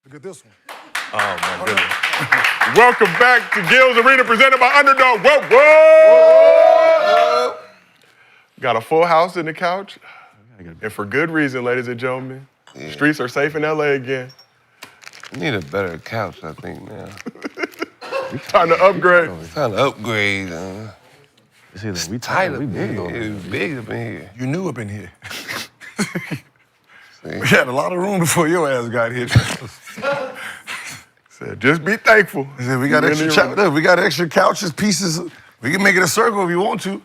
Look at this one. Oh, my goodness. Welcome back to Gil's Arena, presented by Underdog. Whoa, whoa! Got a full house in the couch. And for good reason, ladies and gentlemen. Yeah. Streets are safe in LA again. We need a better couch, I think, now. Time to upgrade. It's time to upgrade. We tight up in here. It's big up in here. You knew up in here. We had a lot of room before your ass got here. Said, just be thankful. Said, we got extra couches, pieces. We can make it a circle if you want to.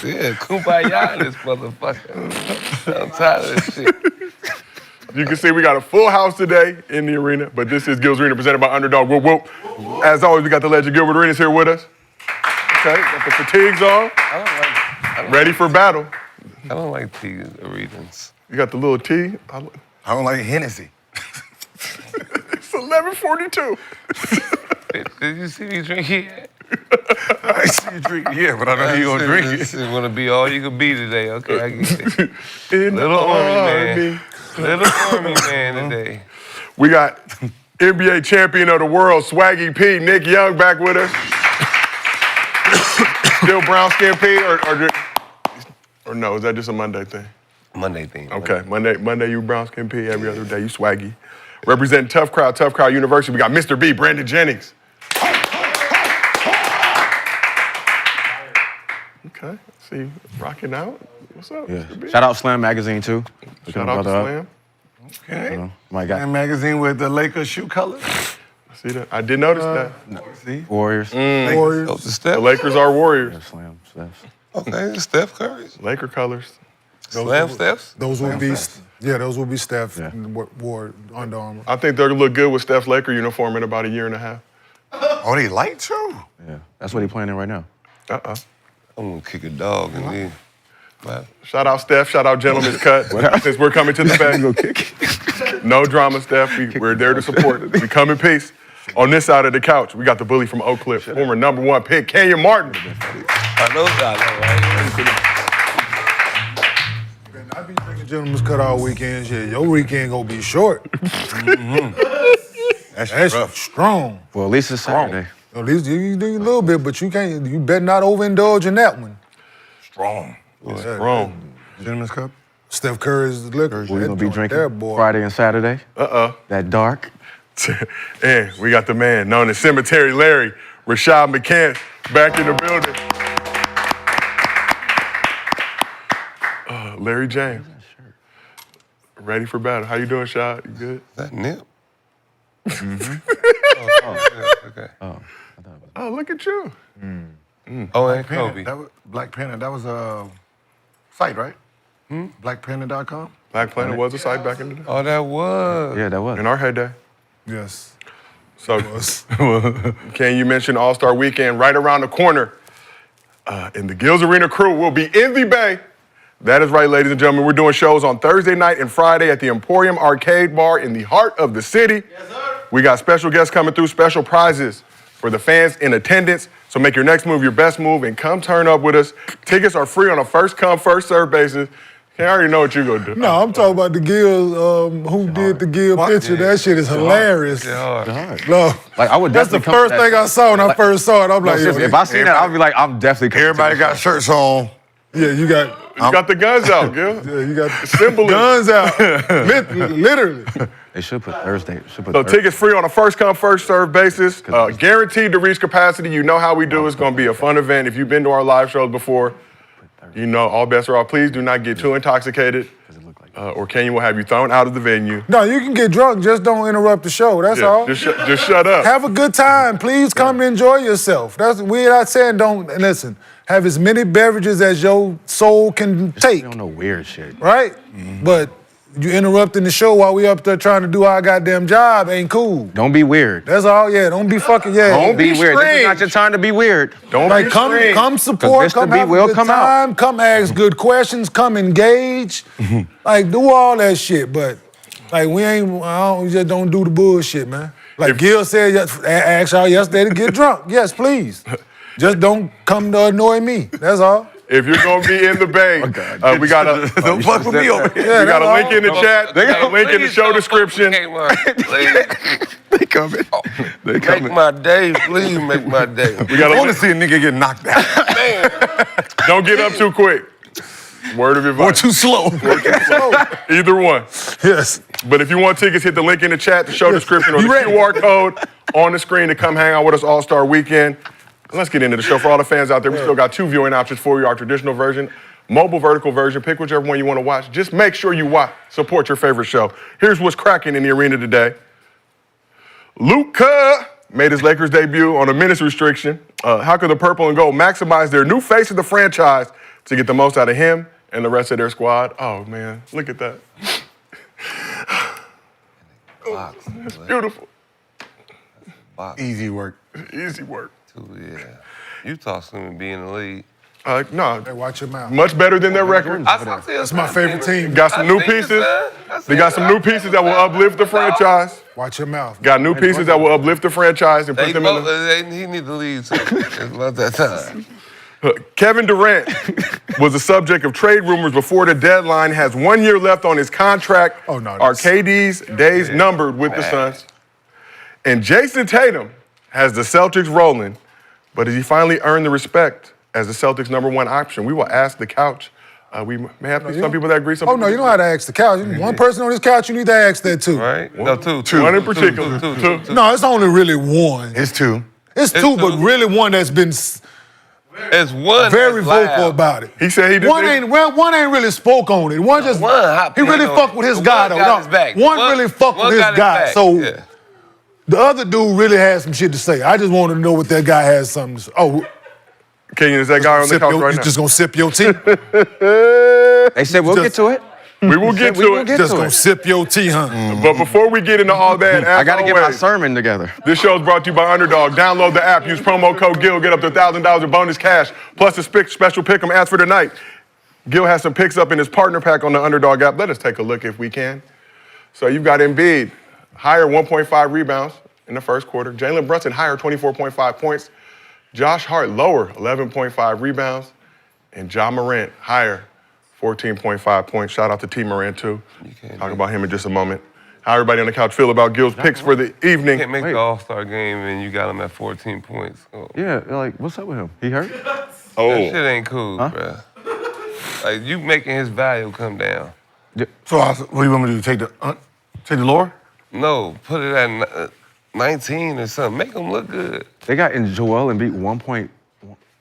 Yeah, kumbaya in this motherfucker. I'm tired of this shit. You can see we got a full house today in the arena, but this is Gil's Arena, presented by Underdog. Whoop, whoop. As always, we got the legend Gilbert Arenas here with us. Okay, got the fatigues on. Ready for battle. I don't like these arenas. You got the little T. I don't like Hennessy. It's 11:42. Did you see me drink here? I ain't see you drink here, but I know you gonna drink it. This is gonna be all you can be today, okay? I get it. In Little the army man. Little army man today. We got NBA champion of the world, Swaggy P, Nick Young, back with us. Still brown skin P, or no, is that just a Monday thing? Monday thing. Okay, Monday you brown skin P, every other day you Swaggy. Representing Tough Crowd University, we got Mr. B, Brandon Jennings. Okay, see you rocking out. What's up, Yeah. Mr. B? Shout out Slam Magazine too. Shout out to Slam. Okay. My guy. Slam Magazine with the Lakers shoe colors. See that? I did notice that. No, see? Warriors. Warriors. Oh, the Steph? The Lakers are warriors. Yeah, Slam. Steph's. Okay, the Steph Curry. Laker colors. Slam Steph's? Those would be, those would be Steph wore Under Armour. I think they'll look good with Steph's Laker uniform in about a year and a half. Oh, they light too? Yeah. That's what he's playing in right now. Uh-uh. I'm gonna kick a dog and then. Shout out Steph, shout out Gentleman's Cut. Since we're coming to the back. No drama, Steph. We're there to support. We come in peace. On this side of the couch, we got the bully from Oak Cliff, former #1 pick, Kenyon Martin. I know, right? I be drinking Gentleman's Cut all weekend. Shit, your weekend gonna be short. That's rough. Strong. Well, at least it's Saturday. At least you do a little bit, but you can't. You better not overindulge in that one. Strong. Strong. Gentleman's Cup. Steph Curry's liquor. We're gonna be drinking there, boy. Friday and Saturday. That dark. And we got the man known as Cemetery Larry, Rashad McCants, back in the building. Larry James. Ready for battle. How you doing, Shad? You good? That nip. Okay. Oh, look at you. Oh, and Kobe. Black Panther, that was a site, right? BlackPanther.com? Black Planet was a site back in the day. Oh, that was. Yeah, that was. In our heyday. Yes. So, can you mention All-Star Weekend right around the corner? And the Gil's Arena crew will be in the Bay. That is right, ladies and gentlemen. We're doing shows on Thursday night and Friday at the Emporium Arcade Bar in the heart of the city. Yes, sir. We got special guests coming through, special prizes for the fans in attendance. So make your next move your best move and come turn up with us. Tickets are free on a first-come, first-served basis. I already know what you're going to do. No, I'm talking about the Gil, who did the Gil picture. Yeah. That shit is hilarious. No, like, I would that's the definitely first thing I saw when I first saw it. I'm like, if I see that, I'll be like, I'm definitely coming. Everybody got shirts on. Yeah, you got the guns out, Gil. Yeah, you got symbolism. Guns out. Literally. They should put Thursday. Tickets free on a first-come, first-served basis. Guaranteed to reach capacity. You know how we do. It's going to be a fun event. If you've been to our live shows before, you know all bets are off. Please do not get too intoxicated, or Kenyon will have you thrown out of the venue. No, you can get drunk. Just don't interrupt the show. That's all. Just shut up. Have a good time. Please come and enjoy yourself. We're not saying don't. Listen, have as many beverages as your soul can take. You don't know weird shit. Right? But you interrupting the show while we up there trying to do our goddamn job ain't cool. Don't be weird. That's all, yeah. Don't be fucking, yeah. Don't be weird. This is not your time to be weird. Don't be strange. Come support, come have a good time, come ask good questions, come engage. Like, do all that shit, but like we just don't do the bullshit, man. Like Gil said, asked y'all yesterday to get drunk. Yes, please. Just don't come to annoy me. That's all. If you're going to be in the Bay, we got a Don't fuck with me over here. we got a link in the chat. We got a link in the show description. They coming. They Make coming. my day, please make my day. We got I a want to link. see a nigga get knocked out. Don't get up too quick. Word of Or advice. too slow. Either one. Yes. But if you want tickets, hit the link in the chat, the show description, or the You ready? QR code on the screen to come hang out with us All-Star Weekend. Let's get into the show. For all the fans out there, we still got 2 viewing options for you, our traditional version, mobile vertical version. Pick whichever one you want to watch. Just make sure you watch, support your favorite show. Here's what's cracking in the arena today. Luka made his Lakers debut on a minutes restriction. How could the purple and gold maximize their new face of the franchise to get the most out of him and the rest of their squad? Oh, man, look at that. It's beautiful. Easy work. Easy work. Yeah. Utah swimming be in the league. No, Hey, watch your mouth. much better than their record. That's my favorite team. Got some new pieces. They got some new pieces that will uplift the franchise. Watch your mouth. Got new pieces that will uplift the franchise and put They them in both, the... he need to leave. So it's about that time. Kevin Durant was the subject of trade rumors before the deadline, has 1 year left on his contract. Oh, no, Are that's- KD's days numbered with the Suns? And Jason Tatum has the Celtics rolling, but has he finally earned the respect as the Celtics' #1 option? We will ask the couch. We may have some people that agree. Some Oh, people no, you don't have to ask the couch. One person on this couch, you need to ask that too. Right? No, two. One in particular. Two. No, it's only really one. It's 2. It's two, but really one that's been It's one very that's vocal loud. about it. He said he did. One ain't really spoke on it. One just One hot he really pan fucked on with it. his One guy though. got his back. One One- really fucked one with his got his guy. back. So Yeah. the other dude really had some shit to say. I just wanted to know what that guy has something to say. Oh, Kenyon is that guy on the couch right you now? just gonna sip your tea? They said we'll get to it. We will get We to will it. get Just to gonna it. sip your tea, huh? But before we get into all that, as I got to get my always, sermon together. this show is brought to you by Underdog. Download the app. Use promo code GIL. Get up to $1,000 in bonus cash. Plus a special pick 'em ads for tonight. Gil has some picks up in his partner pack on the Underdog app. Let us take a look if we can. So you've got Embiid, higher 1.5 rebounds in the first quarter. Jalen Brunson, higher 24.5 points. Josh Hart, lower 11.5 rebounds. And Ja Morant, higher 14.5 points. Shout out to T. Morant, too. Talk about him in just a moment. How everybody on the couch feel about Gil's picks for the evening. Can't make the All-Star game and you got him at 14 points. Oh, Yeah, like, what's up with him? He hurt? that shit ain't cool, bruh. Like, you making his value come down. So what do you want me to do? Take the lower? No, put it at 19 or something. Make him look good. They got in Joel and beat 1 point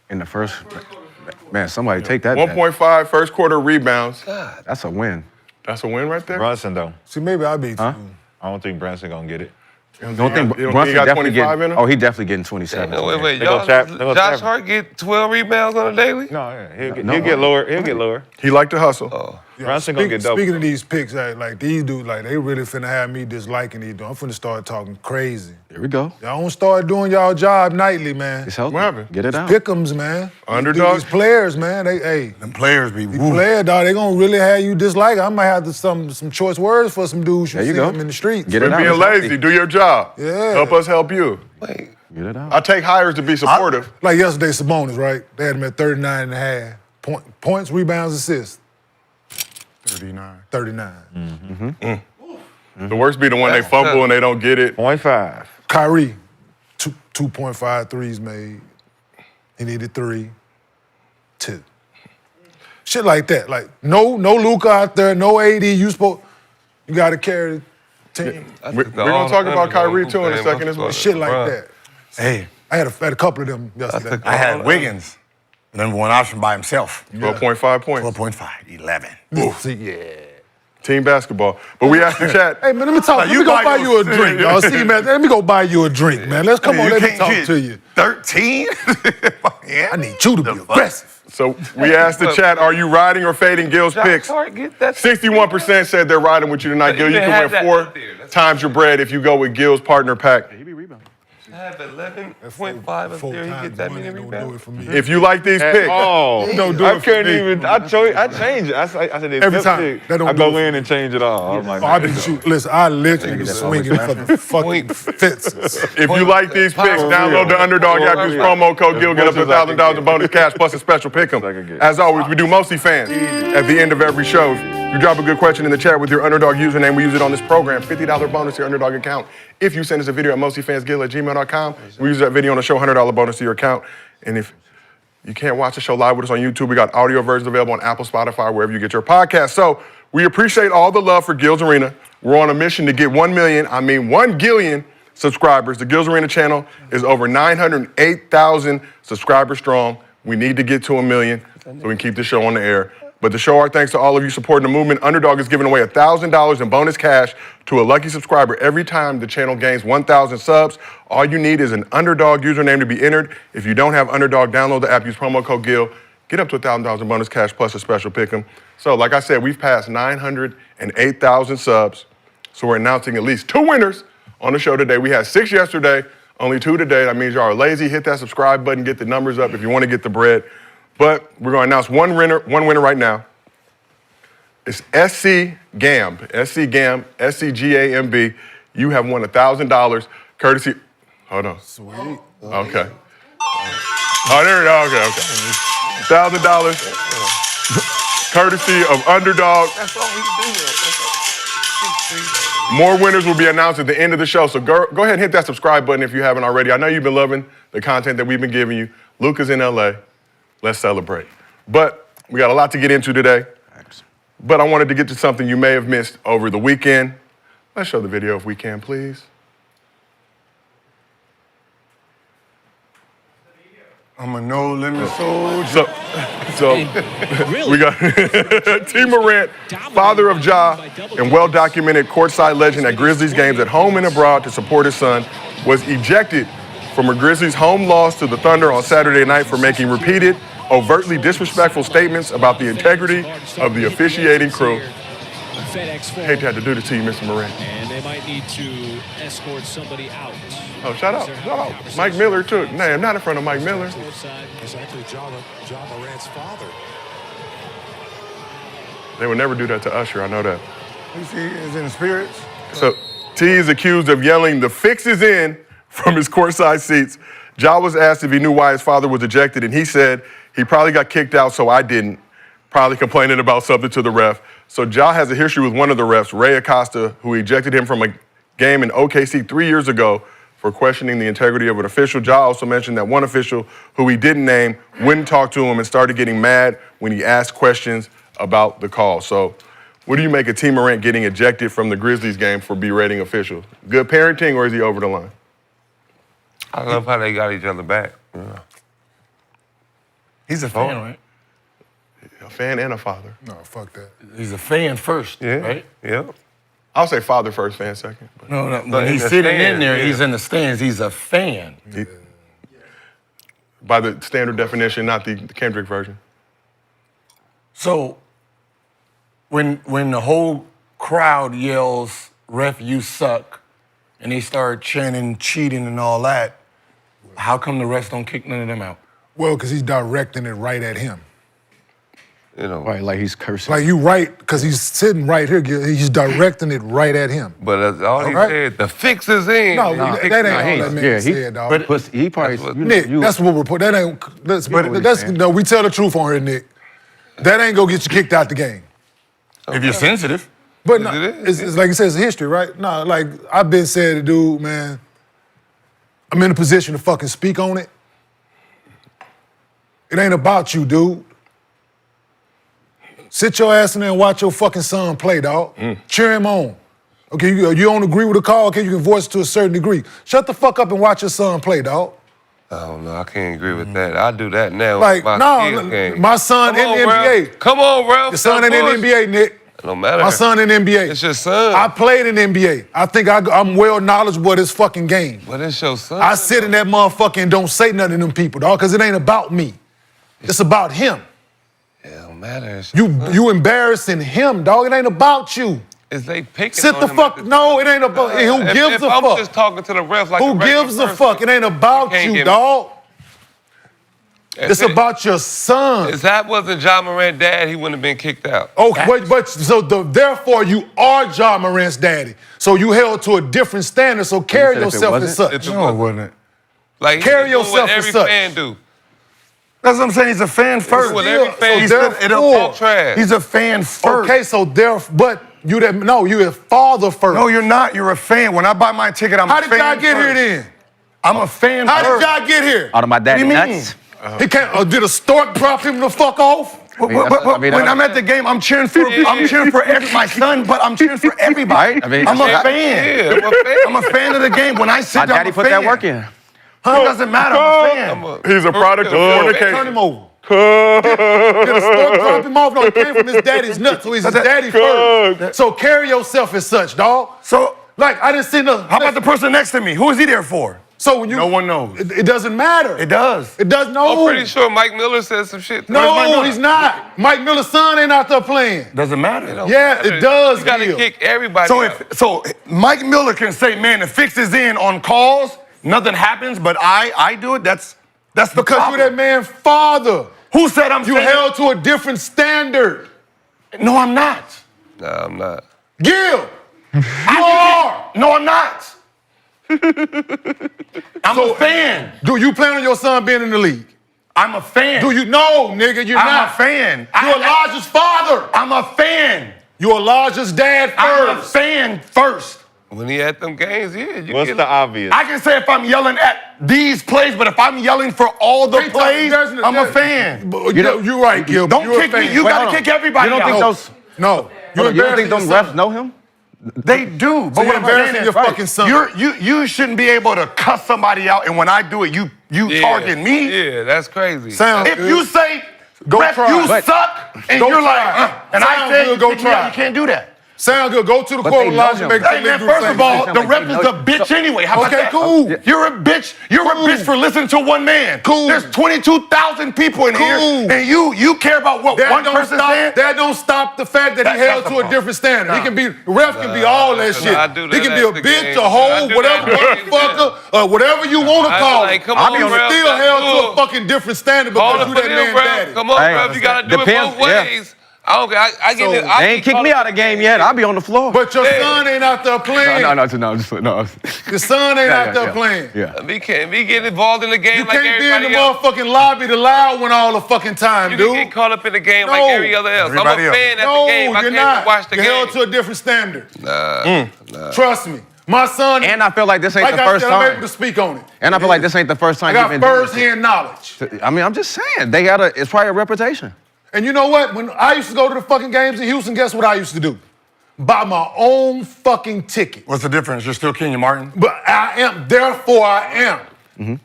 in the first. Man, somebody take that. back. 1.5 first quarter rebounds. That's a win. That's a win right there. Brunson, though. See, maybe I'll be too. I don't think Brunson gonna get it. Don't think you don't think Brunson he got definitely 25 in getting. him? Oh, he definitely getting 27. No, wait. They go trap- they go Josh trap. Hart get 12 rebounds on a daily? No, yeah, he'll get lower. He'll get lower. He liked to hustle. Oh. Brunson gonna get double. Speaking of these picks, like these dudes, like they really finna have me disliking these dudes. I'm finna start talking crazy. Here we go. Y'all don't start doing y'all job nightly, man. It's healthy. What happened? Get it out. Pick'ems, man. Underdog? These players, man. Hey, Them players be these woo. players, dog. They gonna really have you dislike. I might have to some choice words for some dudes you There you see go. them in the streets. Get it Quit out. being It's lazy. healthy. Do your job. Yeah. Help us help you. Wait. Get it out. I take hires to be supportive. Like yesterday, Sabonis, right? They had him at 39 and a half. Points, rebounds, assists. 39. The worst be the one they fumble and they don't get it. 0.5. Kyrie, 2.5 threes made. He needed 3, 2. Shit like that. Like, no Luka out there, no AD. You got to carry the team. We're gonna talk about Kyrie too in a second as well. Shit like that. Hey, I had a couple of them yesterday. I had Wiggins, #1 option by himself. 12.5 points. 12.5, 11. See, yeah. Team basketball. But we asked the chat. Hey, man, let me talk. Let me go buy you a drink, y'all. See, man, let me go buy you a drink, man. Let's come on, let me talk to you. 13? Yeah. I need you to be aggressive. So we asked the chat, are you riding or fading Gil's Josh picks? Hart get that. 61% said they're riding with you tonight, Gil. You You can had win that 4 right there. That's times your bread if you go with Gil's partner pack. He be rebounding. have 11.5 up Four there. He times get that one many ain't gonna do it rebounds. for me. If you like these picks, Oh, Don't do I it for couldn't me. even. I changed it. I said they Every flip time. pick. That don't I do go it for in and change it all. I'm like, I be shoot. Listen, I literally be that's swinging always for the fucking fences. if you like these picks, download the Underdog app. Use promo code Gil. Get up to $1,000 in bonus cash plus a special pick 'em. As always, we do mostly fans at the end of every show. If you drop a good question in the chat with your Underdog username, we use it on this program. $50 bonus to your Underdog account. If you send us a video at mostlyfansgil@gmail.com, we use that video on the show, $100 bonus to your account. And if you can't watch the show live with us on YouTube, we got audio versions available on Apple, Spotify, wherever you get your podcasts. So we appreciate all the love for Gil's Arena. We're on a mission to get 1 gillion subscribers. The Gil's Arena channel is over 908,000 subscribers strong. We need to get to 1 million so we can keep the show on the air. But to show our thanks to all of you supporting the movement, Underdog is giving away $1,000 in bonus cash to a lucky subscriber every time the channel gains 1,000 subs. All you need is an Underdog username to be entered. If you don't have Underdog, download the app, use promo code GIL, get up to $1,000 in bonus cash plus a special pick 'em. So like I said, we've passed 908,000 subs. So we're announcing at least 2 winners on the show today. We had 6 yesterday, only 2 today. That means y'all are lazy. Hit that subscribe button, get the numbers up if you want to get the bread. But we're going to announce one winner right now. It's SC Gamb, SCGAMB. You have won $1,000 courtesy. Hold on. Sweet. Okay. Oh, there we go. Okay. $1,000 courtesy of Underdog. That's all he can do. More winners will be announced at the end of the show. So go ahead and hit that subscribe button if you haven't already. I know you've been loving the content that we've been giving you. Luke is in LA. Let's celebrate. But we got a lot to get into today. But I wanted to get to something you may have missed over the weekend. Let's show the video if we can, please. I'm a no-limit soldier. So we got T. Morant, father of Ja, and well-documented courtside legend at Grizzlies games at home and abroad to support his son, was ejected from a Grizzlies home loss to the Thunder on Saturday night for making repeated, overtly disrespectful statements about the integrity of the officiating crew. Hate to have to do this to you, Mr. Morant. And they might need to escort somebody out. Oh, shout out. Mike Miller, too. Nah, not in front of Mike Miller. It's actually Ja Morant's father. They would never do that to Usher, I know that. You see, it's in the spirits. So T is accused of yelling, "The fix is in," from his courtside seats. Ja was asked if he knew why his father was ejected, and he said he probably got kicked out, so I didn't. Probably complaining about something to the ref. So Ja has a history with one of the refs, Ray Acosta, who ejected him from a game in OKC 3 years ago for questioning the integrity of an official. Ja also mentioned that one official, who he didn't name, wouldn't talk to him and started getting mad when he asked questions about the call. So what do you make of T. Morant getting ejected from the Grizzlies game for berating officials? Good parenting, or is he over the line? I love how they got each other back. Yeah. He's a fan, right? A fan and a father. No, fuck that. He's a fan first, right? Yeah. I'll say father first, fan second. But No, But when in he's the sitting in stands, there, yeah. he's in the stands. He's a fan. by the standard definition, not the Kendrick version. So when the whole crowd yells, "Ref, you suck," and they start chanting, cheating and all that, how come the refs don't kick none of them out? Well, because he's directing it right at him. You know, Right, like he's cursing. Like you right, because he's sitting right here. He's directing it right at him. but that's all he Right. said. The fix is in. No, He that kicked ain't him all out. that man yeah, said, dog. But he probably, That's what- Nick, that's what we're putting. That ain't. That's, know what that's he's saying. no. We tell the truth on here, Nick. That ain't gonna get you kicked out the game. If you're sensitive. But no, It is. it's like it says history, right? No, like I've been said to dude, man. I'm in a position to fucking speak on it. It ain't about you, dude. Sit your ass in there and watch your fucking son play, dog. Cheer him on. Okay, you don't agree with the call, okay, you can voice it to a certain degree. Shut the fuck up and watch your son play, dog. I don't know. I can't agree with that. I do that now. Like, with my no, kids' game. my son Come in on, the Ralph. NBA. Come on, Ralph. Your son Stop in the bullshit. NBA, Nick. No matter. My son in the NBA. It's your son. I played in the NBA. I think I'm well knowledgeable of this fucking game. But it's your son. I sit in that motherfucker and don't say nothing to them people, dog, because it ain't about me. It's about him. It don't matter. It's your son. You embarrassing him, dog. It ain't about you. Is they picking Sit on the him fuck. at this- No, it ain't about. Who gives if a I'm fuck? just talking to the ref like Who a regular gives a person, fuck? It ain't about can't you, get- dog. If It's it- about your son. If that wasn't Ja Morant's dad, he wouldn't have been kicked out. Oh, but so therefore you are Ja Morant's daddy. So you held to a different standard. So carry said if it yourself as wasn't? such. No, it wasn't. Like Carry he doing yourself what as every such. fan do. That's what I'm saying. He's a fan first. what every fan He's does. Therefore- trash. He's a fan first. Okay, so but you're a father first. No, you're not. You're a fan. When I buy my ticket, I'm How a did fan y'all get here first. then? I'm a fan How first. did y'all get here? Out of my daddy What do you mean? nuts. He can't. Did a stork drop him the fuck off? But I mean, when I'm at the game, I'm cheering for my son, but I'm cheering for everybody. Right? I mean, I'm a yeah. fan. Yeah, I'm a fan. I'm a fan of the game. When I sit My there, daddy I'm a put fan. that work in. It doesn't matter. I'm a fan. He's a product of Turn fornication. him over. Did a stork drop him off? No, it came from his daddy's nuts, so he's his daddy first. So carry yourself as such, dog. So, Like, I didn't see nothing. how about the person next to me? Who is he there for? So when you, No one knows. It doesn't matter. It does. It does. No. I'm pretty sure Mike Miller said some shit. Where's Mike No, Miller? he's not. Mike Miller's son ain't out there playing. Doesn't matter. Yeah, it does. You gotta Gil. kick everybody So out. so Mike Miller can say, man, the fix is in on calls, nothing happens, but I do it. That's the Because problem. you're that man's father. Who said I'm You saying- held to a different standard. No, I'm not. Nah, I'm not. Gil, you are. No, I'm not. I'm a fan. Do you plan on your son being in the league? I'm a fan. Do you? No, nigga, you're I'm not. a fan. You're Elijah's father. I'm a fan. You're Elijah's dad I'm a first. fan first. When he at them games, yeah, you What's get the obvious? I can say if I'm yelling at these plays, but if I'm yelling for all the plays, I'm a fan. You're right, Gil. Don't You're a kick me. fan. You Wait, gotta hold on. kick everybody You don't out. think those? No. You don't think them refs know him? They do, but you're what I'm embarrassing saying your is, fucking son. You shouldn't be able to cuss somebody out, and when I do it, you target me. Yeah, that's crazy. Sound If good. you say, Go ref, try. you But- suck, and Go you're try. like, and I Sound say, good, go kick me out, try. you can't do that. Sound good. Go to the But court, they know Elijah. him. Make Hey man, first of all, the ref is a bitch anyway. How about Okay, that? cool. You're a bitch. You're a bitch for listening to one man. Cool. There's 22,000 people in here, Cool. and you care about what one person saying? That don't stop the fact that he That's held not to the a different standard. He Nah. can be, ref can be all that shit. I do He that can be a after bitch, games. a I hoe, do whatever that after motherfucker, or whatever you want to I call like, it. come I'll be on, ref, still that's held to a cool. fucking different standard Hold because up you for that them, man's bro. daddy. Come on, Hey, bro. You gotta do it depends, both yeah. ways. I don't care. I get So, it. They ain't kicked me out of the game yet. I'll be on the floor. But your Yeah. son ain't out there playing. no. Your son ain't out there Yeah. playing. Yeah. We can't be getting involved in the game You like can't be in everybody the else. motherfucking lobby, the loud one all the fucking time, You dude. can get caught up in the game like No. every other else. I'm Everybody a else. fan at No, the game. I you're came not. to watch the You're game. held to a different standard. Nah. Trust me. My son, And I feel like this ain't like the I first said, I'm able time. to speak on it. And I feel like this ain't the first I time you've got been doing this. first-hand knowledge. I mean, I'm just saying they got it's probably a reputation. And you know what? When I used to go to the fucking games in Houston, guess what I used to do? Buy my own fucking ticket. What's the difference? You're still Kenyon Martin? But I am, therefore I am.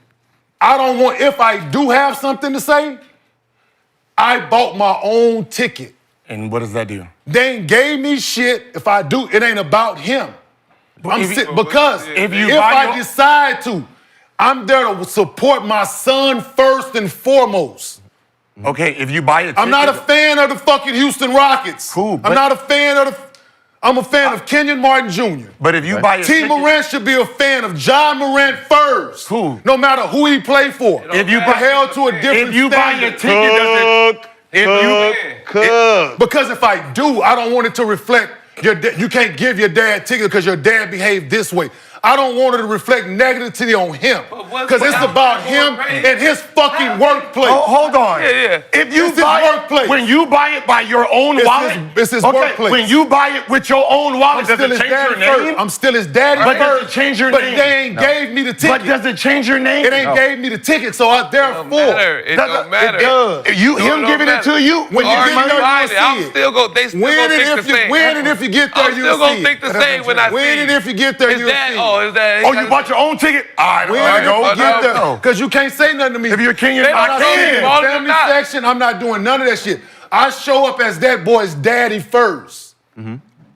I don't want, if I do have something to say, I bought my own ticket. And what does that do? They ain't gave me shit. If I do, it ain't about him. Because if you if buy I your- decide to, I'm there to support my son first and foremost. Okay, if you buy a ticket. I'm not a fan of the fucking Houston Rockets. Cool, I'm but- not a fan of I'm a fan of Kenyon Martin Jr. But if you buy a T. ticket. Morant should be a fan of Ja Morant first. Cool. No matter who he played for. If you But buy- held to a different If you buy standard. a ticket, does it? If you. Because if I do, I don't want it to reflect you can't give your dad ticket because your dad behaved this way. I don't want it to reflect negativity on him. Because it's about him and his fucking workplace. Oh, hold on. Yeah. If you It's his buy workplace. it, when you buy it by your own It's wallet, it's his okay, workplace. When you buy it with your own I'm wallet, does still it his change your daddy name? first. I'm still his daddy But does first. it change your but name? they ain't gave me the ticket. But does it change your name? It ain't gave me the ticket, so It therefore. don't matter. It don't matter. It does. You No, him it giving don't it to you When you Or get there, you you buy will it. I'm see it. still gonna, they still Win gonna it think if the same. win it if you get there, I'm you'll still gonna see think it. the same when I see Win it if you get there, Is you'll that, see oh, it. is that? Oh, you bought your own ticket? All right, Win all right, it go. if you get there. Go. Because you can't say nothing to me. If you're Kenyon, I'm I not saying can. in Ball the or family not. section, I'm not doing none of that shit. I show up as that boy's daddy first.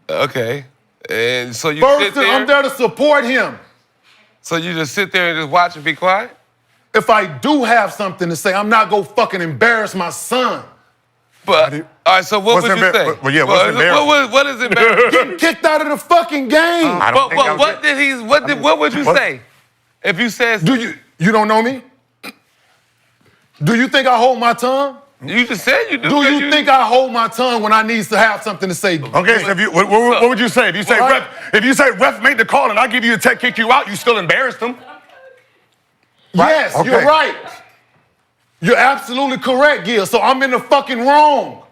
Okay. And so you First, sit there. I'm there to support him. So you just sit there and just watch and be quiet? If I do have something to say, I'm not gonna fucking embarrass my son. But all right, so what would you say? Well, yeah, what's embarrassing? What is embarrassing? Getting kicked out of the fucking game. What would you say if you said? You don't know me? Do you think I hold my tongue? You just said you do. Do you think I hold my tongue when I need to have something to say? Okay, so what would you say? If you say ref made the call and I give you a tech, kick you out, you still embarrassed him? Yes, Okay. you're right. You're absolutely correct, Gil. So I'm in the fucking wrong.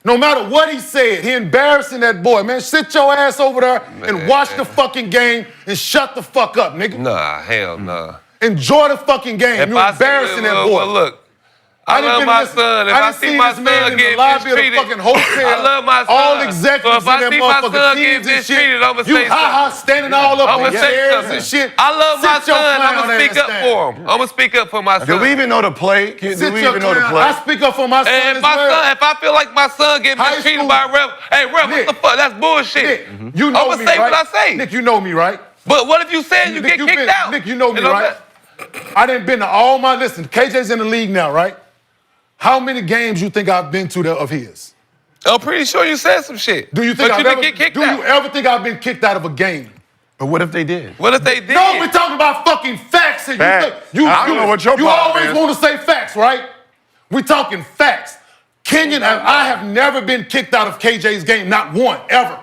No matter what he said, he embarrassing that boy. Man, sit your ass over there and watch the fucking game and shut the fuck up, nigga. Nah, hell nah. Enjoy the fucking game. You're embarrassing that boy. Look, I love my son. If I see my son get mistreated, I love my son. All executives so if I in see that my motherfucking son get teams and shit. mistreated, I'ma You say something. standing all up I'ma on say chairs something. and shit. I love my Sit your son. I'ma clown speak ass up down. for him. I'ma speak up for my son. Do we even know the play? Do Sit we your even know the clown. play? I speak up for my son And as my well. son, if I feel like my son get High mistreated school. by a ref, hey ref, Nick. what the fuck? That's bullshit. Nick, you know I'ma me, say right? what I say. Nick, you know me, right? But what if you said you Nick, get kicked out? Nick, you know me, And I'm right? I done been to all my, listen, KJ's in the league now, right? How many games you think I've been to of his? I'm pretty sure you said some shit. Do you think but I've you didn't ever, get kicked do out? you ever think I've been kicked out of a game? But what if they did? What if they did? No, we're talking about fucking facts here. Facts. You I don't know what your You problem always is. want to say facts, right? We're talking facts. Kenyon, I have never been kicked out of KJ's game. Not one, ever.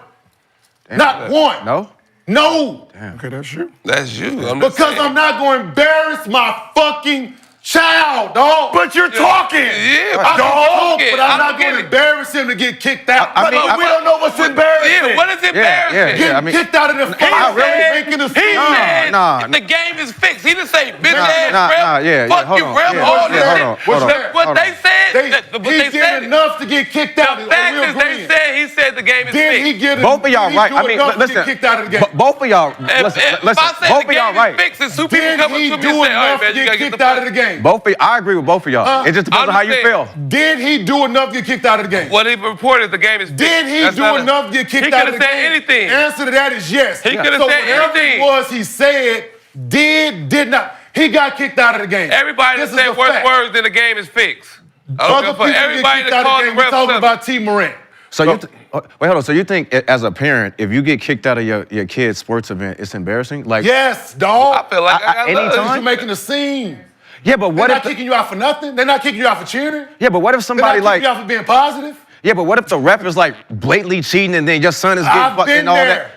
Not one. No? No. Okay, that's you. That's you. I'm just Because saying. I'm not going to embarrass my fucking child, dog. But you're talking. Yeah, I but can talk, but I'm I not get going to it. embarrass him to get kicked out. But we don't know what's embarrassing. Yeah, what is embarrassing? Getting I mean- kicked out of the fucking said- making a He scene. said nah. the game is fixed. He didn't say bitch Nah, ass nah, ref. nah, yeah, fuck hold you, on, ref. yeah, all hold this on, shit. hold on. What Hold they on. said, but He they did said enough to get kicked out. the fact We're is they agreeing. said he said the game is Did fixed. he get Both of y'all did he right. do I mean, enough to listen. get kicked out of the game? Both of y'all, If listen, I say both the of y'all game right. is fixed and two people Did come up he to me do and say, all right, enough man, to you get gotta get kicked the out of the game? Both of I agree with both of y'all. It just depends on how you feel. Did he do enough to get kicked out of the game? What he reported, the game is fixed. Did he That's do not enough to get kicked out of the game? He could have said anything. Answer to that is yes. He could have so said whatever anything. it was he said, did not. He got kicked out of the game. Everybody that This is said a worse fact. words than the game is fixed. Other Okay, people for get everybody kicked that out of called the the game. We're ref talking something. about T. Morant. So you, wait, hold on. So you think as a parent, if you get kicked out of your kid's sports event, it's embarrassing? Like, Yes, dog. I feel like I got anytime? love. You're making a scene. yeah, but They're what not if? kicking you out for nothing. They're not kicking you out for cheering. Yeah, but what if They're somebody not like? kicking you out for being positive. Yeah, but what if the ref is like blatantly cheating and then your son is getting I've fucked been and all there.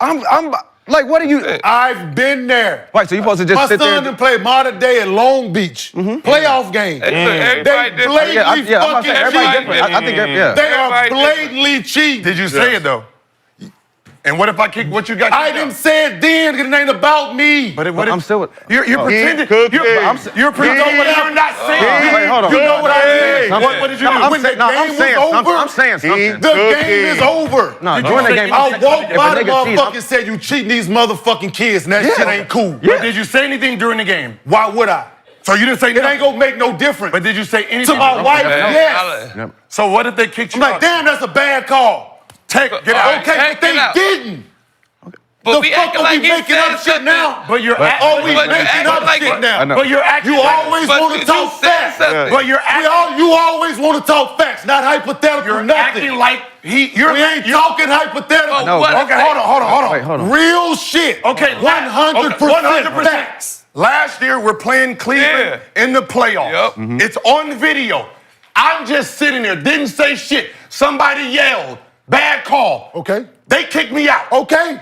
that? I'm like, what are you? I've been there. Right, so you supposed to just My sit there? son done played modern day at Long Beach. Playoff game. Everybody They different. blatantly I'm about to fucking say everybody cheating. different. I think, yeah. They are Everybody blatantly cheating. Did you say it though? And what if I kick what you got? I didn't say it then because it ain't about me. But what I'm if still with. you're pretending? Cookie. You're pretending. You're not saying. Wait, hold on. You know what I said. Something. What did you No, do? I'm When saying, the no, I'm game saying was something. over, I'm saying something. The game is over. No, during the game, I walked if by a the nigga cheat, motherfucker said you cheating these motherfucking kids and that shit ain't cool. But did you say anything during the game? Why would I? So you didn't say It nothing. ain't gonna make no difference. But did you say anything? To my wife, Okay. yes. So what if they kicked you I'm like, out? damn, that's a bad call. Get out. Okay, take but they it out. didn't. But The we fuck acting are like we he making said up shit something. now? But you're Oh, we But you making acting up like shit what- now. I know. But you're acting. You always But want to you talk said facts. something. But you're acting. You always want to talk facts, not hypothetical You're nothing. acting like we ain't talking hypothetical. No, what Okay, if hold on. Wait, hold on. Real shit. Okay, 100% facts. Last year we're playing Cleveland in the playoffs. Yep. It's on video. I'm just sitting there, didn't say shit. Somebody yelled, bad call. Okay. They kicked me out. Okay.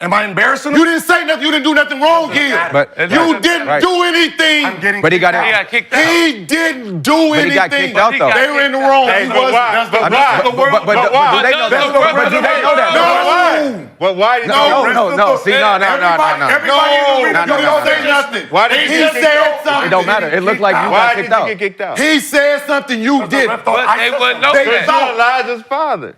Am I embarrassing You them? didn't say nothing. You didn't do nothing wrong, Gil. But You didn't Right. do anything. I'm getting. But he got He it. got kicked out. He didn't do But anything. he got kicked out, though. They were in the wrong. He but wasn't. why? That's the But why. why? But do they know that? But do they know that? No. Well, why did No. See, no. Everybody in the You arena, no, didn't say just- nothing. Why did He you get kicked said out? something. It don't matter. It looked like you Why got did kicked out. you get kicked out? He said something you did. But they wouldn't know They that. thought- Elijah's father.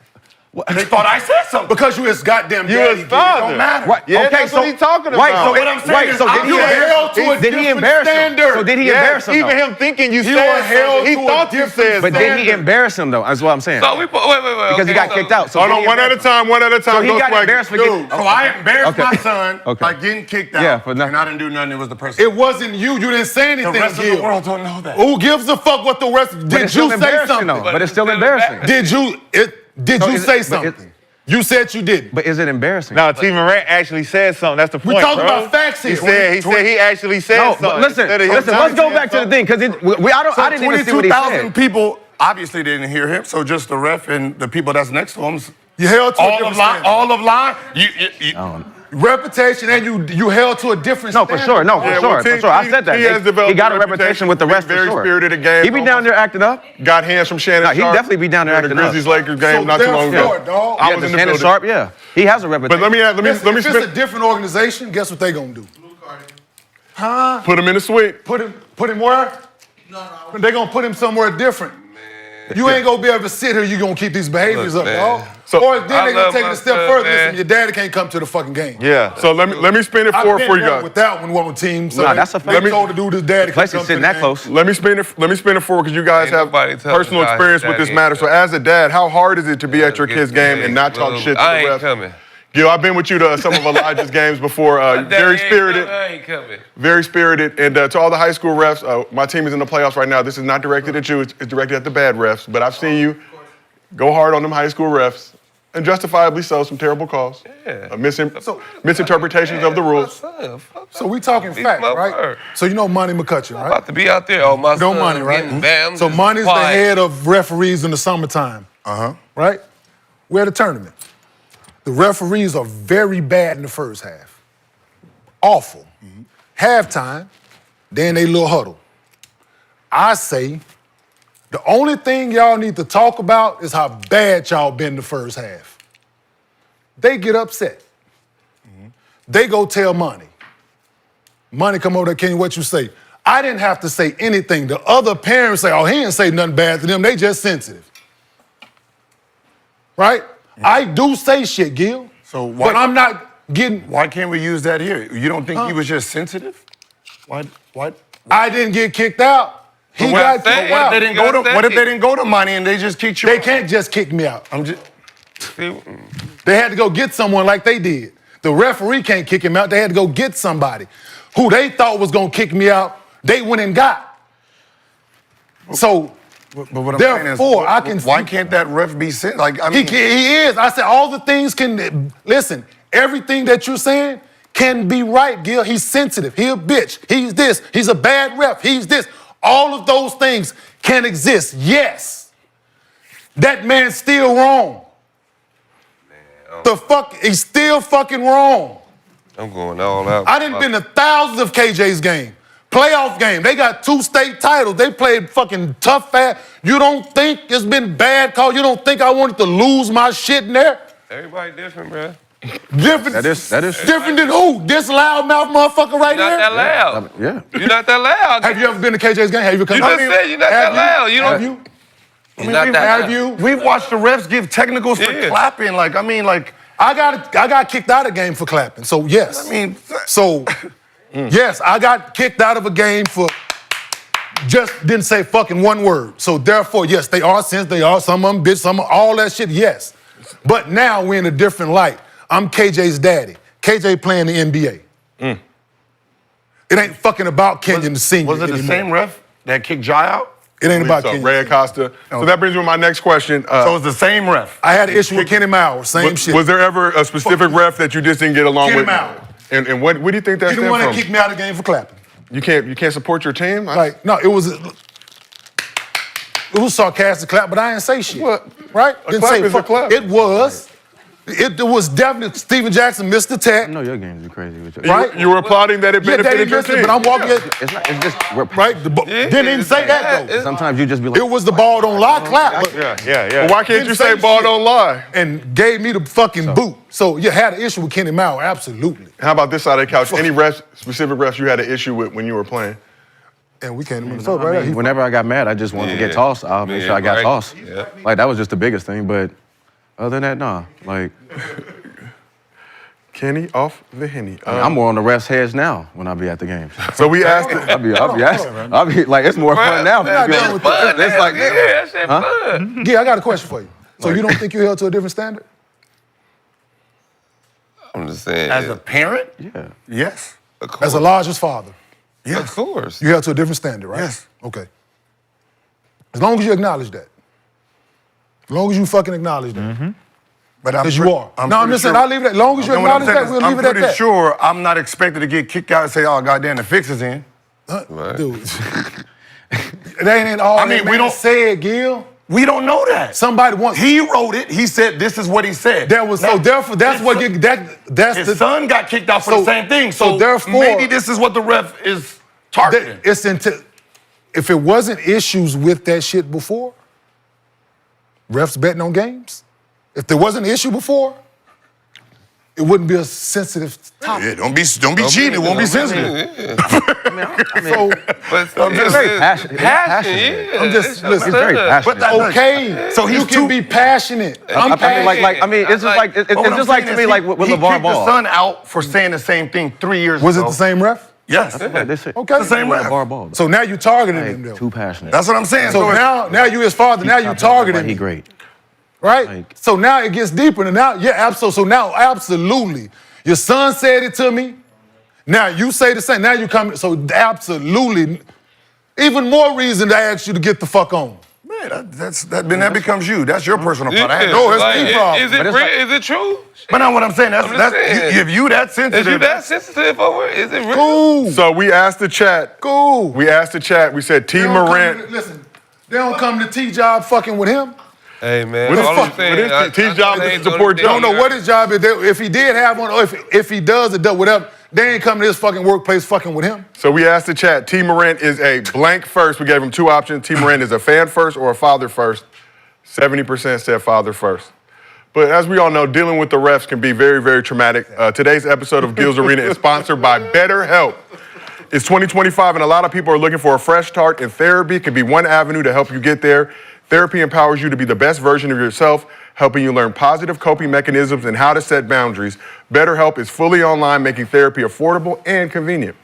They thought I said something. Because you his goddamn You daddy. his It father. don't matter. Right. Yeah, okay, that's what he's talking about. Right, so What I'm saying is, so did You he were held to a did he different embarrass him? standard. So did he Yes, embarrass him? even though? him thinking you He said was held something, he to a thought you different said But something. did he embarrass him though? That's what I'm saying. So wait. Because he got kicked out. So Hold did on, he one at a embarrass him? time, one at a time. So he Go got Swaggy. embarrassed for Dude, getting. so I embarrassed Okay. my son Okay. by getting kicked out. Yeah, for nothing. And I didn't do nothing. It was the person. It wasn't you. You didn't say The anything, rest of Gil. the world don't know that. Who gives a fuck what the rest? But Did it's still you say embarrassing, something? though. But it's still embarrassing. Did you So you is it- say but something? You said you didn't. But is it embarrassing? No, T. Morant actually said something. That's the point, We talking bro. about facts here. He said he actually said No, something. but listen. Instead of him Listen. Let's go back to the thing because I didn't even see what he 22,000 said. people obviously didn't hear him. So just the ref and the people that's next to him. You held to a All different of line. standard. All of line. Reputation, and you held to a different No, standard. for sure. No, for Yeah, sure. well, For sure. I said that. He has developed He got a a reputation with the reputation rest for being for sure. very spirited at games. He be down there acting up. Got hands from Shannon Nah, he'd Sharp definitely be down there during the acting up. Grizzlies-Lakers game So not too long therefore, ago. dog, I Yeah, was the in the Shannon building. Sharp. Yeah, he has a But reputation. let me Listen, if it's a spin. different organization, guess what they gonna do? Put him in the suite. Put him where? No. They gonna put him somewhere different. You ain't gonna be able to sit here. You gonna keep these behaviors Look, up, man. dog. So- Or then I they gonna love take it my a step son, further. man. Listen, your daddy can't come to the fucking game. Yeah. So let me spin it I've forward been for you there guys. with that one team. So Nah, they- that's a they fact. told the dude his daddy Place couldn't is come sitting to that the close. Let me spin it forward because you guys Ain't have nobody telling personal us how experience his with this daddy matter. is. So as a dad, how hard is it to be at your kid's game and not talk shit to I the ain't refs? coming. Gil, I've been with you to some of Elijah's games before. Very spirited. I ain't coming. Very spirited. And to all the high school refs, my team is in the playoffs right now. This is not directed at you. It's directed at the bad refs. But I've seen you go hard on them high school refs, and justifiably so, some terrible calls. Yeah. Misinterpretations of the rules. So we talking He's facts, my right? word. So you know Monty McCutcheon, right? About to be out there. Oh, my You know son Monty, right? getting bammed. So Just Monty's the quiet. head of referees in the summertime. Right? We're at a tournament. The referees are very bad in the first half. Awful. Halftime, then they little huddle. I say the only thing y'all need to talk about is how bad y'all been the first half. They get upset. They go tell Monty. Monty come over there, Kenyon, what you say? I didn't have to say anything. The other parents say, oh, he didn't say nothing bad to them. They just sensitive. Right? I do say shit, Gil. So why- but I'm not getting. Why can't we use that here? You don't think he was just sensitive? Why? I didn't get kicked out. He what got I'm saying, kicked what if out. they didn't go to- What if they didn't go to Monty and they just kicked you They out? can't just kick me out. I'm just. They had to go get someone like they did. The referee can't kick him out. They had to go get somebody who they thought was gonna kick me out. They went and got. So But what I'm therefore, saying I is, can. why can't that ref be sent? Like I mean, He is. I said all the things can. Listen, everything that you're saying can be right, Gil. He's sensitive. He a bitch. He's this. He's a bad ref. He's this. All of those things can exist. Yes. That man's still wrong. The fuck, he's still fucking wrong. I'm going all out. I done been to thousands of KJ's game. Playoff game. They got 2 state titles. They played fucking tough fast. You don't think it's been bad call? You don't think I wanted to lose my shit in there? Everybody different, bro. Different. That is- different than who? This loudmouth motherfucker right You're not here? that loud. Yeah. You're not that loud. Have you ever been to KJ's game? Have you come? You just said you're not that loud. You Have don't. you? You're not that Have loud. you? we've watched the refs give technicals for Yeah. clapping. Like I got kicked out of the game for clapping. So yes. I mean, So yes, I got kicked out of a game for just didn't say fucking one word. So therefore, yes, they are sins. They are some of them bitch. Some of all that shit. Yes. But now we're in a different light. I'm KJ's daddy. KJ playing the NBA. It ain't fucking about Kenyon the senior was it the anymore. same ref that kicked Jai out? It ain't about So, Kenyon. Ray Acosta. So that brings me to my next question. So it's the same ref. I had an issue with Kenny Mauer. Same shit. Was there ever a specific ref that you just didn't get along Kenny with? Mauer. And what do you think that He the stemmed one that from? kicked me out of the game for clapping. You can't support your team? Like, no, it was sarcastic clap, but I didn't say shit. What? Right? A Didn't clap say is a fuck. clap. It was. It was definitely Steven Jackson missed the I tech. know your games are crazy. With your, Right? You were applauding that it Yeah, they benefited your missed it, team. but I'm walking it. It's not. It's just. Right? Didn't even say that though. Sometimes you just be like. It was the ball don't lie clap, but, Yeah. But why can't you Didn't say say ball shit. don't lie? and gave me the fucking boot. So you had an issue with Kenny Mauer, absolutely. How about this side of the couch? Any specific refs you had an issue with when you were playing? And we came in the right there. Whenever I got mad, I just wanted to get Yeah. tossed. I'll make sure I got right. tossed. Yeah. Like that was just the biggest thing. But Other than that, nah. Like, Kenny off the Henny. I'm more on the refs' heads now when I be at the games. So we asked. I'll be like, it's more fun now. It's fun. It's like, yeah, that shit fun. Yeah, I got a question for you. So you don't think you held to a different standard? I'm just saying. As a parent, yeah. yes. As Elijah's father, Of course. you held to a different standard, right? Yes. Okay. As long as you acknowledge that. As long as you fucking acknowledge that. But I'm Because you are. No, I'm pretty just saying, sure- I'll leave it at. As long as you Okay, what I'm acknowledge saying that, is, we'll leave it at I'm pretty that. sure I'm not expected to get kicked out and say, oh, goddamn, the fix is in. Dude. That ain't all we don't say it, Gil. We don't know that. Somebody wants. He wrote it. He said, this is what he said. That was so. Therefore, that's what. That's His the son got kicked out for So- the same thing. so So, therefore- maybe this is what the ref is targeting. It's into. If it wasn't issues with that shit before, refs betting on games. If there wasn't an issue before, it wouldn't be a sensitive topic. Yeah, don't be cheating. It won't be sensitive. So But just very passionate. Passionate, yeah. I'm just listen. He's very passionate. But Okay, So he's you can too- be passionate. I'm passionate. It's just like, it's But what I'm just like saying to is me, like with he LeVar kicked the Ball. son out for saying the same thing 3 years Was it ago. the same ref? Yes. Like, this shit. Okay. The same ref. LeVar Ball. So now you targeting him, Like, though. too passionate. That's what I'm saying. So it's- now you his father. Now you targeting Like, he him. great. Right? Like- So now it gets deeper. And now, so now absolutely. Your son said it to me. Now you say the same. Now you come. So absolutely, even more reason to ask you to get the fuck on. Man, that becomes you. That's your personal part. I Yeah, know it's like, me problem. Is it real? Is it true? But now what I'm saying, I'm just saying. if you that sensitive. Is you that sensitive over it? Is it real? Cool. So we asked the chat. Cool. We asked the chat. We said T. They don't come Morant. to- listen, they don't come to T-Job fucking with him. Hey, man. What is all fuck- I'm saying, what is I- T's I job think is to support they They don't know got- what his job is. If he did have one, or if he does or does whatever, they ain't coming to his fucking workplace fucking with him. So we asked the chat. T. Morant is a blank first. We gave him two options. T. Morant is a fan first or a father first. 70% said father first. But as we all know, dealing with the refs can be very, very traumatic. Today's episode of Gil's Arena is sponsored by BetterHelp. It's 2025 and a lot of people are looking for a fresh start, and therapy can be one avenue to help you get there. Therapy empowers you to be the best version of yourself, helping you learn positive coping mechanisms and how to set boundaries. BetterHelp is fully online, making therapy affordable and convenient.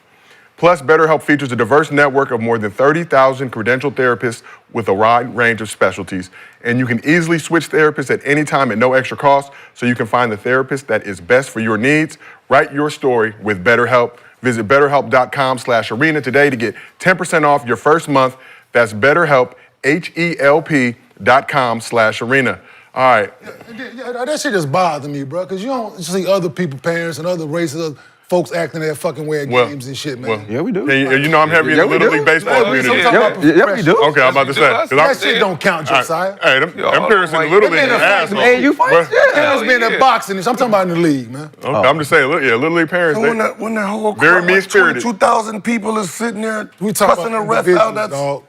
Plus, BetterHelp features a diverse network of more than 30,000 credentialed therapists with a wide range of specialties. And you can easily switch therapists at any time at no extra cost, so you can find the therapist that is best for your needs. Write your story with BetterHelp. Visit BetterHelp.com/arena today to get 10% off your first month. That's BetterHelp, HELP.com/arena. All right. Yeah, that shit just bothers me, bro, because you don't see other people, parents, and other races, other folks acting that fucking way at games and shit, man. Yeah, we do. And you know I'm heavy in the we Little do. League baseball community. I'm talking about Yeah, we do. Okay, I'm about to say. 'cause I'm- that shit don't count, Josiah. Hey, them parents in the Little League are assholes. Hey, you fight? But- Yeah. Parents been in boxing. I'm talking about in the league, man. Okay, I'm just saying, Little League parents, So they, when the whole very crowd, like mean-spirited. 22,000 people is sitting there We talking cussing the about ref individuals, out, that's... dog.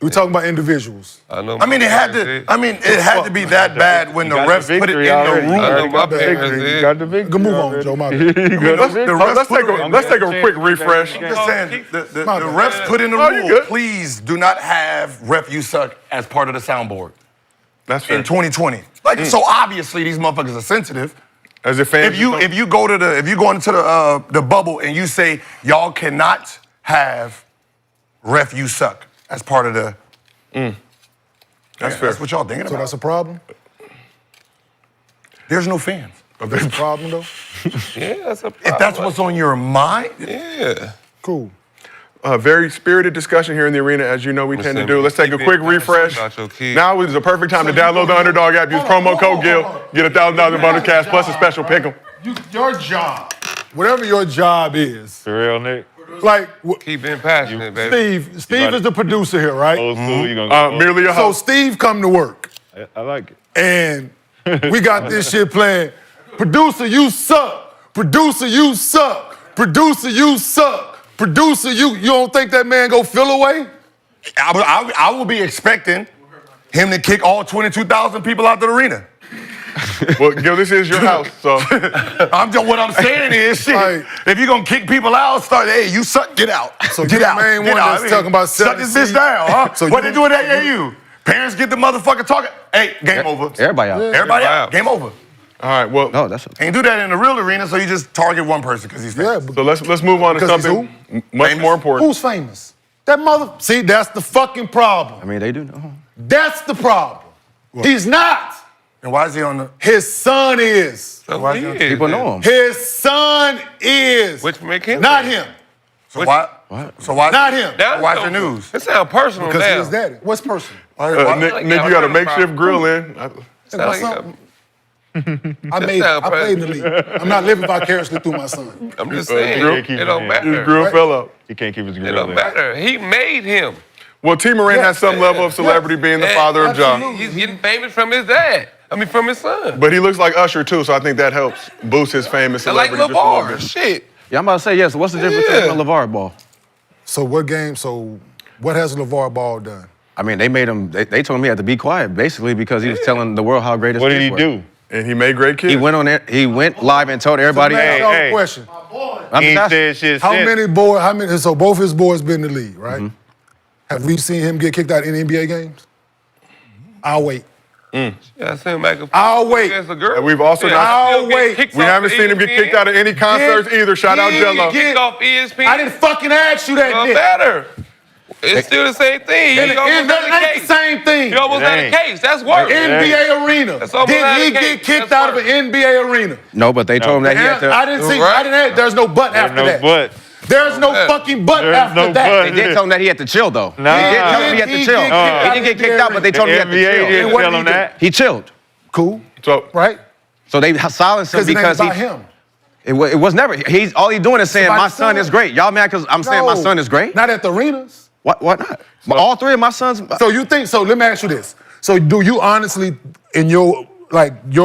We talking about individuals. I know. I mean, it had to be that bad when the refs put it in the I know room. my parents did. got the victory. Good move on, Joe. My bad. Let's take a quick refresh. I'm just saying, the My bad. refs put in the Oh, you rule, good. please do not have ref you suck as part of the soundboard That's fair. in 2020. Like, so obviously these motherfuckers are sensitive. As a fan, If you go into the bubble and you say y'all cannot have ref you suck as part of the, that's fair. that's what y'all thinking So about. that's a problem? There's no fans. That's a problem, though? Yeah, that's a problem. If that's what's on your mind, Yeah. Cool. Very spirited discussion here in the arena, as you know we tend to do. Let's take a Keep quick it passionate refresh. about your kids. Now is the perfect time to download the Underdog app. Use promo code GIL. Get $1,000 bonus cash plus a special pick'em. Your job, whatever your job is, For real, Nick. like Keep being passionate, baby. Steve is the producer here, right? Old school, you gonna go. Merely a So host. Steve come to work, I like it. and we got this shit playing. Producer, you suck. Producer, you suck. Producer, you suck. Producer, you don't think that man go feel away? I will be expecting him to kick all 22,000 people out the arena. Well, Gil, this is your house, so. What I'm saying is, shit, Like- if you're gonna kick people out, hey, you suck, get out. So get you out. the main get one out. that's talking about shut selling this bitch seeds. down, huh? So what you- they doing at AAU? Parents get the motherfucker talking. Hey, game over. Everybody out. Everybody out. Game over. All right, well, No, that's Can't do that in the real arena, so you just target one person because he's Yeah, famous. so let's move on to Because he's something much Famous? more important. who's famous? That mother. See, that's the fucking problem. I mean, they do know. That's the problem. He's not. And why is he on the? His son is. Why is he on? People know him. His son is. Which make him Not him. So why? What? So why? Not him. Now, Why's your news? It sounds personal Because now. he's daddy. What's personal? Nick, you got a makeshift grill in. My Sound son. like I played in the league. I'm not living vicariously through my son. I'm just saying, grill- it don't His matter. grill fell out. He can't keep his It grill don't in. matter. He made him. Well, T. Morant has some level of celebrity being the father of Ja. He's getting famous from his dad. From his son. But he looks like Usher, too, so I think that helps boost his fame and I like celebrity just a little LeVar. bit. Shit. Yeah, I'm about to say, yes. What's the difference Yeah. between LeVar Ball? So what has LeVar Ball done? I mean, they made him, they told him he had to be quiet, basically, because he was telling the world how great his What did kids he were. do? And he made great kids. He went on there, he went live and told everybody, Let me ask Hey, y'all a hey. question. I'm He just ain't asking. said shit How since. many boys, so both his boys been in the league, right? Have we seen him get kicked out in NBA games? I'll wait. Yeah, I seen him make a I'll wait. against a girl. And we've also not- I'll wait. We haven't seen him get kicked out of any concerts either. Shout out Jello. Kicked off ESPN. I didn't fucking ask you that, Don't Nick. matter. It's still the same thing. And He almost that had a ain't case. the same thing. He almost It had a ain't. case. That's worse. NBA arena. That's almost Did not he the case. get kicked That's out of worse. an NBA arena? No, but they told him that he had to. I didn't see. Right. I didn't have. There's no but There's after no that. but. There's no Yeah. fucking but There's after no that. but. They did tell him that he had to chill, though. Nah. They did tell him he had to He chill. did get kicked He out didn't get of kicked the out, but they The told him he had to NBA chill. didn't what tell did him he do? that. He chilled. Cool, So, right? So they silenced him Because it ain't because about him. it was never. All he doing is saying, about my his son son. is great. Y'all mad because I'm saying my son is great? Not at the arenas. What not? All three of my sons. So you think? So let me ask you this. So do you honestly, in your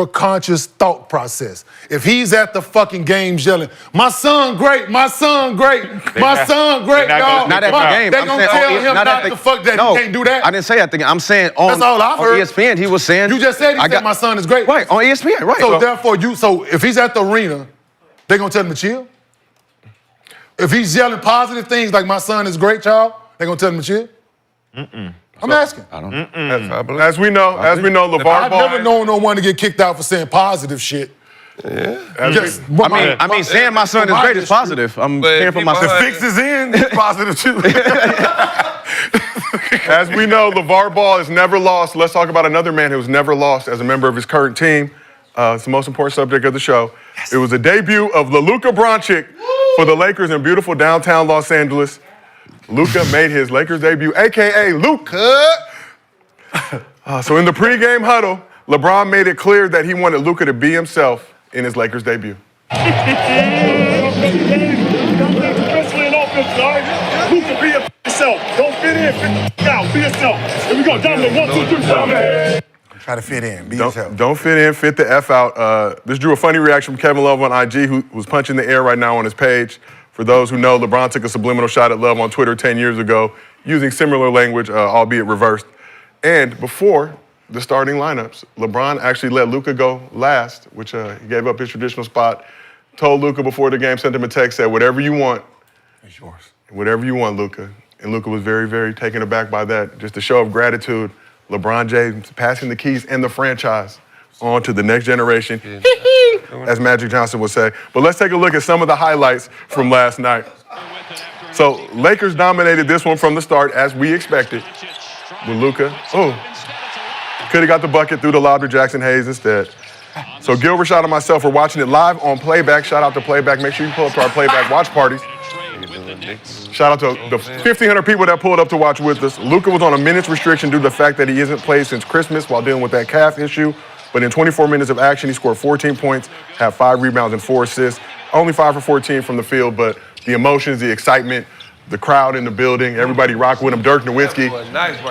conscious thought process, if he's at the fucking games yelling, "My son great, my son great, my son great," They're not y'all, gonna Not at Come the on. game. they I'm gonna saying tell him at not to fuck that. No, He can't do that. I didn't say that thing. I'm saying on, That's all I've on heard. ESPN, he was saying. You just said he said my son is great. Right, on ESPN, right. So therefore, so if he's at the arena, they gonna tell him to chill? If he's yelling positive things like "my son is great," y'all, they gonna tell him to chill? I'm asking. I don't know. I believe. as we know, LeVar I've Ball. never known no one to get kicked out for saying positive shit. Just, I mean, saying my son is great is positive. I'm But caring for my people son. are- Fix is in. Positive too. As we know, LeVar Ball has never lost. Let's talk about another man who's never lost as a member of his current team. It's the most important subject of the show. It was the debut of Luka Doncic for the Lakers in beautiful downtown Los Angeles. Luka made his Lakers debut, a.k.a. Luka. So in the pregame huddle, LeBron made it clear that he wanted Luka to be himself in his Lakers debut. Especially in offense, all right? Luka, be yourself. Don't fit in, fit the out. Be yourself. Here we go. Dominate. 1, 2, 3, 4. Try to fit in. Be yourself. Don't fit in, fit the F out. This drew a funny reaction from Kevin Love on IG, who was punching the air right now on his page. For those who know, LeBron took a subliminal shot at Love on Twitter 10 years ago, using similar language, albeit reversed. And before the starting lineups, LeBron actually let Luka go last, which he gave up his traditional spot. Told Luka before the game, sent him a text, said, "Whatever you want, It's yours. whatever you want, Luka." And Luka was very, very taken aback by that. Just a show of gratitude. LeBron James passing the keys and the franchise on to the next generation, as Magic Johnson would say. But let's take a look at some of the highlights from last night. So Lakers dominated this one from the start, as we expected, with Luka. Oh, could have got the bucket through the lob to Jackson Hayes instead. So Gil, Rashad, and myself were watching it live on playback. Shout out to playback. Make sure you pull up to our playback watch parties. Shout out to the 1,500 people that pulled up to watch with us. Luka was on a minutes restriction due to the fact that he hasn't played since Christmas while dealing with that calf issue. But in 24 minutes of action, he scored 14 points, had 5 rebounds and 4 assists. Only 5 for 14 from the field, but the emotions, the excitement, the crowd in the building, everybody rocked with him. Dirk Nowitzki.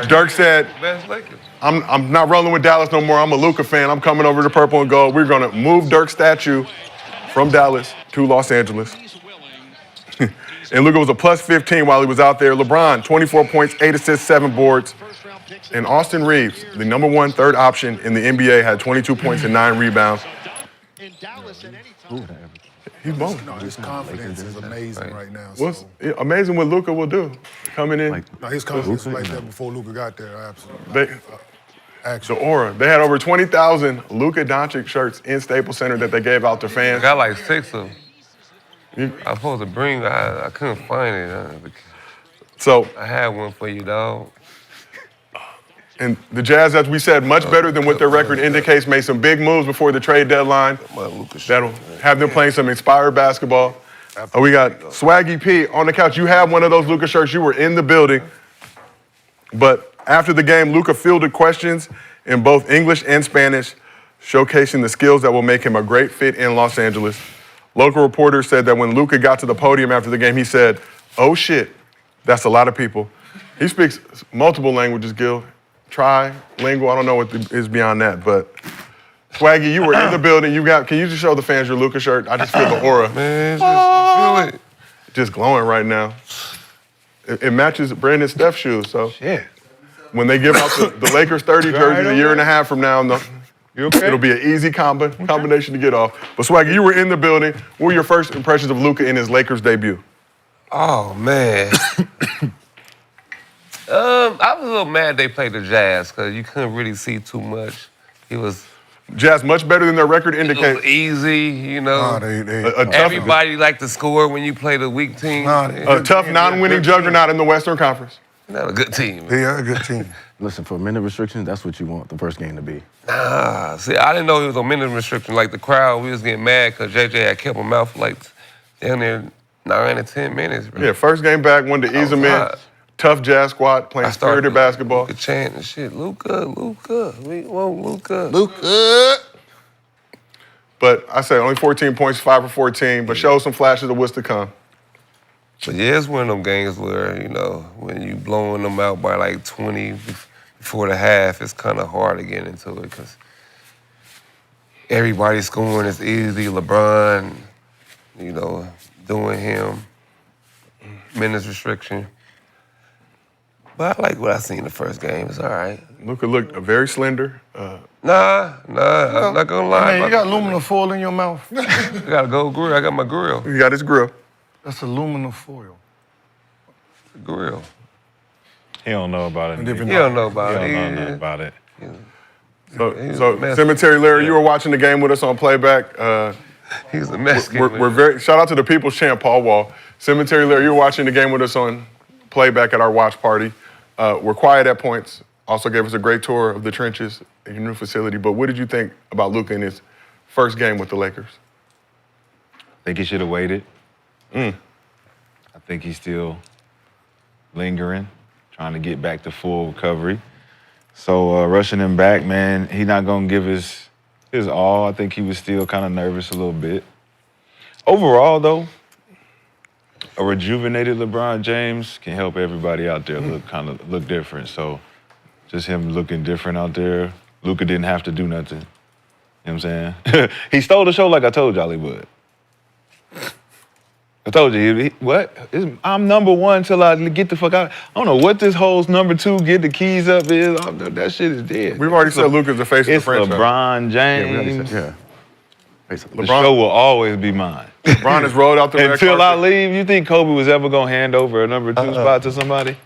Dirk said, I'm not rolling with Dallas no more. I'm a Luka fan. I'm coming over to purple and gold. We're going to move Dirk's statue from Dallas to Los Angeles. And Luka was a plus 15 while he was out there. LeBron, 24 points, 8 assists, 7 boards. And Austin Reeves, the number 1 third option in the NBA, had 22 points and 9 rebounds. He's balling. No, his confidence is amazing right now. What's So. amazing what Luka will do coming in. No, his confidence was like that before Luka got there. Absolutely. The aura. They had over 20,000 Luka Doncic shirts in Staples Center that they gave out to I fans. got like 6 of them. I was supposed to bring, I couldn't find it. So I had one for you, dog. And the Jazz, as we said, much better than what their record indicates, made some big moves before the trade deadline that'll have them playing some inspired basketball. We got Swaggy P on the couch. You have one of those Luka shirts. You were in the building. But after the game, Luka fielded questions in both English and Spanish, showcasing the skills that will make him a great fit in Los Angeles. Local reporters said that when Luka got to the podium after the game, he said, "Oh shit, that's a lot of people." He speaks multiple languages, Gil. Trilingual, I don't know what is beyond that, but Swaggy, you were in the building. Can you just show the fans your Luka shirt? I just feel the aura. Man, just feel it. Just glowing right now. It matches Brandon Steph's shoes, so. Shit. When they give out the Lakers 30 jerseys a year and a half from now, it'll be an easy combination to get off. But Swaggy, you were in the building. What were your first impressions of Luka in his Lakers debut? Oh, man. I was a little mad they played the Jazz because you couldn't really see too much. It was Jazz much better than their record it indicates. was easy, you know. A tough, Everybody liked to score when you play the weak team. a tough non-winning juggernaut in the Western Conference. Not a good team. They are a good team. Listen, for minute restrictions, that's what you want the first game to be. Nah, see, I didn't know he was on minute restriction. Like the crowd, we was getting mad because JJ had kept him out for like down there 9 to 10 minutes, bro. Yeah, first game back, wanted to ease him in. hot. Tough Jazz squad, playing spirited basketball. Luka chanting shit. Luka. We want Luka. But I say only 14 points, 5 for 14, but show some flashes of what's to come. But yeah, it's one of them games where, you know, when you blowing them out by like 20 before the half, it's kind of hard to get into it because everybody's scoring. It's easy. LeBron, you know, doing him. Minutes restriction. But I like what I seen the first game. It's all right. Luka looked very slender. Nah, I'm not gonna lie. Man, you got aluminum foil in your mouth. I got a gold grill. I got my grill. He got his grill. That's aluminum foil. Grill. He don't know about it. You don't know about He it. don't know nothing about it. So Cemetery Larry, you were watching the game with us on playback. He's a Mexican. We're very shout out to the People's Champ Paul Wall. Cemetery Larry, you were watching the game with us on playback at our watch party. We're quiet at points. Also gave us a great tour of the trenches at your new facility. But what did you think about Luka in his first game with the Lakers? I think he should have waited. I think he's still lingering, trying to get back to full recovery. So rushing him back, man, he's not gonna give his all. I think he was still kind of nervous a little bit. Overall, though, a rejuvenated LeBron James can help everybody out there look different. So just him looking different out there. Luka didn't have to do nothing. You know what I'm saying? He stole the show like I told y'all he would. I told you, I'm number one till I get the fuck out. I don't know what this whole number two, get the keys up is. That shit is dead. We've already said Luka's the face of the franchise. It's LeBron James. Yeah. The show will always be mine. LeBron has rolled out the red Until I carpet. leave, you think Kobe was ever gonna hand over a number two spot to somebody?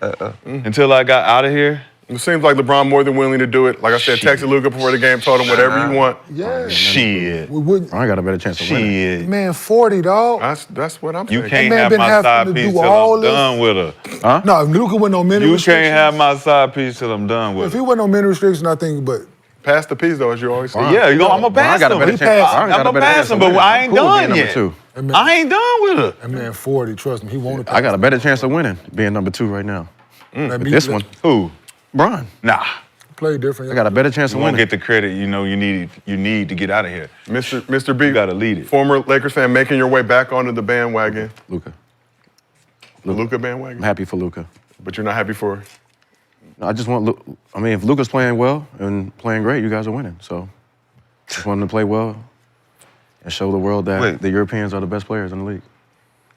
Until I got out of here? It seems like LeBron more than willing to do it. Like I said, texted Luka before the game, told him whatever you want. Yeah. Shit. We wouldn't. I got a better chance of winning. Shit. Man, 40, dog. That's what I'm You saying. can't man have been my having side to piece do till all I'm this. done with her. No, if Luka went on minute You restrictions. can't have my side piece till I'm done with If he her. went on minute restrictions, I think, but Pass the piece, though, as you always say. Yeah, you know, I'm a Bron pass got a him. better He chance. passed. Bron got I'm a a better pass chance him, of but winning. I ain't Cool being done number yet. two. I ain't done with her. that man 40, trust me, he wanted to I got a better chance of winning being number two right now. With this one, Who? Bron. Nah. play different. I got a better chance You of won't winning. get the credit you know you need to get out of here. Mr. B, You gotta lead it. former Lakers fan, making your way back onto the bandwagon, Luka. the Luka bandwagon. I'm happy for Luka. But you're not happy for I just want. I mean, if Luka's playing well and playing great, you guys are winning. So, just want him to play well and show the world that the Europeans are the best players in the league.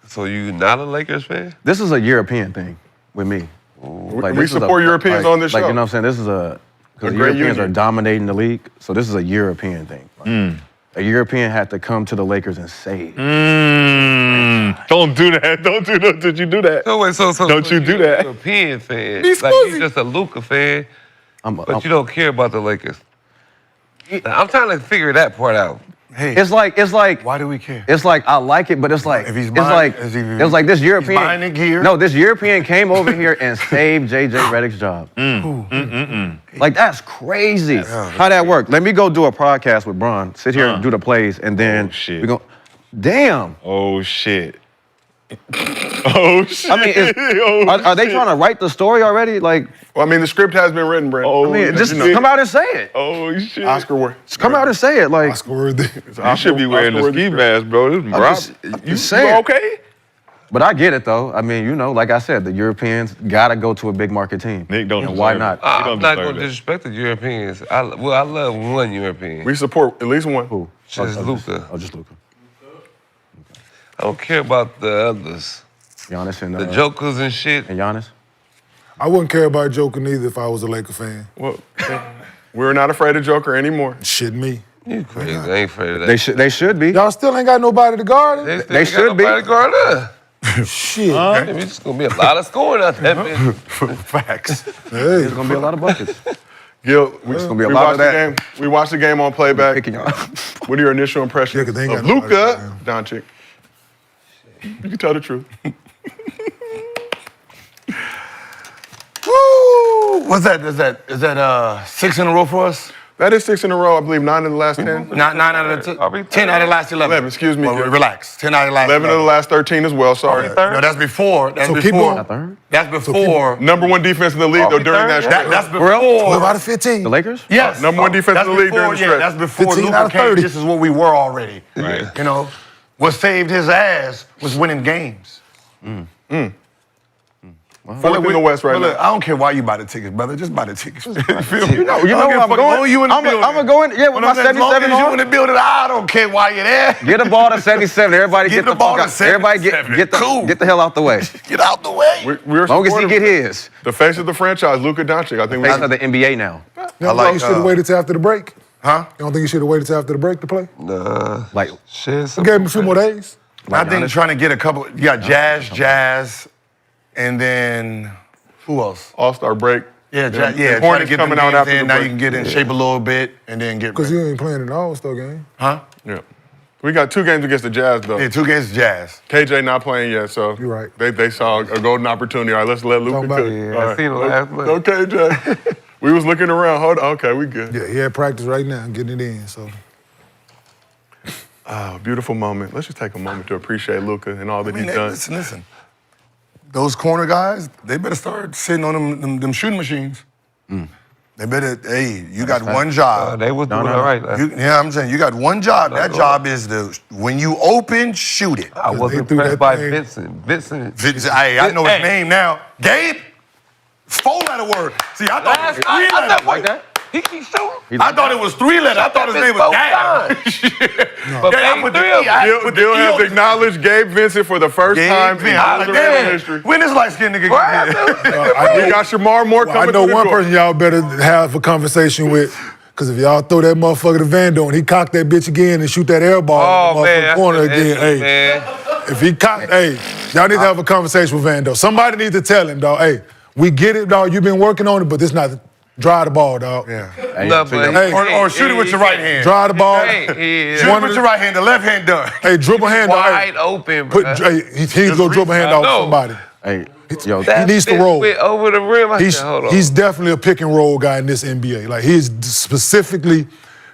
So you not a Lakers fan? This is a European thing with me. we this is support Europeans on this like, show. You know what I'm saying? This is because the great Europeans union. are dominating the league, so this is a European thing. a European had to come to the Lakers and save. Don't do that. Don't do that. Did you do that? So wait, Don't you do that. European fan. He's Like pussy. you just a Luka fan, but I'm- you don't care about the Lakers. I'm trying to figure that part out. Hey, It's like why do we care? it's like I like it, but it's like If he's it's buying- like is he- it's like this European. buying the gear? No, this European came over here and saved JJ Redick's job. Like that's crazy. How that work? Let me go do a podcast with Bron. Sit here and do the plays, and then Oh, shit. we go. Damn. Oh shit. Oh, shit. I mean, are they trying to write the story already? Like, Well, I mean, the script has been written, Brandon. I mean, just come out and say it. Oh, shit. Oscar worthy. Just come out and say it. Like, Oscar worthy. You should be wearing the ski mask, bro. This is I'm Rob. just saying. You okay? But I get it though. I mean, you know, like I said, the Europeans gotta go to a big market team. Nick don't And why deserve not? it. He I'm don't not deserve going to that. disrespect the Europeans. I love one European. We support at least one. Who? Just Luka. Oh, just Luka. I don't care about the others. Giannis and The jokers and shit. and Giannis. I wouldn't care about Joker neither if I was a Laker fan. Well, we're not afraid of Joker anymore. Shit me. You crazy. I ain't afraid of that. They should be. Y'all still ain't got nobody to guard him? They should be. Guard up. Shit. It's going to be a lot of scoring out there, man. Facts. Hey, There's gonna be a lot of buckets. Gil, gonna be a lot of that. We watched the game on playback. Picking y'all. What are your initial Yeah, impressions 'cause they ain't of got nobody to Luka Doncic? You can tell the truth. Woo! What's that? Is that 6 in a row for us? That is 6 in a row. I believe 9 in the last 10. 9 out of the 10 out of the last 11. 11, excuse me. Well, relax. 10 out of the last 11 of the last 13 as well. Sorry. No, that's before. That's So keep before. going. Third? That's before. Number 1 defense in the league though during that stretch. That's what before. about the 15? The Lakers? Yes. Number 1 defense in the league during the stretch. That's before 15 Luka out of came. 30. This is what we were already. Right. You know, what saved his ass was winning games. Fourth in the West right But look, now. I don't care why you buy the tickets, brother. Just buy the tickets. You feel me? You know I don't where give a I'm fuck going. as long as you in the I'm building. gonna go in, yeah, with But my as long 77 as you on. in the building, I don't care why you're there. Get the ball to 77. Everybody Get get the the ball fuck to out. Everybody 77. Cool. get the hell out the way. Get out the way. We're As long as he supportive get of it. his. The face of the franchise, Luka Doncic. I think we Face of the NBA now. You don't think you should have waited till after the break? Huh? You don't think you should have waited till after the break to play? Nah. Like, Shit. We gave him a few more days. I think trying to get a couple. You got Jazz, and then who else? All-Star break. Yeah, The trying to Hornets get coming them out games after the in. Now break. you can get in shape a little bit, and then get Because ready. you ain't playing in the All-Star game. Huh? Yeah. We got 2 games against the Jazz though. Yeah, 2 games Jazz. KJ not playing yet, so You're right. They saw a golden opportunity. All right, let's let Luka Talking about cook. it. Yeah, All I right. seen it last night. Okay, Jay. We was looking around. Hold on. Okay, we good. Yeah, he had practice right now, getting it in. So Beautiful moment. Let's just take a moment to appreciate Luka and all that I mean, he's done. listen. Those corner guys, they better start sitting on them shooting machines. They better, hey, you got one job. They was doing all right. I'm saying you got one job. That job is when you open, shoot it. I was They threw impressed that by thing. Vincent. Hey, I know his name now. Gabe? 4-letter word. See, I thought it was 3-letter. Like that. He keeps shooting. I thought it was 3-letter. I thought his name was Gabe. But Yeah, I they put the three E. of them. I put the Gil E has on the- acknowledged Gabe Vincent for the first time in Gabe, I'm like, Bulls arena damn, history. when this light-skinned nigga get here? We got Shamar Moore I coming know through the one door. person y'all better have a conversation with. Because if y'all throw that motherfucker to Vando and he cock that bitch again and shoot that air ball in Oh, the man. motherfucking corner again, hey, Man. if he cock, hey, y'all need to have a conversation with Vando. Somebody needs to tell him, dog, hey, we get it, dog, you've been working on it, but this not dry the ball, dog. Yeah. No, but Hey, Or shoot it with your right hand. Dry the ball. Hey, Shoot it with your right hand, the left hand done. Hey, dribble hand, dog. Hey, wide open, bro. hey, he needs to go dribble hand I off know. somebody. hey, yo, He needs to roll. Went over the rim. I said, hold on. He's definitely a pick and roll guy in this NBA. Like, he's specifically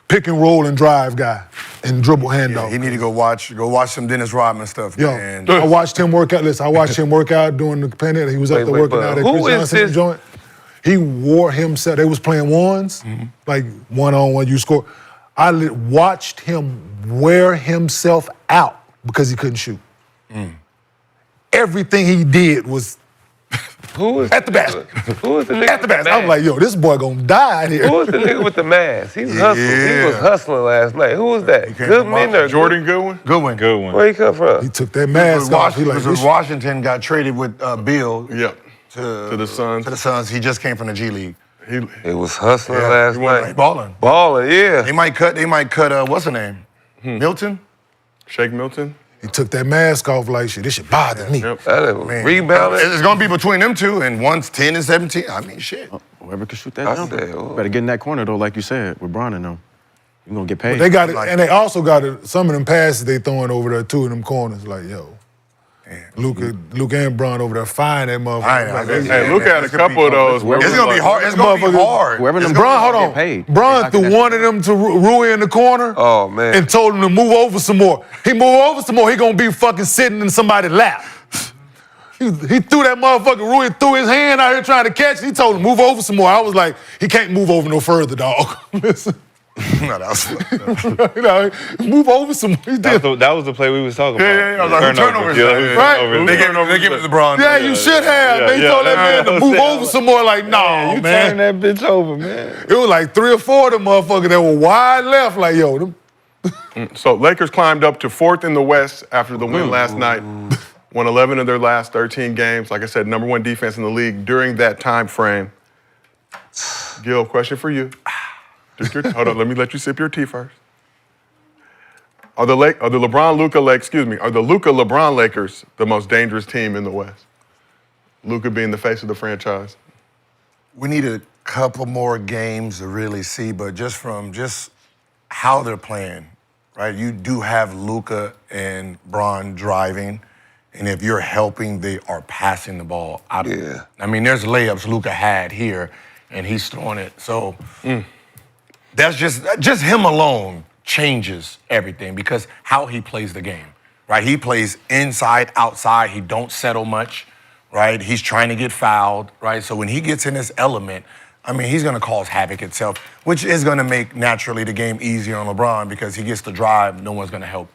pick and roll and drive guy and dribble handoff. He need to go watch some Dennis Rodman stuff, Yo, man. I watched him work out. Listen, I watched him work out during the pandemic. He was up Wait, there wait, working but out at who Chris is Johnson's this- joint. He wore himself. They was playing ones, like one-on-one, you score. I watched him wear himself out because he couldn't shoot. Everything he did was Who is at the basket. Who is the nigga? At the basket. I'm like, yo, this boy gonna die here. Who was the nigga with the mask? He was hustling. He was hustling last night. Who was that? came from Goodman or Jordan Goodwin? Good one. Where he come from? He took that mask off. He like, Because this Washington got traded with Bill Yep. to the Suns. To the Suns. He just came from the G League. It was hustling last He night. balling. Balling, yeah. They might cut. What's her name? Milton? Shake Milton. He took that mask off like shit. This shit bother me. Yep. Rebound. It's going to be between them two, and one's 10 and 17. I mean, shit. Whoever can shoot that jumper. said, oh. Better get in that corner, though, like you said, with Bron and them. You're going to get paid. They got it, and they also got it, some of them passes they throwing over there, too, in them corners. Like, yo. Luka and Bron over there fine that motherfucker. Hey, Luka had a couple of those. It's going to be hard. It's going to be hard. Whoever them Bron, hold get on. paid. Bron threw one of them to Rui in the corner. Oh, man. And told him to move over some more. He moved over some more, he gonna be fucking sitting in somebody's lap. He threw that motherfucker, Rui threw his hand out here trying to catch it. He told him, move over some more. I was like, he can't move over no further, dog. Listen. No, that was You know, move over some more. He did. That was the play we was talking about. Yeah. Turnovers. Right. They gave it to Bron. Yeah, you should have. They told that man to move over some more. Like, no, You man. turn that bitch over, man. It was like 3 or 4 of them motherfuckers that were wide left. Like, yo, them. So Lakers climbed up to 4th in the West after the win last night. Won 11 of their last 13 games. Like I said, #1 defense in the league during that time frame. Gil, question for you. Hold on, let me let you sip your tea first. Are the Luka LeBron Lakers the most dangerous team in the West? Luka being the face of the franchise. We need a couple more games to really see, but just from how they're playing, right? You do have Luka and Bron driving, and if you're helping, they are passing the ball out. Yeah. I mean, there's layups Luka had here, and he's throwing it. So that's just him alone changes everything because how he plays the game, right? He plays inside, outside. He don't settle much, right? He's trying to get fouled, right? So when he gets in this element, I mean, he's going to cause havoc itself, which is going to make, naturally, the game easier on LeBron because he gets to drive, no one's going to help,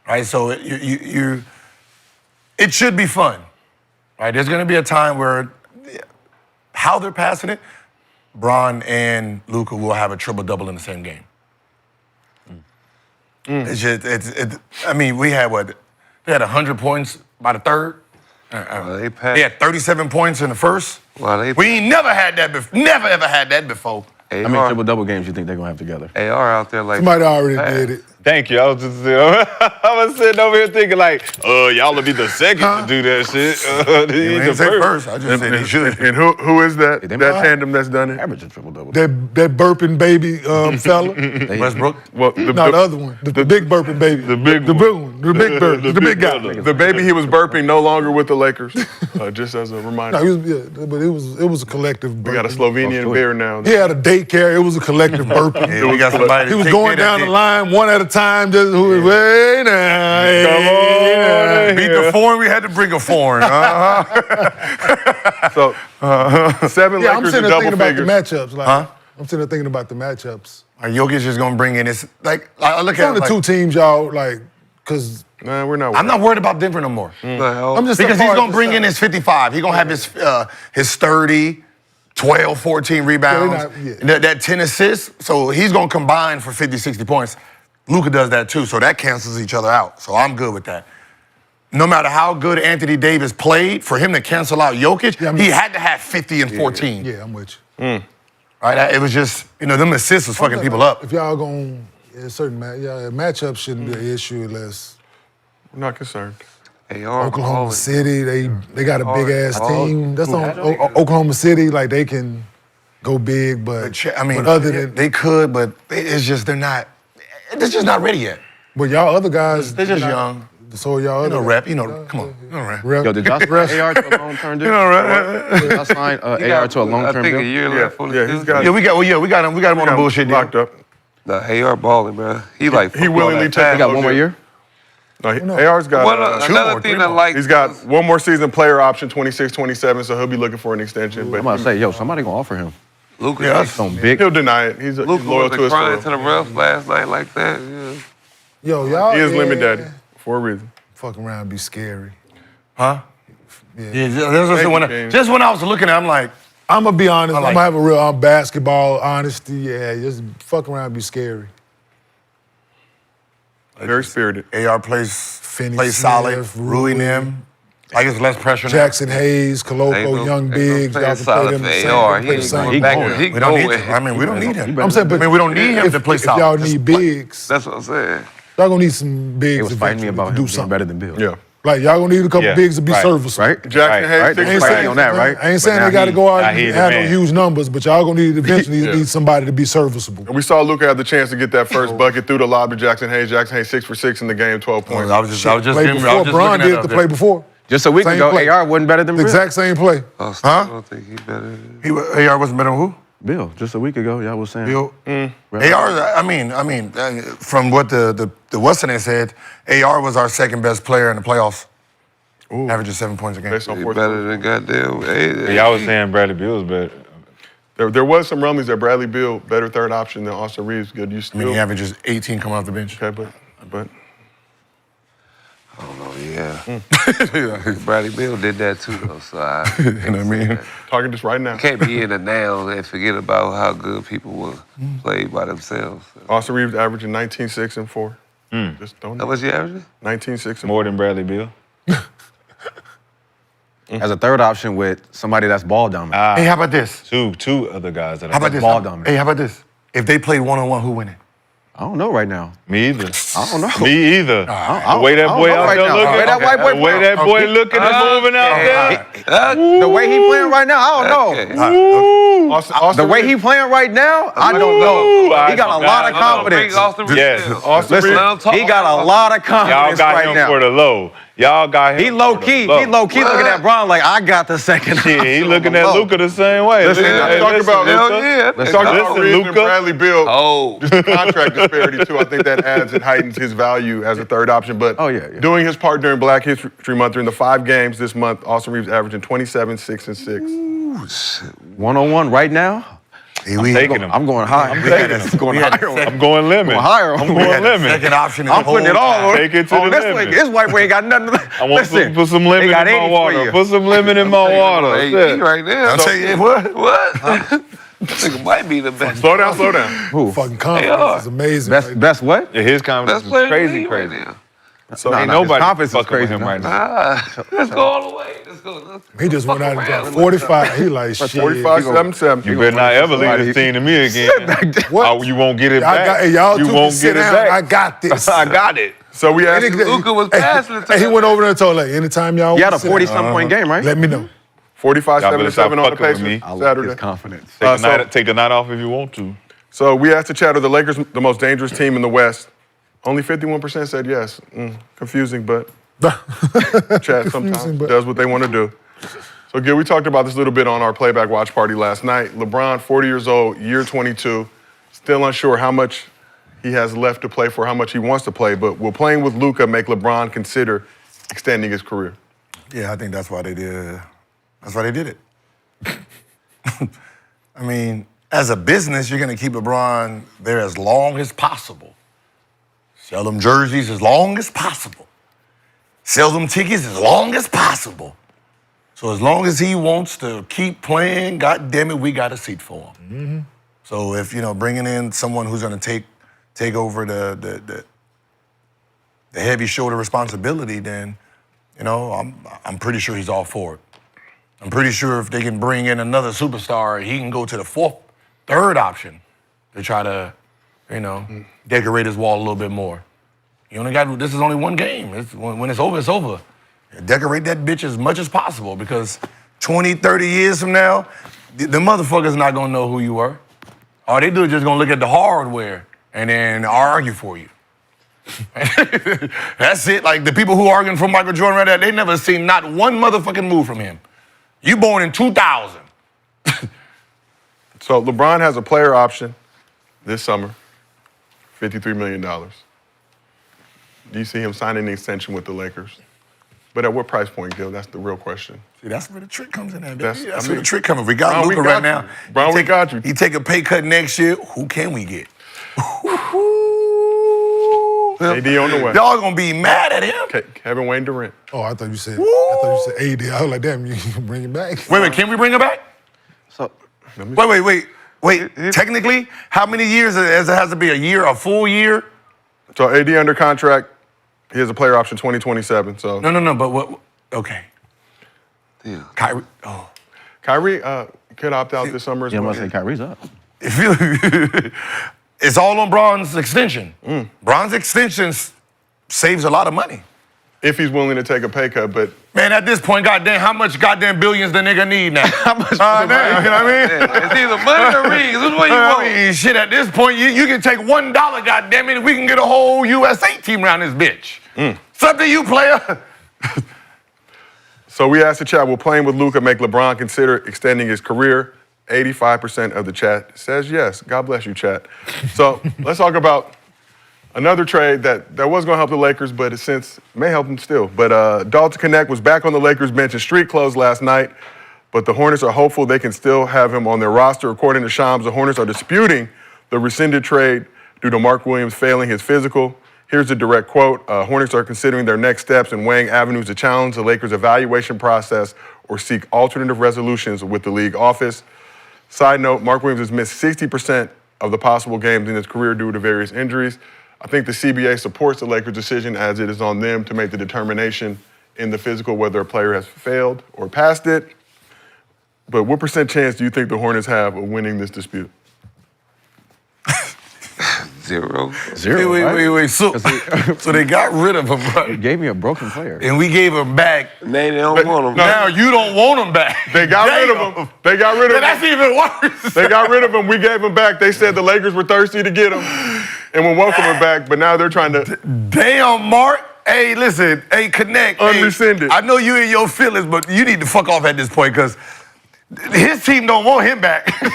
right? So it should be fun, right? There's going to be a time where how they're passing it, Bron and Luka will have a triple-double in the same game. It's just, I mean, we had they had 100 points by the third. They had 37 points in the first. We ain't never had that before. Never, ever had that before. How many triple-double games you think they're going to have together? AR out there like... Somebody already did it. Thank you. I was sitting over here thinking like, y'all will be the second to do that shit. You didn't say first. I just said they should. And who is that tandem that's done it? Average a triple-double. That burping baby fella. Westbrook? Well, No, the other one. The big burping baby. The big one. The big burp. The big guy. The baby he was burping no longer with the Lakers. Just as a reminder. No, but it was a collective burping. We got a Slovenian beer now. He had a daycare. It was a collective burping. Yeah, we got somebody. He was to going take care of down the that line one at a time. Just way now. Come on. Beat the foreign, we had to bring a foreign. So, 7 Yeah, I'm Lakers sitting in there double thinking about the figures. matchups. Like, I'm sitting there thinking about the matchups. Jokic is going to bring in this. Like, I look It's at only it like, two teams, y'all, like, because Nah, we're not. I'm not worried about Denver no more. I'm just Because so he's far going to as bring the in his 55. He's going to have his 30, 12, 14 rebounds, that 10 assists. So he's going to combine for 50, 60 points. Luka does that too, so that cancels each other out. So I'm good with that. No matter how good Anthony Davis played, for him to cancel out Jokic, he had to have 50 and 14. Yeah, I'm with you. Right? It was just, them assists was fucking people up. If y'all going matchups shouldn't be an issue unless I'm not concerned. Oklahoma City, they got a big ass team. That's on Oklahoma City, like they can go big, but other than they could, but it's just they're just not ready yet. But y'all other guys, they're just young. So y'all other rep, come on, rep. Yo, did y'all sign AR to a long-term deal? Did y'all sign AR to a long-term deal? I think a year left. He's got. We got him on a bullshit deal. Locked up. Nah, AR balling, man. He willingly took. He got one more year? No, AR's got another thing I like. He's got one more season player option, 26, 27, so he'll be looking for an extension. But I'm about to say, somebody gonna offer him. Luka, he'll deny it. He's loyal to his crying firm. to the refs last night like that. Yeah. Yo, y'all. He is limit daddy for a reason. Fuck around, be scary. Huh? Yeah, just when I was looking at it, I'm like, I'm gonna be honest. I like I'm gonna have a real basketball honesty. Yeah, just fuck around, be scary. Very spirited. AR plays Finney-Smith, solid, Rui them. I guess less pressure now. Jackson Hayes, Koloko, young bigs. Y'all can play them the same. He we don't need him. I mean, we don't need him. I'm saying, but we don't need him to play if solid. y'all need bigs. That's what I'm saying. Y'all gonna need some bigs. They was fighting me eventually about to do him being something better than Bill. Yeah. Like y'all gonna need a couple bigs to be serviceable. Right? Jackson Hayes, Right? They six was for fighting six. on that, right? I ain't saying But they got to now go out now and he the have no man. huge numbers, but y'all gonna need eventually Yeah. need somebody to be serviceable. And we saw Luka have the chance to get that first bucket through the lob to Jackson Hayes. Jackson Hayes 6 for 6 in the game, 12 points. I was just Play before Bron looking did at the play before. Just a week Same ago, play. AR wasn't better than The Bill. exact same play. I Huh? don't think he better. AR wasn't better than who? Bill, just a week ago, y'all was saying. Bill. AR. I mean, from what the what's name said, AR was our second best player in the playoffs, averaging 7 points a game. Based on He fourth better than goddamn. Hey, Y'all was saying Bradley Beal's better. There was some rumblings that Bradley Beal, better third option than Austin Reeves. Good, you I still. mean, he averages 18 coming off the bench. Okay, but I don't know. Yeah. Bradley Beal did that too, though. So I. You know what I mean? talking just right now. You can't be in the now and forget about how good people will play by themselves. Austin Reeves averaging 19, 6, and 4. Just don't How much you averaging? 19, 6, and More than Bradley Beal. As a third option with somebody that's ball dominant. Hey, how about this? Two other guys that How about this? ball dominant. Hey, how about this? If they played one-on-one, who winning? I don't know right now. Me either. I don't know. Me either. The way that I boy don't know out right there now. looking. The way that white boy the way that boy looking and moving out there. The way he playing right now, I don't know. Ooh. Austin The way he Reeves- playing right now, I don't know. He got a lot of confidence. Yes. Austin Listen, Reeves- he got a lot of Y'all confidence got right him now. for the low. Y'all got him. He low key. He low key looking at Bron like I got the second. Yeah, he option looking on at the low. Luka the same way. Listen, Talk about Hell yeah. Let's talk about Listen, Reeves and Luka. Bradley Beal. Oh. Just the contract disparity too. I think that adds and heightens his value as a third option. But Oh, yeah. doing his part during Black History Month, during the 5 games this month, Austin Reeves averaging 27, 6, and 6. 1-on-1 right now. Taking him. I'm going higher. I'm taking him. Going higher. I'm going lemon. Going higher. I'm going lemon. Second option is I'm putting it all on. Take it to on the this limit. way. This white boy ain't got nothing. I want to put some lemon They in got 80 my for water. you. Put some lemon in my water. Hey, That's it. right there. I'll tell you what. What? Nigga might be the best. Slow down, slow down. Who? Fucking confidence is amazing. Best, right? best what? Yeah, his confidence Best is player crazy, in the league crazy. right now. So Ain't Nah, his nobody confidence is fucking with crazy him now. right now. Let's go all the way. Let's go. He just Fuck went out and around. dropped 45. He like shit. 45, 7, 7. You better not ever leave this team to me again. What? Oh, you won't get it Y'all back. got, hey, y'all you two won't can sit get it down. back. I got this. I got it. So we asked Luka was passing it to Hey, he him. went over there and told like, anytime y'all He had a want to sit down, 40-something point game, right? let me know. 45, Y'all 7, better and stop 7 on the fucking with Pacers me. I love Saturday. his confidence. Take the night off if you want to. So we asked the chat, are the Lakers the most dangerous team in the West? Only 51% said yes. Confusing, but chat sometimes Confusing, but- does what they want to do. So, Gil, we talked about this a little bit on our playback watch party last night. LeBron, 40 years old, year 22, still unsure how much he has left to play for, how much he wants to play, but will playing with Luka make LeBron consider extending his career? Yeah, I think that's why they did. That's why they did it. I mean, as a business, you're going to keep LeBron there as long as possible. Sell them jerseys as long as possible. Sell them tickets as long as possible. So as long as he wants to keep playing, God damn it, we got a seat for him. Mm-hmm. So if bringing in someone who's going to take over the heavy shoulder responsibility, then I'm pretty sure he's all for it. I'm pretty sure if they can bring in another superstar, he can go to the third option to try to, decorate his wall a little bit more. This is only one game. When it's over, it's over. Decorate that bitch as much as possible because 20, 30 years from now, the motherfucker's not gonna know who you were. All they do is just gonna look at the hardware and then argue for you. That's it. Like the people who arguing for Michael Jordan right there, they never seen not one motherfucking move from him. You born in 2000. So LeBron has a player option this summer, $53 million. Do you see him signing an extension with the Lakers? But at what price point, Gil? That's the real question. See, that's where the trick comes in at, baby. That's- That's I where mean, the trick comes in. We got Bron, we Luka got right now. you. Bron, we got you. He take a pay cut next year. Who can we get? AD on the way. Y'all gonna be mad at him. Kevin Wayne Durant. Oh, I thought you said AD. I was like, damn, you can bring it back. Wait, can we bring him back? So, Wait. Technically, how many years it has to be? A year, a full year? So AD under contract. He has a player option 2027. So No. But what? Okay. Yeah. Kyrie. Oh. Kyrie could opt out this summer as yeah, I'm well. gonna say Kyrie's up. If you, it's all on Braun's extension. Braun's extension saves a lot of money. If he's willing to take a pay cut, but Man, at this point, goddamn, how much goddamn billions the nigga need now? How much? You know what I mean? It's either money or rings. Which one you I want? mean, shit, at this point, you can take $1, goddamn it, and we can get a whole USA team around this bitch. It's up to you, player. So we asked the chat, will playing with Luka make LeBron consider extending his career? 85% of the chat says yes. God bless you, chat. So let's talk about another trade that was going to help the Lakers, but it since may help them still. But Dalton Connect was back on the Lakers bench in street clothes last night, but the Hornets are hopeful they can still have him on their roster. According to Shams, the Hornets are disputing the rescinded trade due to Mark Williams failing his physical. Here's a direct quote. Hornets are considering their next steps and weighing avenues to challenge the Lakers' evaluation process or seek alternative resolutions with the league office. Side note, Mark Williams has missed 60% of the possible games in his career due to various injuries. I think the CBA supports the Lakers' decision as it is on them to make the determination in the physical whether a player has failed or passed it. But what % chance do you think the Hornets have of winning this dispute? 0. Wait. So they got rid of him, He right? gave me a broken player. And we gave him back. They don't want him. Now you don't want him back. They got rid of him. They got rid of him. That's even worse. They got rid of him. We gave him back. They said the Lakers were thirsty to get him and will welcome him back, but now they're trying to. Damn, Mark. Hey, listen. Hey, Connect. Unrescinded. Hey, I know you in your feelings, but you need to fuck off at this point because his team don't want him back. That's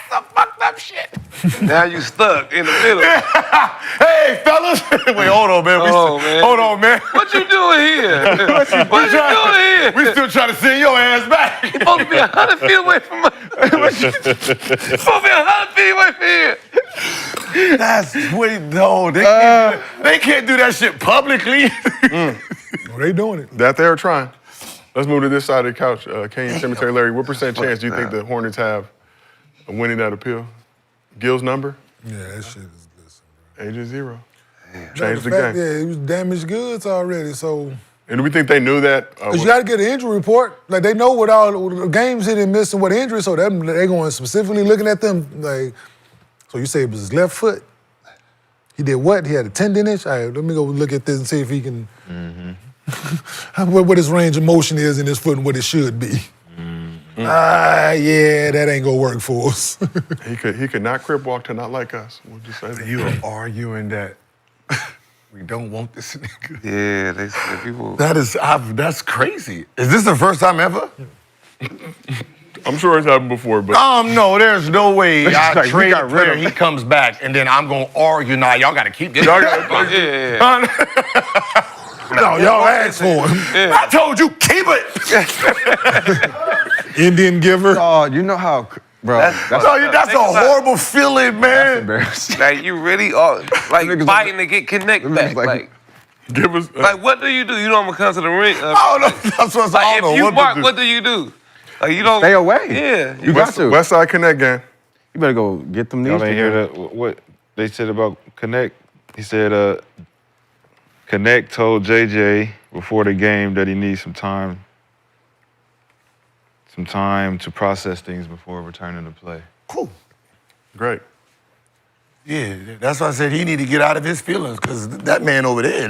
some fucked up shit. Now you stuck in the middle. Hey, fellas. Wait, hold on, man. Hold on, man. What you doing here? What you doing here? We still trying to send your ass back. You supposed to be 100 feet away from us. You supposed to be 100 feet away from here. They can't do that shit publicly. Oh, they doing it. That they're trying. Let's move to this side of the couch. Kenyon Cemetery Larry, what % chance do you think the Hornets have of winning that appeal? Gil's number? Yeah, that shit is listen, bro. Agent 0. Matter Changed of the fact, game. Yeah, it was damaged goods already, so. And do we think they knew that? Cause you got to get an injury report. Like they know what all the games he didn't miss and what injuries, so they're going specifically looking at them. Like, so you say it was his left foot. He did what? He had a tendon-ish? All right, let me go look at this and see if he can. What his range of motion is in his foot and what it should be. Yeah, that ain't gonna work for us. He could not crip walk to not like us. We'll just say that. You are arguing that we don't want this nigga. Yeah, they said people. That's crazy. Is this the first time ever? I'm sure it's happened before, but No, there's no way I like, we trade got a rid player, of him. he comes back, and then I'm gonna argue, nah, y'all gotta keep this. y'all got No, y'all asked for him. I told you, keep it. Indian giver. Oh, you know how, bro. That's That's a horrible feeling, man. embarrassing. Like you really are like Niggas fighting to get Connect back. like- give us. Like what do? You don't come to the ring. Oh, no, that's what Like I if don't you know mark, what what do you do? Like you don't Stay away. Yeah. You got to. West Side Connect game. You better go get them knees. Y'all ain't hear together. that? What they said about Connect? He said Connect told JJ before the game that he needs some time to process things before returning to play. Cool. Great. Yeah, that's why I said he need to get out of his feelings because that man over there,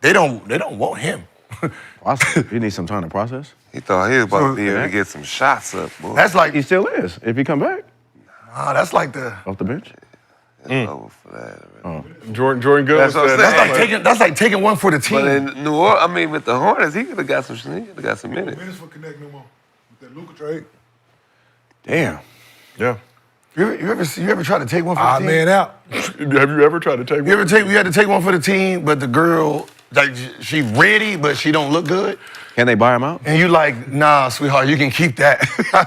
they don't want him. You need some time to process. He thought he was about to be able to get some shots up, boy. That's like He still is. If he come back that's like the off the bench. It's over for that. Already. Jordan Good That's what I'm saying. that's like taking one for the team. But in New Orleans, I mean, with the Hornets, he could have got some minutes. Minutes for Connect no more. With that Luka trade. Damn. Yeah. You ever try to take one for the Odd team? man out. Have you ever tried to take You one? had to take one for the team, but the girl, like, she ready, but she don't look good. Can they buy him out? And you like, nah, sweetheart, you can keep that. I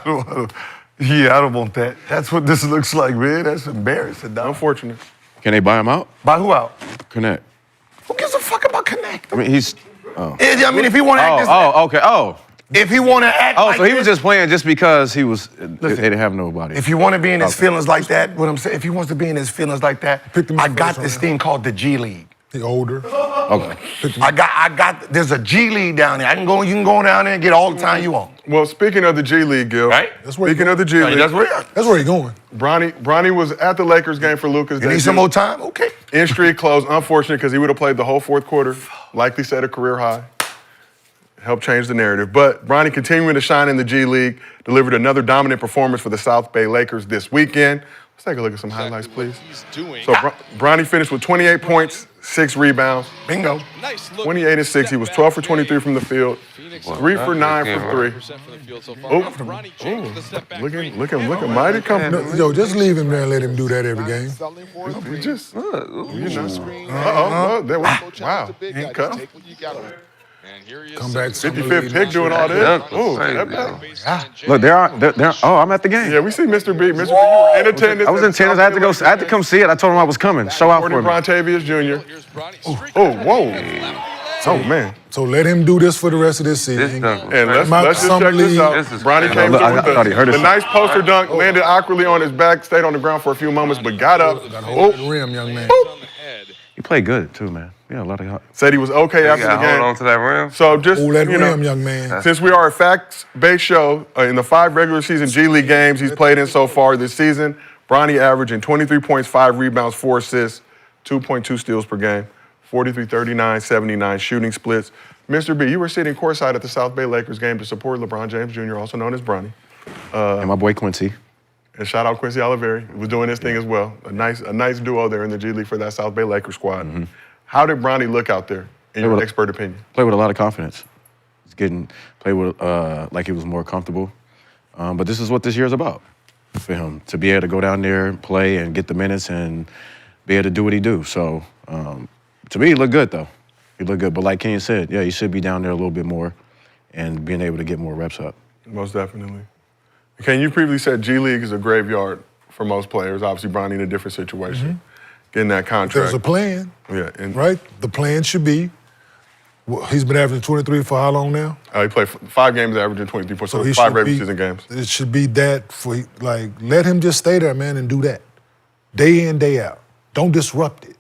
don't want that. That's what this looks like, man. That's embarrassing, dog. Unfortunate. Can they buy him out? By who out? Connect. Who gives a fuck about Connect? I mean, he's. I mean, if he want to act this, Okay. Oh. if he want to act like So he was this, just playing just because he was. They didn't have nobody. if you want to be in his feelings like that, what I'm saying, if he wants to be in his feelings like that, Pick them I up got first, this right? thing called the G League. He older. Okay. I got. There's a G League down there. You can go down there and get all the time you want. Well, speaking of the G League, Gil. Right? Speaking of the G League. That's where he's going. Bronny was at the Lakers game for Luka's You need some more time? Okay. In-street close. Unfortunate because he would have played the whole fourth quarter. Likely set a career high. Helped change the narrative. But Bronny continuing to shine in the G League, delivered another dominant performance for the South Bay Lakers this weekend. Let's take a look at some highlights, please. So Bronny finished with 28 points, 6 rebounds. Bingo. 28 and 6. He was 12 for 23 from the field. 3 for 9 from 3. Looking mighty comfortable. Yo, just leave him there and let him do that every game. He just, wow. Come back. 55th pick doing all this. Look, I'm at the game. Yeah, we see Mr. B. Mr. B, you were in attendance. I was in attendance. I had to come see it. I told him I was coming. Show out for me. Brontavious Jr. Oh, whoa. Oh, man. So let him do this for the rest of this season. And let's just check this out. Bronny came through with the nice poster dunk, landed awkwardly on his back, stayed on the ground for a few moments, but got up. Hold the rim, young man. He played good, too, man. Yeah, a lot of. Said he was okay after the game. Hold on to that rim. So just, Hold that rim, young man. Since we are a facts-based show, in the 5 regular season G League games he's played in so far this season, Bronny averaging 23 points, 5 rebounds, 4 assists, 2.2 steals per game, 43, 39, 79 shooting splits. Mr. B, you were sitting courtside at the South Bay Lakers game to support LeBron James Jr., also known as Bronny. And my boy Quincy. And shout out Quincy Oliveri, who was doing this thing as well. A nice duo there in the G League for that South Bay Lakers squad. Mm-hmm. How did Bronny look out there, in your expert opinion? Played with a lot of confidence. Played with like he was more comfortable. But this is what this year is about for him, to be able to go down there, play, and get the minutes and be able to do what he do. So to me, he looked good, though. He looked good. But like Kenyon said, yeah, he should be down there a little bit more and being able to get more reps up. Most definitely. Ken, you previously said G League is a graveyard for most players. Obviously, Bronny in a different situation. Mm-hmm. Getting that contract. There's a plan. Yeah. Right? The plan should be, he's been averaging 23 for how long now? He played 5 games averaging 23 points, so 5 regular season games. It should be that for, like, let him just stay there, man, and do that. Day in, day out. Don't disrupt it.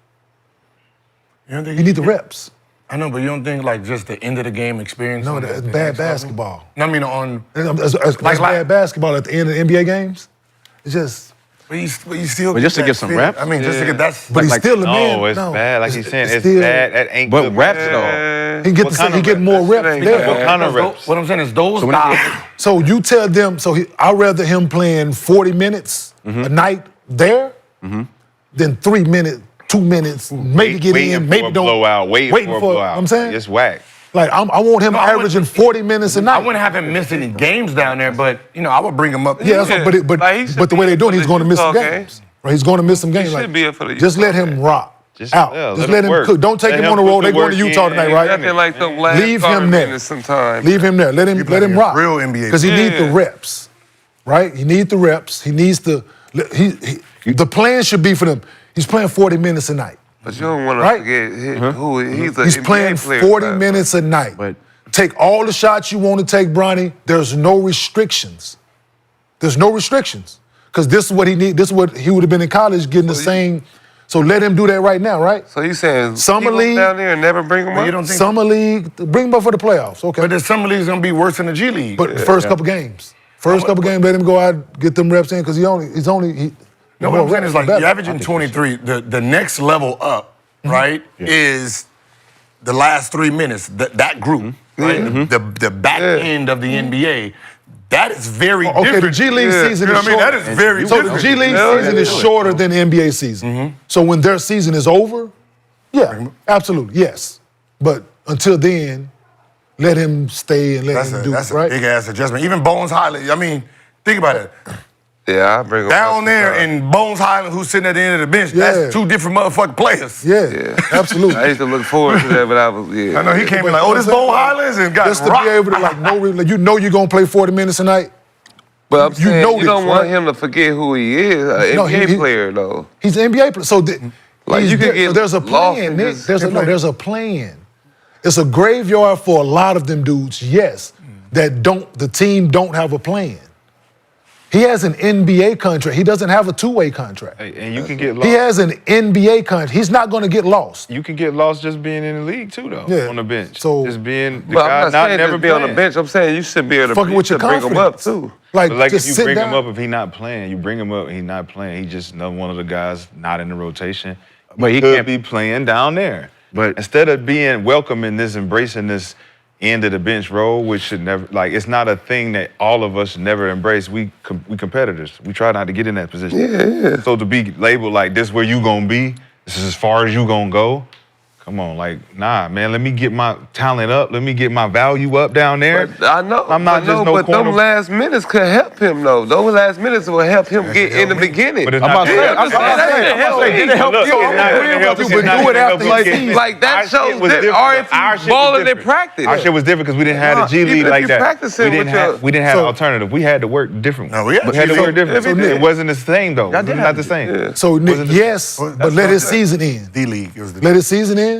You need the reps. I know, but you don't think like just the end of the game experience? No, that's bad basketball. I mean, on that's bad basketball at the end of the NBA games. It's just. But you still. But just to get some reps. I mean, just to get that. But he's still the man. No, it's bad. Like he's saying, it's still, bad. That ain't but good. reps though. He get more reps there. What kind of reps? What I'm saying is those guys. So you tell them. I'd rather him playing 40 minutes a night there than 3 minutes. 2 minutes, maybe get in, maybe don't. Blowout, waiting for a blowout. I'm saying? It's whack. Like, I want him averaging 40 minutes a night. I wouldn't have him miss any games down there, but, I would bring him up. Yeah, but the way they're doing, he's going to miss some games. Right? He's going to miss some games. He should be up for the just let him rock out. Just let him cook. Don't take him on the road. They're going to Utah tonight, right? Like them last Leave him there. Leave him there. Let him rock. Real NBA. Because he needs the reps, right? He needs the reps. He needs the the plan should be for them. He's playing 40 minutes a night. But you don't want to forget who he's playing player, 40 minutes a night. But take all the shots you want to take, Bronny. There's no restrictions. There's no restrictions. Because this is what he need. This is what he would have been in college getting the same. So let him do that right now, right? So you saying Summer League down there and never bring him up? You don't think Summer League, bring him up for the playoffs, okay? But the Summer League's gonna be worse than the G League. But the first couple games. First couple games, let him go out, get them reps in, because he's only. No, what I'm saying is like you're averaging 23. The next level up, right, is the last 3 minutes. That group, right? The back end of the NBA. That is very different. Okay, the G League season is short. That is very different. So the G League season is shorter than the NBA season. So when their season is over, yeah, absolutely, yes. But until then, let him stay and let him do it, right? That's a big-ass adjustment. Even Bones Highland, I mean, think about it. Yeah, I bring him down there and Bones Highland, who's sitting at the end of the bench, that's 2 different motherfucking players. Yeah, absolutely. I used to look forward to that, but I was, I know he came in like, this Bones Highlands and got just to be able to you know you're gonna play 40 minutes a night. But I'm saying you don't want right? him to forget who he is, an NBA player though. He's an NBA player, so you can get there's a plan, Nick. There's a plan. It's a graveyard for a lot of them dudes, yes, that the team don't have a plan. He has an NBA contract. He doesn't have a two-way contract. And you can get lost. He has an NBA contract. He's not going to get lost. You can get lost just being in the league too, though. Yeah. On the bench. So- just being the But guy I'm not saying never just be on the playing. bench. I'm saying you should be able to, Fucking with your bring him up confidence. too. Like, But like just if you sit bring down. him up if he's not playing, you bring him up and he's not playing. He just one of the guys not in the rotation. But he could can't be playing down there. But- instead of being welcoming this, embracing this end of the bench role, which should never it's not a thing that all of us should never embrace. We competitors. We try not to get in that position. Yeah. So to be labeled like this where you gonna be, this is as far as you gonna go. Come on, nah, man. Let me get my talent up. Let me get my value up down there. But I know. I'm not just no but corner. those last minutes could help him though. Those last minutes will help him get in the beginning. But it's I'm not about to say, I'm saying that should help did it help Look, you? it's not gonna help you, us. but It's not do it gonna after help us like- get- Like that Our shit shows was that different. or if Our you shit was balling in different. practice. Our shit was different because we didn't have the G Even League if like you that. practicing We with didn't have So- alternative. We had to work different. No, we had to G-League. work different. So Nick- It wasn't the same though. It was did not have the same. So, Nick, Wasn't the- yes, but let his season end. D-League. It was the Let his season end.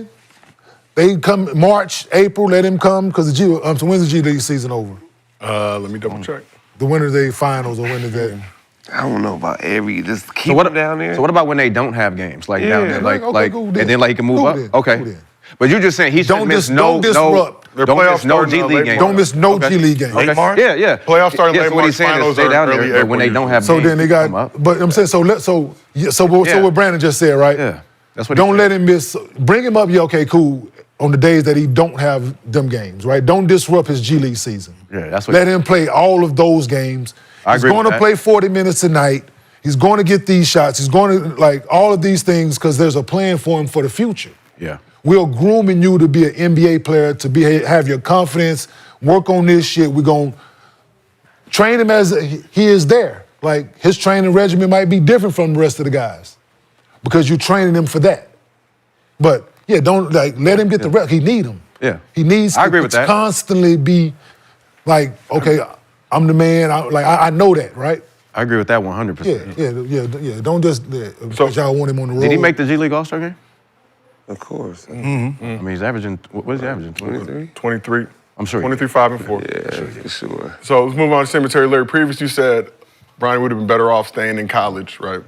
They come March, April, let him come, because so when's the G League season over? Let me double check. The Winners' Day finals or when is that? I don't know about just So keep what him down there. So what about when they don't have games, like down there, Okay, cool, and then like he can move Cool up? then, Okay. cool then. But you're just saying he Don't should miss don't disrupt. Their don't playoffs miss no starting G late League games. Don't miss no Okay. G League games. Late March? Yeah. Playoffs starting Yeah, late so what March, he's saying finals is stay are down early there, but when they April don't have So games, then they come got, up. but I'm saying, so Yeah. what Brandon just said, right? Yeah, that's what he Don't said. let him miss, bring him up, yeah, okay, cool, on the days that he don't have them games, right? Don't disrupt his G League season. Yeah, that's what. Let him play all of those games. I He's agree going with to that. play 40 minutes a night. He's going to get these shots. He's going to, like, all of these things because there's a plan for him for the future. Yeah. We're grooming you to be an NBA player, to have your confidence, work on this shit. We're going to train him as he is there. Like, his training regimen might be different from the rest of the guys because you're training him for that. But, yeah, don't, like, let him get the rep. He need him. Yeah. He needs I agree to with that. constantly be like, okay, I'm the man. I know that, right? I agree with that 100%. Yeah. Don't just, because y'all want him on the road. Did he make the G League All-Star game? Of course. I mean, he's averaging. What is he averaging? 23? 23. I'm sure. 23, 5, and 4. Yeah, for sure. So let's move on to Cemetery Larry. Previously, you said Bronny would have been better off staying in college, right,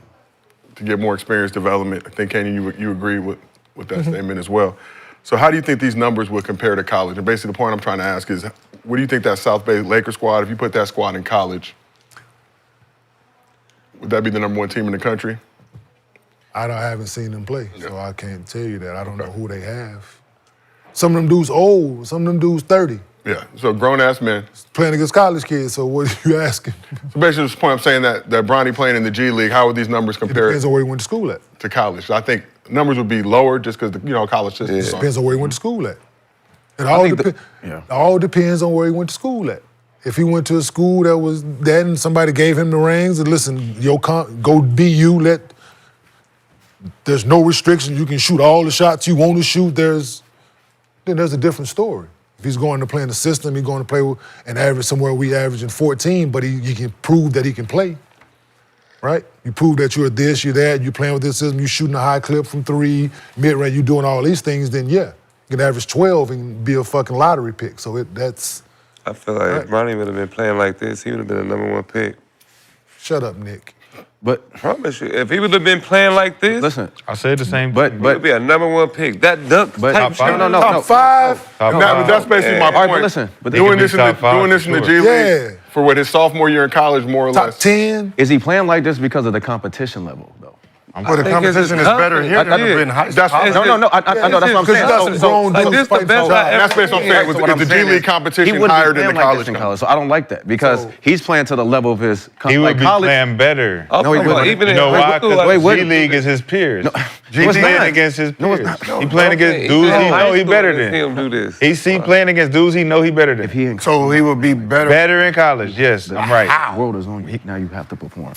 to get more experience development. I think, Kenyon, you agree with that statement as well. So how do you think these numbers would compare to college? And basically the point I'm trying to ask is, what do you think that South Bay Lakers squad, if you put that squad in college, would that be the #1 team in the country? I haven't seen them play, so I can't tell you that. I don't know who they have. Some of them dudes old, some of them dudes 30, Yeah, so grown-ass men. playing against college kids, so what are you asking? So basically, this point I'm saying that Bronny playing in the G League, how would these numbers It compare depends on where he went to school at. to college? I think numbers would be lower just because college system. It depends on where he went to school at. It all depends on where he went to school at. If he went to a school that was that and somebody gave him the reins and listen, go be you, there's no restrictions, you can shoot all the shots you want to shoot, then there's a different story. If he's going to play in the system, he's going to play with an average somewhere we averaging 14, but he can prove that he can play, right? You prove that you're this, you're that, you're playing with this system, you're shooting a high clip from 3, mid-range, you're doing all these things, then yeah, you can average 12 and be a fucking lottery pick. So that's... I feel like if Bronny would have been playing like this, he would have been a #1 pick. Shut up, Nick. But Promise you, if he would have been playing like this, listen, I said the same. but he would be a #1 pick. That dunk But- type Top shit. no. Top 5? That's basically my All right, point. but listen, but they doing can be this in the top 5 doing this in the for G League Yeah. for what his sophomore year in college, more or Top less. 10? is he playing like this because of the competition level, though? Well, the think it's competition is just better here than confidence. it been in high That's school. what- No. I know that's what I'm Because saying. you got some grown like dudes this the fighting best for I jobs. ever That's based on seen. fact. So Is what I'm the G saying League is, competition he wouldn't be higher than playing the like college this in competition? college. So I don't like that because he's playing to the level of his He would be college. playing better. No, he wouldn't. Even You in know high why? school, Because like, wait, G League is his peers. No, He's it's playing not. against his No, it's peers. not. He playing against dudes he know he better than. Him do this. He playing against dudes he know he better than. If he in So he would be better. Better in college, yes, I'm right. the world is on you. Now you have to perform.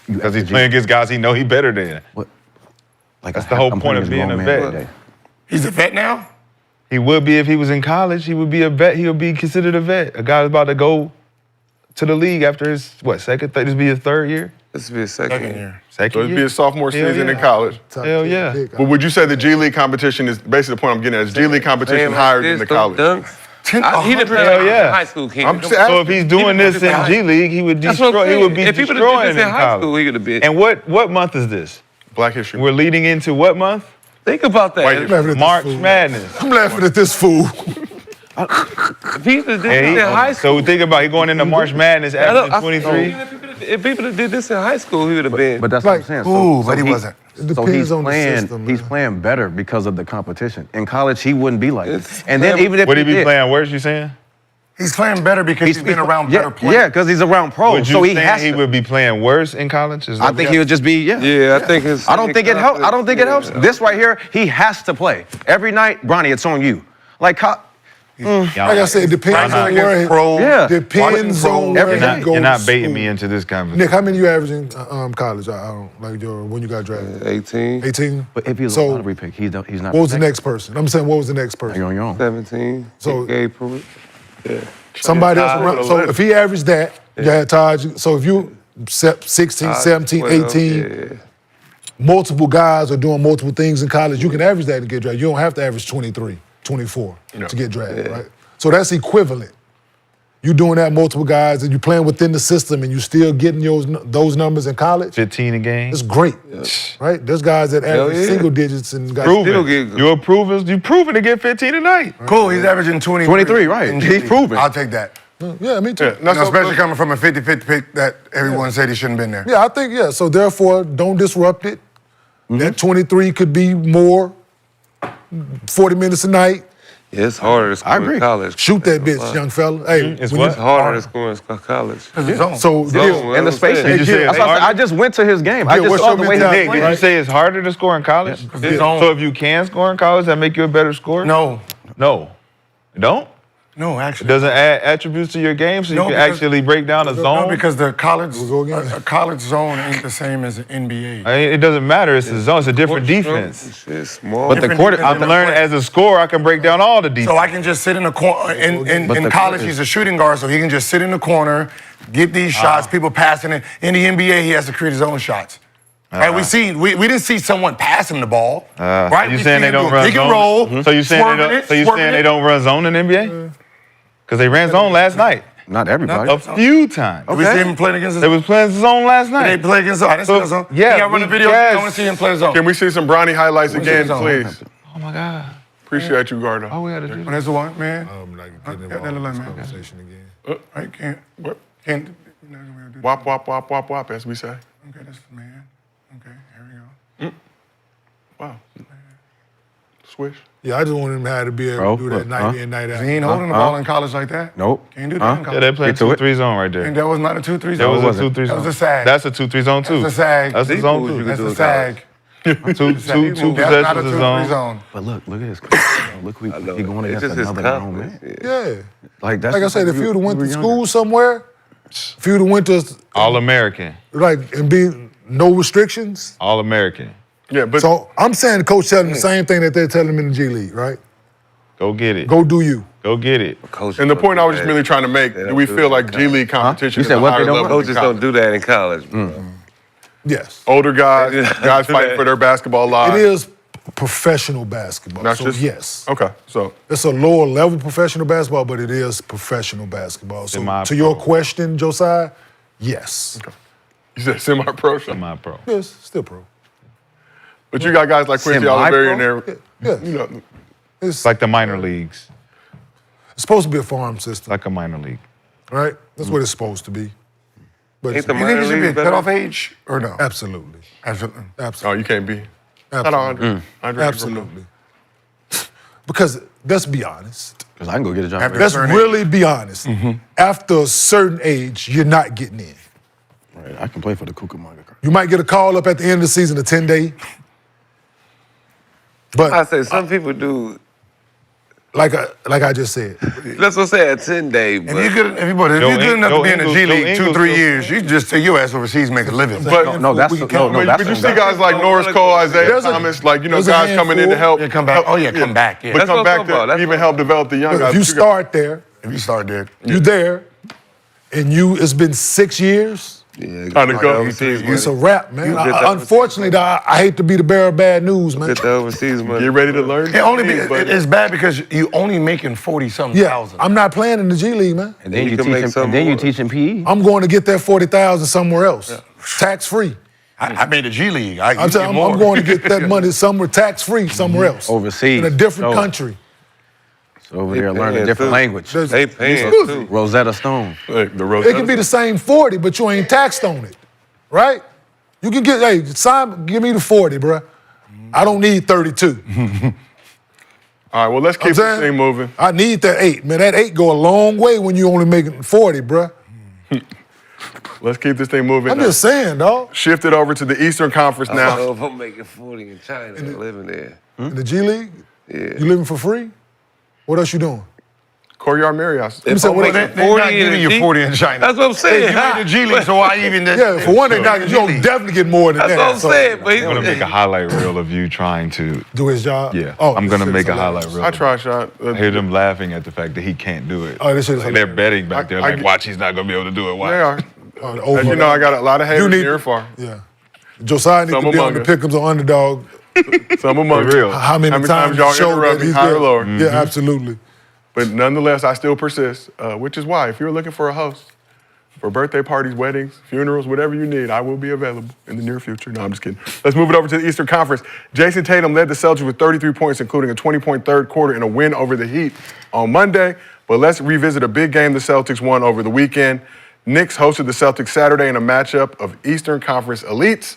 Because he's playing against guys he know he better than. What? Like That's the whole point of being a vet. Today. He's a vet now? He would be if he was in college. He would be a vet. He would be considered a vet. A guy who's about to go to the league after his, second? This be his 3rd year? This would be a second year. Second So it'd year? be his sophomore Hell season yeah. in college. Top Hell 10 yeah. pick. But would you say the G League competition is basically the point I'm getting at? Is G League competition Playing like higher this, than the those college? dunks. He didn't play Hell like yeah. in high school, King. So if he's doing this in G League, he would That's what I'm destroy. He saying. would be If he would've destroying did this in high college. school, he could have been. And what month is this? Black History. We're leading into what month? Think about that. White I'm laughing at this March fool. Madness. I'm laughing at this fool. If he would've did this And in high school. so think about he going into March Madness after 23. If people did this in high school, he would have been. But that's what I'm saying. Ooh, but he wasn't. It So depends he's on the playing. system, He's man. playing better because of the competition. In college, he wouldn't be like this. It's- And then even if Would he be did, playing worse, you saying? He's playing better because he's been around yeah, better players. Yeah, because he's around pros. Would you So he think has he to. would be playing worse in college? Is I that think what- he would just be. Yeah, I think his. I don't think it helps. I don't think it helps. This right here, he has to play every night. Bronny, it's on you. Like, Like I said, it depends on where he, pro. Yeah. depends on where Every he night. goes. You're not to baiting school. me into this conversation. Nick, how many you average in college? I don't like when you got drafted. 18, 18. but if he's So, a lottery pick, he's not. what was the protected. next person? I'm saying, what was the next person? You're on your own. 17. So- April. Yeah. Somebody else Todd around. would've So led. if he averaged that, you had Todd. So if you 16, 17, 18, Yeah. multiple guys are doing multiple things in college, you can average that to get drafted. You don't have to average 23, 24 to get drafted, right? So that's equivalent. You doing that multiple guys and you playing within the system and you still getting those numbers in college, 15 a game. it's great, right? There's guys that average yeah. single digits and guys. Still Proven. get good. You're proven. You proven to get 15 tonight. Cool, he's averaging 23. 23, right. in He's G League. proven. I'll take that. Yeah, me too. Yeah, Yeah, no, You know, so- especially coming from a 50-50 pick that everyone said he shouldn't have been there. I think, so therefore, don't disrupt it. That 23 could be more, 40 minutes a night. Yeah, it's harder to score I agree. in college. Shoot that bitch, young fella. Hey, It's when what? It's harder to score in college. So, Zone, And the spacing. Did you say That's it's why I said, harder? I just went to his game. I just what's saw your the way he mentality, Nick, played. did you say it's harder to score in college? So if you can score in college, that make you a better scorer? No, No. It don't? no, It actually. doesn't add attributes to your game so you No, can because- actually break down a zone? No, because the college go again. a college zone ain't the same as an NBA. I mean, it doesn't matter. It's a zone. It's a different defense. It's small. But the Different quarter, defense I've learned as a scorer, I can break down all the defense. So I can just sit in the corner. But In the college, quarter- he's a shooting guard, so he can just sit in the corner, get these shots, people passing it. In the NBA, he has to create his own shots. Right? We didn't see someone pass him the ball. Right? You We saying see they him don't do run pick and zone? roll. So you saying they swerving don't? it, So you swerving saying they it. don't run zone in NBA? Because they ran zone last night not everybody. a few times. We see him playing against They was playing zone last They night. play against zone. I didn't see So, the zone. yeah, I run the we- video. yes. I want to see him play zone. Can we see some Bronny highlights again, zone. please? Oh my God. Appreciate you, Gardo. Oh, we had to do When there's the one, man. I'm like getting that involved in look this like, man. conversation again. I can't. What? Can't. You're not gonna be able to do Wop, wop, wop, wop, wop, as we say. that. Okay, that's the man. Okay, here we go. Wow. Swish. Yeah, I just want him to have to be able Bro, to do that look, night in, night out. He ain't holding the ball in college like that. Nope. Can't do that in Yeah, college. they playing Get to it. 2-3 zone right there. And that was not a 2-3 That zone. was a 2-3 zone. That was a sag. That's a 2-3 zone too. That's a sag. That's a These zone moves too. you That's do a in sag. Two That's not a possessions is 2-3 zone. zone. But look at this. Look who he going It's against just his another grown confidence. man. Yeah. Yeah. Like that's Like I said, if you'd have went to school somewhere, if you'd have went to All American. and be no restrictions. All American. Yeah, but So I'm saying the coach telling him the same thing that they're telling him in the G League, right? Go get it. Go do you. Go get it. Coaches and the don't point do I was just that. merely trying to make, do we feel like G League competition You is said a what higher they don't level Coaches than don't college? do that in college, bro. Yes. Older guys fighting for their basketball lives. It is professional basketball. Not so just yes. Okay, so It's a lower level professional basketball, but it is professional basketball. So Semi-pro. to your question, Josiah, yes. you said semi-pro. Semi-pro. Yes, still pro. But you got guys like Quincy Semi-pro? Oliveri in there. Yes. You know, It's Like the minor leagues. supposed to be a farm system, Like a minor league. right? That's what it's supposed to be. But Ain't the You think it should be a minor league cutoff better? age or no? absolutely. Absolutely. oh, Absolutely. you can't be. Shout out Absolutely. Andre. Andre Absolutely. Because let's be honest. Because I can go get a job. After- Let's certain really be honest. After a certain age, you're not getting in. Right, I can play for the Cucamonga. You might get a call up at the end of the season, a 10-day. But I say some people do. like I just said, Let's just say a 10-day, but If you're good enough to be in the G League 2-3 years, you just take your ass overseas, make a living. But No, that's no, but you see guys like Norris Cole, Isaiah There's a- Thomas, like there's a guys coming in to handful. help. Yeah, come back. Oh yeah, come back. Yeah. But That's come what I'm back talking about. to That's even what- help develop the young if guys. you But got- start there, If you start there, you there, and it's been 6 years, Yeah, Trying to go. overseas money. It's a wrap, man. You get that Unfortunately, I hate to be the bearer of bad news, man. Get the overseas money. Get ready to learn. It's bad because you only making 40-something Yeah, thousand. I'm not playing in the G League, man. And then You you can teach make him. some And then you more. teach him PE. I'm going to get that 40,000 somewhere else, tax free. I made the G League. I'm going to get that money somewhere tax free somewhere else, Overseas. in a different So- country. So over there learning a paying different too. language. They paying too. Rosetta Stone. Look, the road. It can be the same 40, but you ain't taxed on it, right? You can get, hey, give me the 40, bruh. I don't need 32. All right, well, let's keep this thing moving. I need that 8, man. That 8 go a long way when you only making 40, bruh. Let's keep this thing moving. I'm just saying, dog. Shifted over to the Eastern Conference I don't now. know if I'm making 40 in China and living there. In the G League, Yeah. you living for free? What else you doing? Courtyard Marriott. If said, I'm what making They're 40 not giving in you the G, 40 in China. That's what I'm saying. You made the G League, so why even the? Yeah, for one thing, you don't definitely get more than That's that. what I'm So, saying. But I'm gonna make a highlight reel of you trying to. do his job. Yeah, Oh, I'm this gonna shit make is a hilarious. highlight reel. I try shot. I hear them laughing at the fact that he can't do it. Oh, this shit is Like they're hilarious. betting back there, I like, get- watch, he's not gonna be able to do it. Watch. They are. Over. As you know, I got a lot of haters You need- near and far. Yeah. Josiah needs Some to be on among the us. Pick'ems or Underdog. Some among For real. How many times y'all show interrupt that me, he's higher there. or lower. Yeah, absolutely. But nonetheless, I still persist, which is why if you're looking for a host for birthday parties, weddings, funerals, whatever you need, I will be available in the near future. No, I'm just kidding. Let's move it over to the Eastern Conference. Jason Tatum led the Celtics with 33 points, including a 20-point third quarter and a win over the Heat on Monday. But let's revisit a big game the Celtics won over the weekend. Knicks hosted the Celtics Saturday in a matchup of Eastern Conference elites.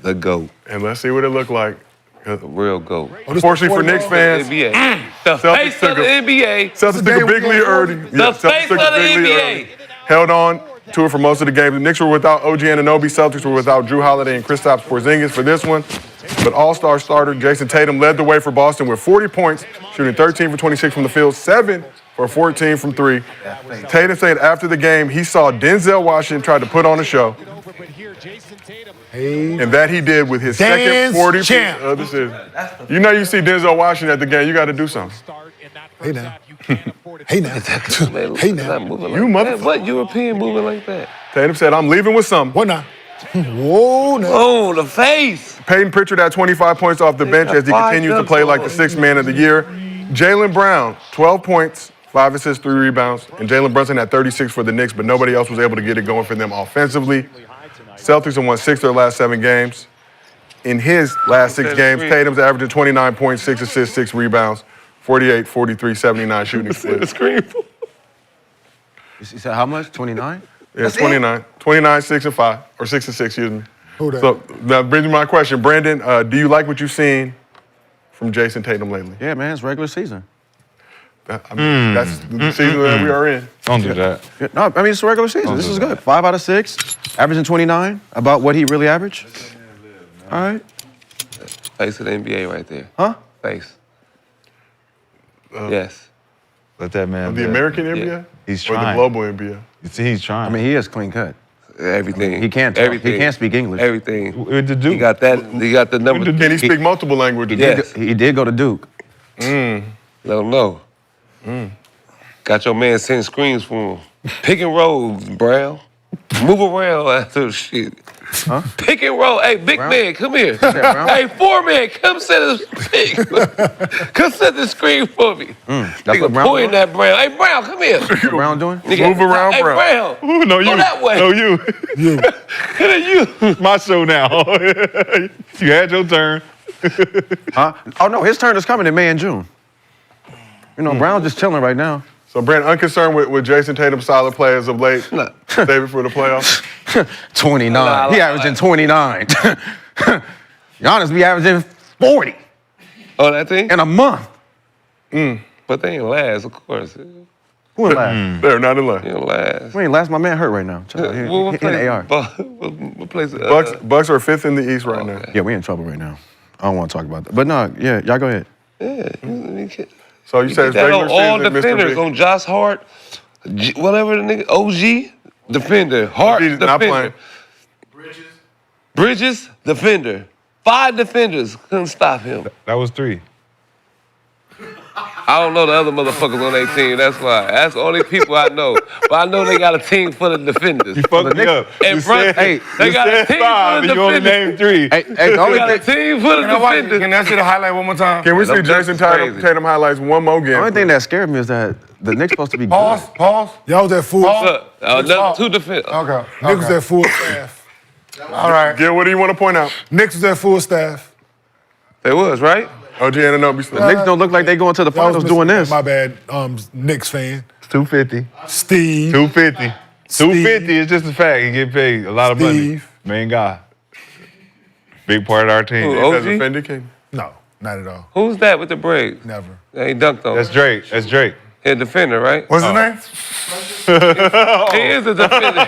The GOAT. And let's see what it looked like. The real GOAT. Unfortunately for Knicks fans, NBA. The Celtics face took of the a- NBA. Celtics took a big lead early. The face of the NBA. Held on to it for most of the game. The Knicks were without OG Anunoby. Celtics were without Drew Holiday and Kristaps Porzingis for this one. But all-star starter Jason Tatum led the way for Boston with 40 points, shooting 13 for 26 from the field, 7 for 14 from 3. Tatum said after the game he saw Denzel Washington try to put on a show. And that he did with his second 40 points of the season. You know you see Denzel Washington at the game, you got to do something. Hey now. Hey now. Hey now. You motherfucker. What European moving like that? Tatum said, I'm leaving with something. What now? Whoa, now. Oh, the face. Peyton Pritchard had 25 points off the bench as he continues to play like the sixth man of the year. Jaylen Brown, 12 points, 5 assists, 3 rebounds. And Jalen Brunson had 36 for the Knicks, but nobody else was able to get it going for them offensively. Celtics have won 6 of their last 7 games. In his last 6 games, Tatum's averaging 29 points, 6 assists, 6 rebounds, 48, 43, 79 shooting split. You said how much? 29? Yeah, 29. 29, 6 and 5, or 6 and 6, excuse me. Who that? So that brings me to my question. Brandon, do you like what you've seen from Jason Tatum lately? Yeah, man, it's regular season. I mean, that's the season that we are in. Don't do that. Yeah, no, I mean, it's a regular season. This is good. 5 out of 6, averaging 29, about what he really averaged. All right. Face of the NBA right there. Huh? Face. Yes. Let that man. The live. American NBA? He's Or the trying. global NBA? You see, he's trying. I mean, he is clean cut. Everything. He can't talk. Everything. He can't speak English. Everything. with the Duke. He got that. He got the number. Can he speak multiple languages? Yes. He did go to Duke. Let him know. Got your man sending screens for him. Pick and roll, Brown. Move around after the shit. Huh? Pick and roll. Hey, big man, come here. Brown? Hey, 4-man, come set the pick. Come set the screen for me. That's Nigga what Brown pointing doing? that Brown. Hey, Brown, come here. What Brown doing? Nigga, Move around, hey, Brown. Brown. No, you. Go that way. No, you. You. My show now. You had your turn. Huh? Oh, no, his turn is coming in May and June. You know, Brown's just chilling right now. So, Brandon, unconcerned with Jason Tatum's solid play as of late, David, for the playoffs? 29. He averaging 29. Giannis be averaging 40 Oh, that thing? in a month. But they ain't last, of course. Who in last? They're not in line. They ain't last. We ain't last. My man hurt right now. Chill out. He in the AR. What place? Bucks are 5th in the East right now. Yeah, we in trouble right now. I don't want to talk about that. But no, yeah, y'all go ahead. So you said it's that regular on all season, Mr. defenders, Big. on Josh Hart, whatever the nigga, OG, defender, Hart, OG 's not defender. Bridges, defender. 5 defenders couldn't stop him. That was 3. I don't know the other motherfuckers on their team. That's why. That's the only people I know. But I know they got a team full of defenders. You fucked me up. And You Brunson, said, they you got a said team five, full of and you only defenders. named 3. Hey, the They only got a thing, team full of defenders. Can I see the highlight one more time? Can we see Them Jason Ducks is crazy. Tatum highlights one more game? the only thing that scared me is that the Knicks supposed to be good. Pause. Y'all was at full. Look, another 2 defenders. Okay. Knicks was at full staff. All right. Gil, what do you want to point out? Knicks was at full staff. They was, right? OG Anunoby. The Knicks don't look like they going to the Y'all was finals doing missing- this. My bad, Knicks fan. It's 250. Steve. 250. 250 is just a fact. He get paid a lot of money. Steve. Main guy. Big part of our team. Who, As OG? a Fendi King. No, not at all. Who's that with the braids? Never. They ain't dunked on. That's Drake. That's Drake. He a defender, right? What's his name? He is a defender.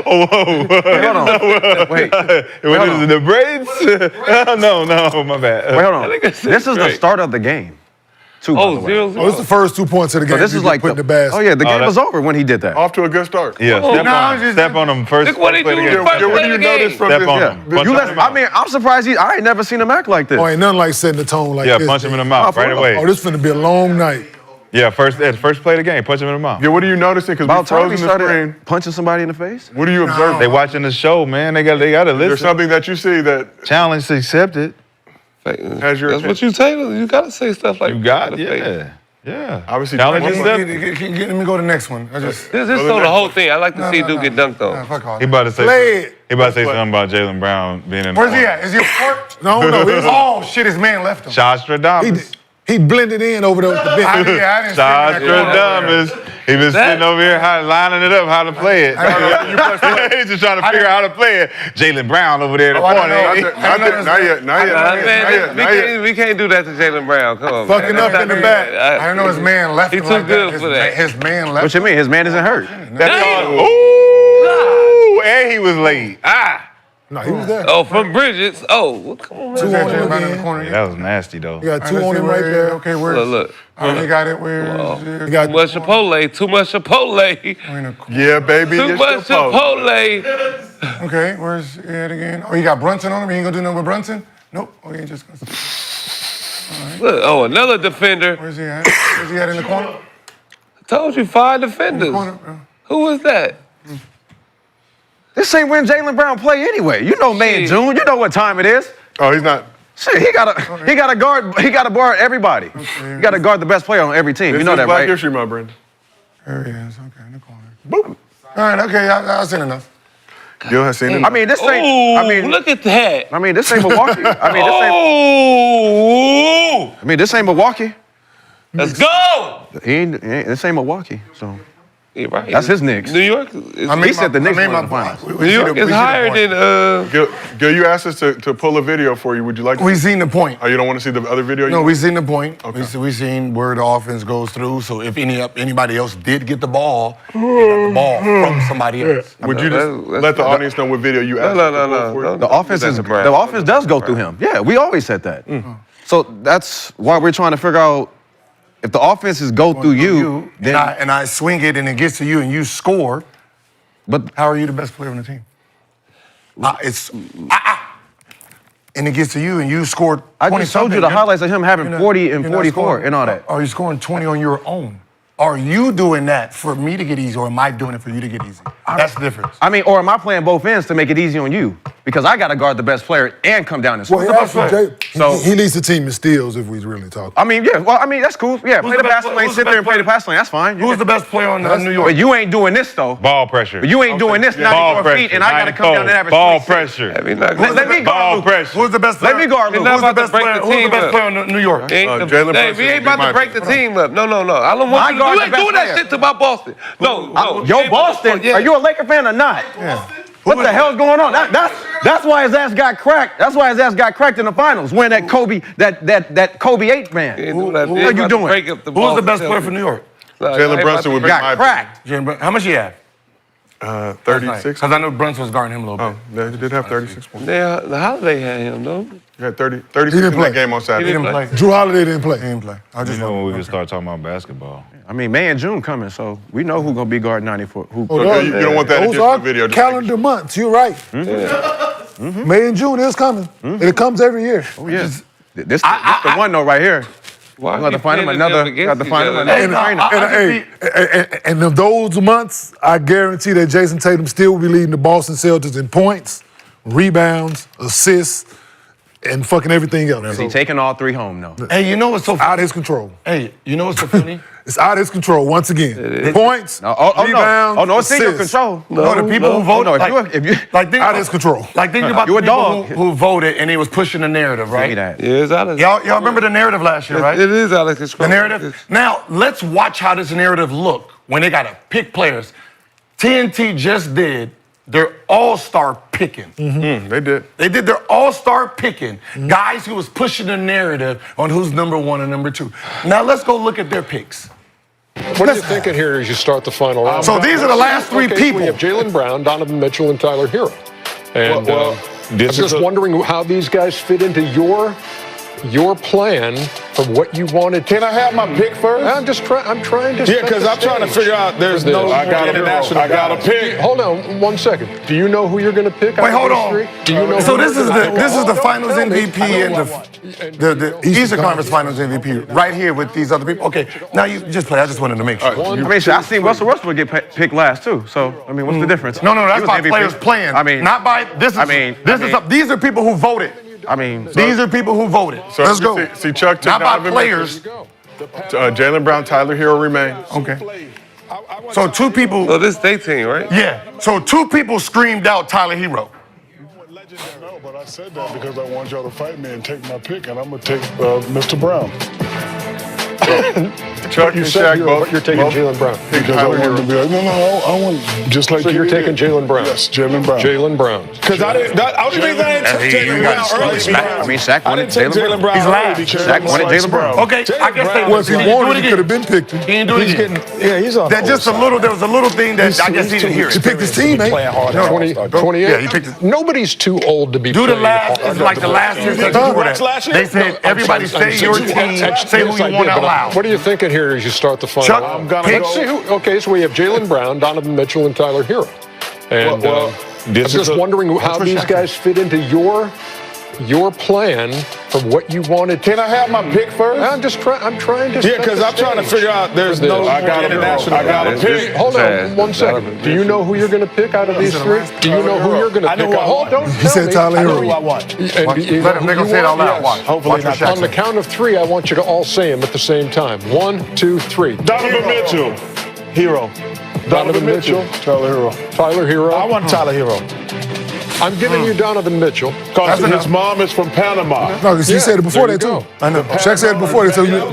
Oh, whoa. Hold on. Wait. What is it, the braids? No, my bad. Wait, hold on. think I said This is the Drake. start of the game. Two, by the Oh, way. 0-0. Oh, this is the first 2 points of the game. So this is You like put in the basket. Oh yeah, the game that- was over when he did that. Off to a good start. Yeah, step on him first. Look what he play the do game. in the first Gil, what play do of you the notice game. from Step this? on Yeah. him. Punch You him listen, in the I mean, I'm surprised I ain't never seen him act like this. Oh, ain't nothing like setting the tone like Yeah, this. punch him in the Dave. mouth right for real. away. Oh, this finna be a long night. Yeah, first play of the game. Punch him in the mouth. Gil, what are you noticing? Because we About time he frozen the screen. started punching somebody in the face. What are you observing? They watching the show, man. They got to There's listen. something that you see that Challenge accepted. has your That's what attention. you say. You gotta say stuff like You got that. it. Yeah. Obviously, Challenge one more. accepted. Let me go to the next one. I just. This show the whole thing. I like to see dude get dunked Nah, on. fuck all He that. about to say. Play it. He about to say something about Jaylen Brown being in. Where's he at? Is he a court? No, he's Oh shit! His man left him. Shadstradamus. he blended in over there with the bench. I didn't see him in that corner. Shadstradamus. He been sitting over here lining it up how to play it. He's just trying to figure out how to play it. Jaylen Brown over there in the I don't corner. know. Not yet. We can't do that to Jaylen Brown. Come on, Fucking man. up in the back. I didn't know his man left He him too like good that. for that. His man left What you mean? His man isn't hurt. That's Damn. all. Ooh, and he was late. No, he was there. Oh, from Bridges. Oh, well, come on, Two man. on him in the again. corner. Yeah, that was nasty though. You got 2 on him right there. Okay, where's? Look. He got it. Where? You got Too much Chipotle. Too much Chipotle. Yeah, baby. Too it's much your post. Chipotle. Okay, where's it again? Oh, you got Brunson on him. You ain't gonna do nothing with Brunson? Nope. Oh, you ain't just gonna. Look, oh, another defender. Where's he at? Where's he at in the corner? I told you 5 defenders. Corner. Who was that? This ain't when Jaylen Brown play anyway. You know May and Shit. June. You know what time it is. Oh, he's not. Shit, he gotta guard everybody. You gotta guard the best player on every team. This You know is that, Black right? History Month, Brandon. There he is. Okay, in the corner. Boop. All right. Okay, I've seen enough. Gil has seen it. I mean, this Oh, ain't. look at that. I mean, this ain't Milwaukee. This ain't Milwaukee. Let's go. This ain't Milwaukee. So You're right. that's his Knicks. New York. He said the Knicks won the finals. New York is higher than. Gil, you asked us to pull a video for you. Would you like to We seen the point. Oh, you don't want to see the other video? No, we seen the point. Okay. We seen where the offense goes through. So if anybody else did get the ball, they got the ball from somebody else. Would you just let the audience know what video you asked? No. The offense does go through him. Yeah, we always said that. So that's why we're trying to figure out if the offenses go through you, then and I swing it and it gets to you and you score. But how are you the best player on the team? And it gets to you and you scored 20 I just showed you the highlights of him having 40 and 44 and all that. Are you scoring 20 on your own? Are you doing that for me to get easy, or am I doing it for you to get easy? That's the difference. I mean, or am I playing both ends to make it easy on you? Because I got to guard the best player and come down and score. He leads the team in steals if we really talk. I mean, yeah. Well, I mean, that's cool. Yeah, play the pass lane, sit there and play the pass lane. That's fine. Who's the best player on New York? But you ain't doing this though. Ball pressure. But you ain't doing this. Ball 94 feet, and I got to come down and average. Ball 26. pressure. Let me guard Luke. Pressure. Who's the best player? Let me guard Luke. Who's the best player? Who's the best player in New York? We ain't about to break the team up. No. I don't want you. You ain't doing that shit to my Boston. No. Yo, Boston. Are you a Laker fan or not? What the hell's going on? That's why his ass got cracked. That's why his ass got cracked in the finals. When that Kobe 8 man. What are you doing? Who's the best player for New York? Jalen Brunson would be Got cracked. How much he have? 36. Because I know Brunson was guarding him a little bit. Oh, he did have 36 points. Yeah, the Holiday had him, though. He had 36 in that game on Saturday. He didn't play. Drew Holiday didn't play. He didn't play. I You just know when we can start talking about basketball. I mean, May and June coming, so we know who's gonna be guard 94. You don't want that Those additional are video. Just calendar months. You're right. May and June is coming. And it comes every year. Oh yeah. This the one though right here. Why I'm going to you find him pinning another. them Got to against find him each another other? trainer. And of those months, I guarantee that Jason Tatum still will be leading the Boston Celtics in points, rebounds, assists, and fucking everything else. Is he taking all 3 home? No. Hey, you know what's so Out of his control. Hey, you know what's so funny? It's out of his control once again. Points, No, rebounds, no, it's in your assists. control. No, the people who voted. if you like think Out of about- his control. Like think about You the a people dog. who voted and he was pushing the narrative, give me right? that. Yeah, it's out of Y'all remember the narrative last year, right? It is out of control. The narrative. Now let's watch how this narrative look when they gotta pick players. TNT just did their all-star picking. They did. They did their all-star picking. Guys who was pushing the narrative on who's number 1 and number 2. Now let's go look at their picks. What are you thinking here as you start the final round? So these are the last 3 Okay, people. So we have Jaylen Brown, Donovan Mitchell, and Tyler Hero. And I'm just wondering how these guys fit into your plan for what you wanted. Can I have my pick first? I'm trying to. Yeah, because I'm trying to figure out. There's no. I got a pick. Hold on 1 second. Do you know who you're going to pick? Wait, hold on. Do you know? So who this is you're gonna pick? the Don't Finals tell me. MVP and the Eastern Conference Finals MVP right here with these other people. Okay, now you just play. I just wanted to make sure. I mean, shit, I seen Russell Westbrook get picked last too. So I mean, what's the difference? No, He that's was by MVP. players playing. I mean, not by this. These are people who voted. I mean, These are people who voted. So Let's go. See, Chuck took Not by Donovan players. Jaylen Brown, Tyler Hero remains. Okay. So 2 people. So this they team, right? Yeah. So 2 people screamed out Tyler Hero. No, but I said that because I want y'all to fight me and take my pick, and I'm going to take Mr. Brown. Chuck You and said Shaq both. you're taking Jaylen Brown. Because I want to be like, I want just like So you're taking Jaylen Brown. Yes, Jaylen Brown. Jaylen Brown. Because I didn't. I only reason I didn't take Jaylen Brown early. I mean, Shaq I wanted didn't take Jaylen Jaylen Brown. Brown He's early last. because Shaq wanted Jaylen Brown. Okay, I guess they Well, if he wanted, he could have been picked. He didn't do it again. Yeah, he's on. That just a little. There was a little thing that I guess he didn't hear. He picked his teammate. Playing hard. 28. Yeah, he picked it. Nobody's too old to be Do the playing last. hard. It's like the last year. Did you watch last year? They said everybody say your team. Say who you want out loud. What are you thinking here as you start the final Chuck, round? I'm gonna Let's go- see who. Okay, so we have Jaylen Brown, Donovan Mitchell, and Tyler Hero. And I'm this is just wondering how what these Shaq guys fit into your plan for what you wanted. Can I have my pick first? I'm trying to. Yeah, because I'm trying to figure out. There's no. I got a pick. Hold on 1 second. Do you know who you're going to pick out of these 3? Do you know who you're going to I know pick? who I Hold, want. don't He tell said me. Tyler I know Hero. who I want. And you- Let him. They're gonna say it out loud. yes. Watch. Hopefully Watch what not. Shaq On the said. count of 3, I want you to all say them at the same time. 1, 2, 3. Donovan Mitchell, Hero. Donovan Mitchell, Tyler Hero. Tyler Hero. I want Tyler Hero. I'm giving you Donovan Mitchell. Because his mom is from Panama. No, because he said it before there that you too. go. I know. Shaq said it before that, so you went.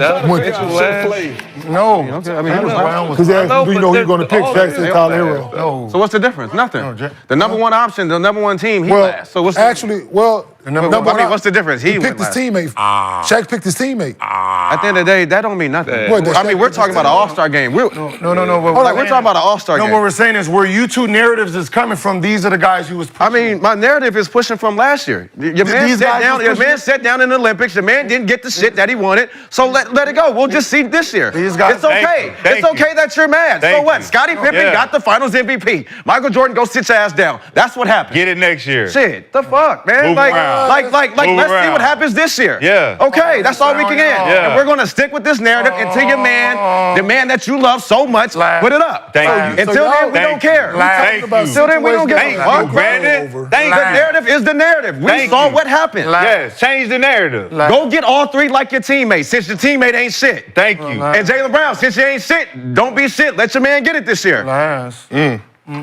No. Okay, I mean, he was Brown was. Because he asked, do you know who you're going to pick? Shaq said Tyler Hero. No. So what's the difference? Nothing. The number 1 option, the number 1 team, he Well, last. So what's actually, what's the difference? He He picked went his last. teammate. Shaq picked his teamate. At the end of the day, that don't mean nothing. What, that I mean, Shaq we're picked talking his about an All-Star game. No. We're talking about an All-Star No, game. what we're saying is where you 2 narratives is coming from. These are the guys who was. I mean, my narrative is pushing from last year. Your man These sat guys down. was Your pushing- man sat down in the Olympics. The man didn't get the shit that he wanted. So let it go. We'll just see this year. These guys- It's okay. Thank It's okay that you're mad. So Thank what? you. Scottie Pippen Yeah. got the Finals MVP. Michael Jordan, go sit your ass down. That's what happened. Get it next year. Shit, the fuck, man. Move around. Like, Move let's see around. what happens this year. Yeah. Okay, that's all we can get. Yeah. And we're gonna stick with this narrative until your man, the man that you love so much, put it up. Thank you. Until then, we don't care. Thank you. Until then, we don't give a Thank fuck. you, Brandon. Thank The you. narrative is the narrative. We Thank saw you. what happened. Yes, change the narrative. Go get all 3 like your teammate, since your teammate ain't shit. Thank you. And Jaylen Brown, since you ain't shit, don't be shit. Let your man get it this year.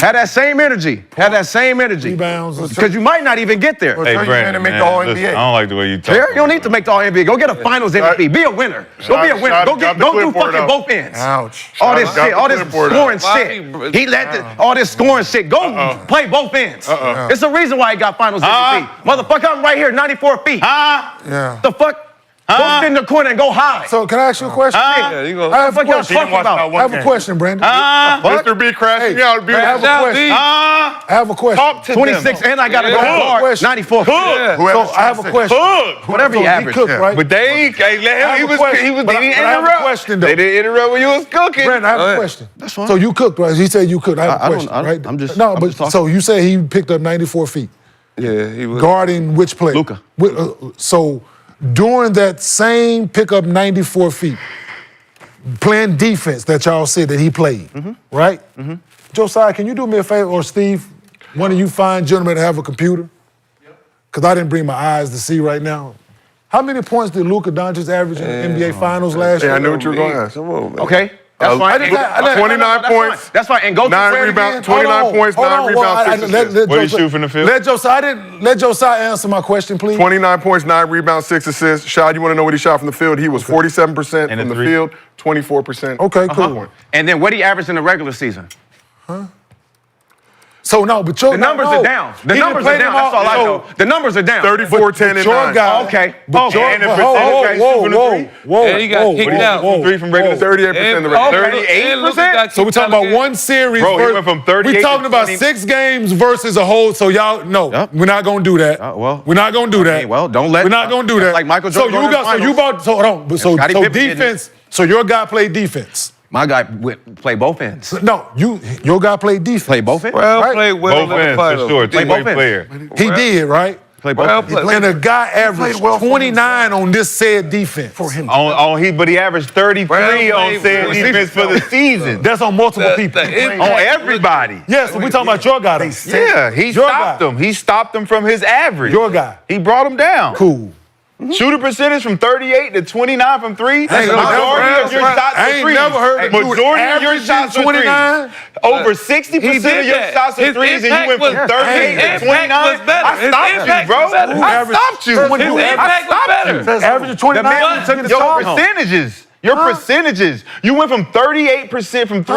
Have that same energy. Have that same energy. Rebounds. Because you might not even get there. Hey, Hey, Brandon, Brandon, make man, the All listen, NBA. I don't like the way you talk. Fair? You don't need to make the All NBA. Go get a Finals MVP. Be a winner. Go be a winner. Go Got the do clipboard fucking up. both ends. Ouch. All this Got shit, the all this clipboard scoring up. shit. He let all this scoring shit. Go play both ends. It's the reason why he got Finals MVP. Motherfucker, I'm right here, 94 feet. Yeah. The fuck? Go sit in the corner and go high. So can I ask you a question? Yeah, you go. I have a What y'all question. talking about? I have a question, Brandon. Mr. B crashing out. I have a question. I have a question. Talk to 26, and I gotta go guard Question. 94 feet. So I have a question. Whatever So he he averaged. cooked, right? But they let him. I He have a was. question, He was. but They didn't I have a interrupt. question, though. They didn't interrupt when you was cooking. Brandon, I have a question. That's fine. So you cooked, right? He said you cooked. I have a I don't- question, I don't- right? I'm just- no, I'm but just talking. so you said he picked up 94 feet, Yeah, he was. guarding which player? Luka. So during that same pickup 94 feet, playing defense that y'all said that he played, right? Josiah, can you do me a favor, or Steve, one of you fine gentlemen that have a computer? Because I didn't bring my eyes to see right now. How many points did Luka Doncic average in the NBA Finals last year? I knew what you were going to ask. Come on, man. Okay. That's fine. 29 points. That's fine. And go 9 rebounds, 29 points, 9 rebounds, 6 assists. What did he shoot from the field? Let Josiah answer my question, please. 29 points, 9 rebounds, 6 assists. Shad, you want to know what he shot from the field? He was 47% And from a the three. field, 24%. Okay, cool. And then what he averaged in the regular season? So no, but The numbers are down. The numbers are down. That's all I know. The numbers are down. 34, 10, and 9. Okay. And the percentage whoa, from the three? whoa, And he got kicked out. From three from regular, 38% the regular. 38%? So we're talking about one series. Bro, he went from 38 We're talking to about 20. 6 games versus a whole. So y'all, no, Yep. we're not gonna do that. Well, we're not gonna do that. okay, well, don't let- We're not gonna do that's that. like Michael So Jordan you going to got. the So you finals. about. So hold on. So Scottie Pippen did it. defense. So your guy played defense. My guy played both ends. No, your guy played defense. Played both ends? Well Right? played well Both in the ends, for finals. sure. Play Two-way both ends. player. He did, right? Played both Well ends. played. And the guy averaged well for 29 on this said defense. For him. But he averaged 33 Well on played, said well defense for the season. That's on multiple people. impact On everybody. Yes, we're talking about your guy. though. Yeah, he Your stopped guy. him. He stopped him from his average. Your guy. He brought him down. Cool. Shooter percentage from 38 to 29 from three. I ain't Majority of your never- shots I are ain't threes. never heard the dude Majority of your averaging shots are 29. threes. Over 60% of your shots are His threes, and you impact went from was- 38 his to impact 29. was better. I His stopped you, impact bro. was better. I stopped you. His impact was better. Averaging The 29. man took your percentages. Your percentages. You went from 38% from three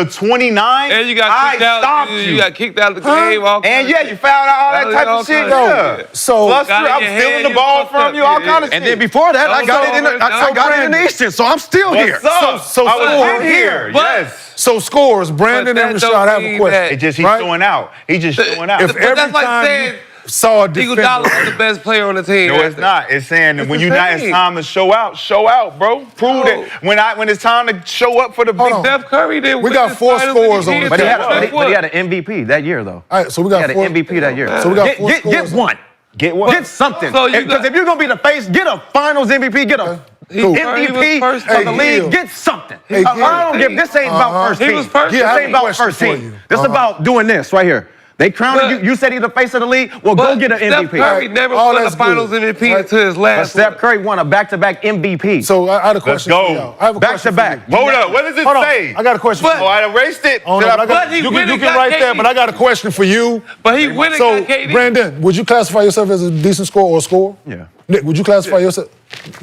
to 29. And you got kicked out. stopped you. You got kicked out of the game. All And kinds yeah, of you fouled out all that shit. type All of shit. kinds of Yeah. shit. So, Plus, Got it in I'm your stealing hand, the you ball fucked from up. you, all Yeah, kind of yeah. shit. And then before that, I Don't got go it in over it. I got it in the Brandon. Eastern, so I'm still here. What's up? So I was score. in here. But- Yes. So scores, Brandon But and that Rashad don't have a mean question. It just he's right? showing out. He just showing out. If But every that's like time saying you saw a Eagle defender, Dollar was the best player on the team. No, it's not. It's saying that when the you not, it's thing. time to show out, bro. Prove that when it's time to show up for the big. on. Steph Curry did. We got 4 scores on the But he had, Steph but he had an MVP that year, though. all right, so we He got had an 4. MVP that year. So we got get, 4 get, scores. get one. Get what? Get something. So you Because got- if you're going to be the face, get a finals MVP, get a Cool. MVP He was first of the team. league, Gil. get something. Hey, I Gil. don't give, this ain't about first He team. was first This team. I have ain't a about question first for team. you. This is about doing this right here. They crowned But- you. You said he's the face of the league. Well, go But get an Steph MVP. Curry never All won a that's Finals good. MVP Right. until his But last. Steph Curry won a back-to-back MVP. So I had a question go. for y'all. I have a Back question to for back. you. Hold up. What does it Hold on. say? I got a question But- for Oh, you. I erased it. Oh, no, Did I but I put- got, he you went can and got write that, KD. but I got a question for you. But he went and So, got KD. Brandon, would you classify yourself as a decent scorer or a scorer? Yeah. Nick, would you classify yourself?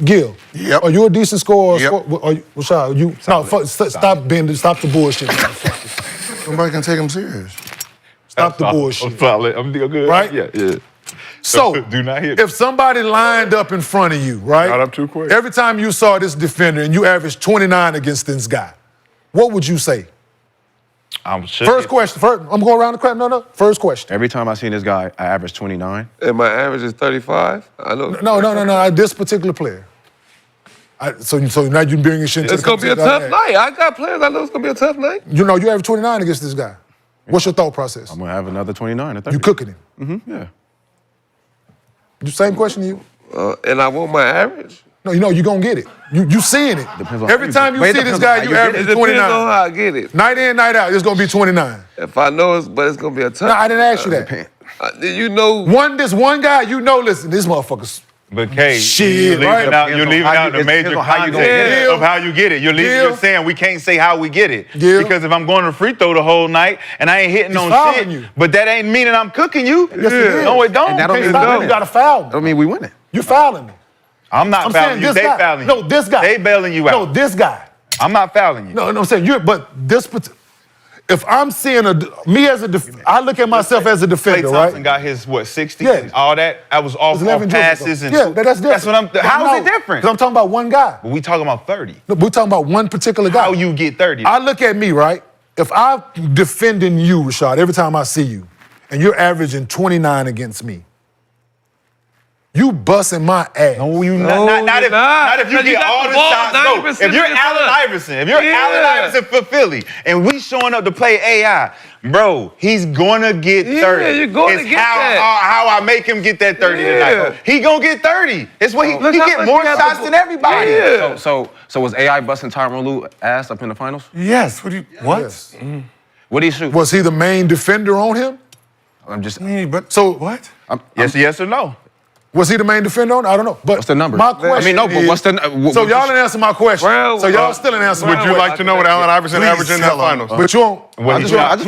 Gil, Yep. are you a decent scorer or a Yep. scorer? Are you, Rashad, you, no, stop the bullshit. motherfucker. Nobody can take him serious. Stop the I'm bullshit. solid. I'm good. Right? Yeah. So, Do not hit. if somebody lined up in front of you, right? Got up too quick. Every time you saw this defender and you averaged 29 against this guy, what would you say? I'm sure. First question. First, I'm going around the crap. No. First question. Every time I seen this guy, I averaged 29. And my average is 35. I know. No. This particular player. So now you're bringing shit into It's the gonna be a conversation. tough night. I got players. I know it's gonna be a tough night. You know, you average 29 against this guy. What's your thought process? I'm gonna have another 29 or 30. You cooking him. Yeah. Same question to you. And I want my average. No, you're going to get it. You seeing it. Depends on Every how time you you get it. see this Depends on guy, how you you get average It depends 29. on how I get it. Night in, night out, it's going to be 29. If I know it's, but it's gonna be a tough. No, I didn't ask you that. You know. This one guy, listen, this motherfucker's But K, Shit, you're right? leaving out, you're leaving out the major how you gonna context get it. of how you get it. You're saying we can't say how we get it. Yeah. Because if I'm going to free throw the whole night and I ain't hitting He's on fouling shit, you. but that ain't meaning I'm cooking you. Yes, it is. No, it don't. And that don't Hey, mean stop we it. win You it. got to foul me. That don't mean we win it. You're fouling me. I'm not I'm fouling saying you. this They guy. fouling you. No, this guy. They bailing you out. No, this guy. I'm not fouling you. No, I'm saying if I'm seeing me as I look at myself as a Klay defender, Thompson right? got his, 60? Yeah. All that was off, It's 11 off dribbles, passes. though. And Yeah, that's different. That's what I'm, how is it different? Because I'm talking about one guy. But we talking about 30. No, we're talking about one particular guy. How you get 30? I look at me, right? If I'm defending you, Rashad, every time I see you, and you're averaging 29 against me, You busting my ass. No, you No, not if you're not. not if you Because you get got all the the ball shots. No, 90% if you're of the Allen time. Iverson, if you're Yeah. Allen Iverson for Philly, and we showing up to play AI, bro, he's gonna get 30. Yeah, you're gonna it's get how, that. how I make him get that 30 Yeah. tonight. He gonna get 30. It's what he Look how get much more he got shots the than ball. everybody. Yeah. So was AI busting Tyronn Lue ass up in the finals? Yes. What? Yes. What did he shoot? Was he the main defender on him? I'm just. But So what? Yes or no? Was he the main defender on? I don't know. But What's the number? My question I mean, no, but is- what's the? So y'all didn't answer my question. Well, so y'all still didn't answer my Would you question. like to know what Allen Iverson averaged in that tell him. finals? But you won't. Please tell him. I just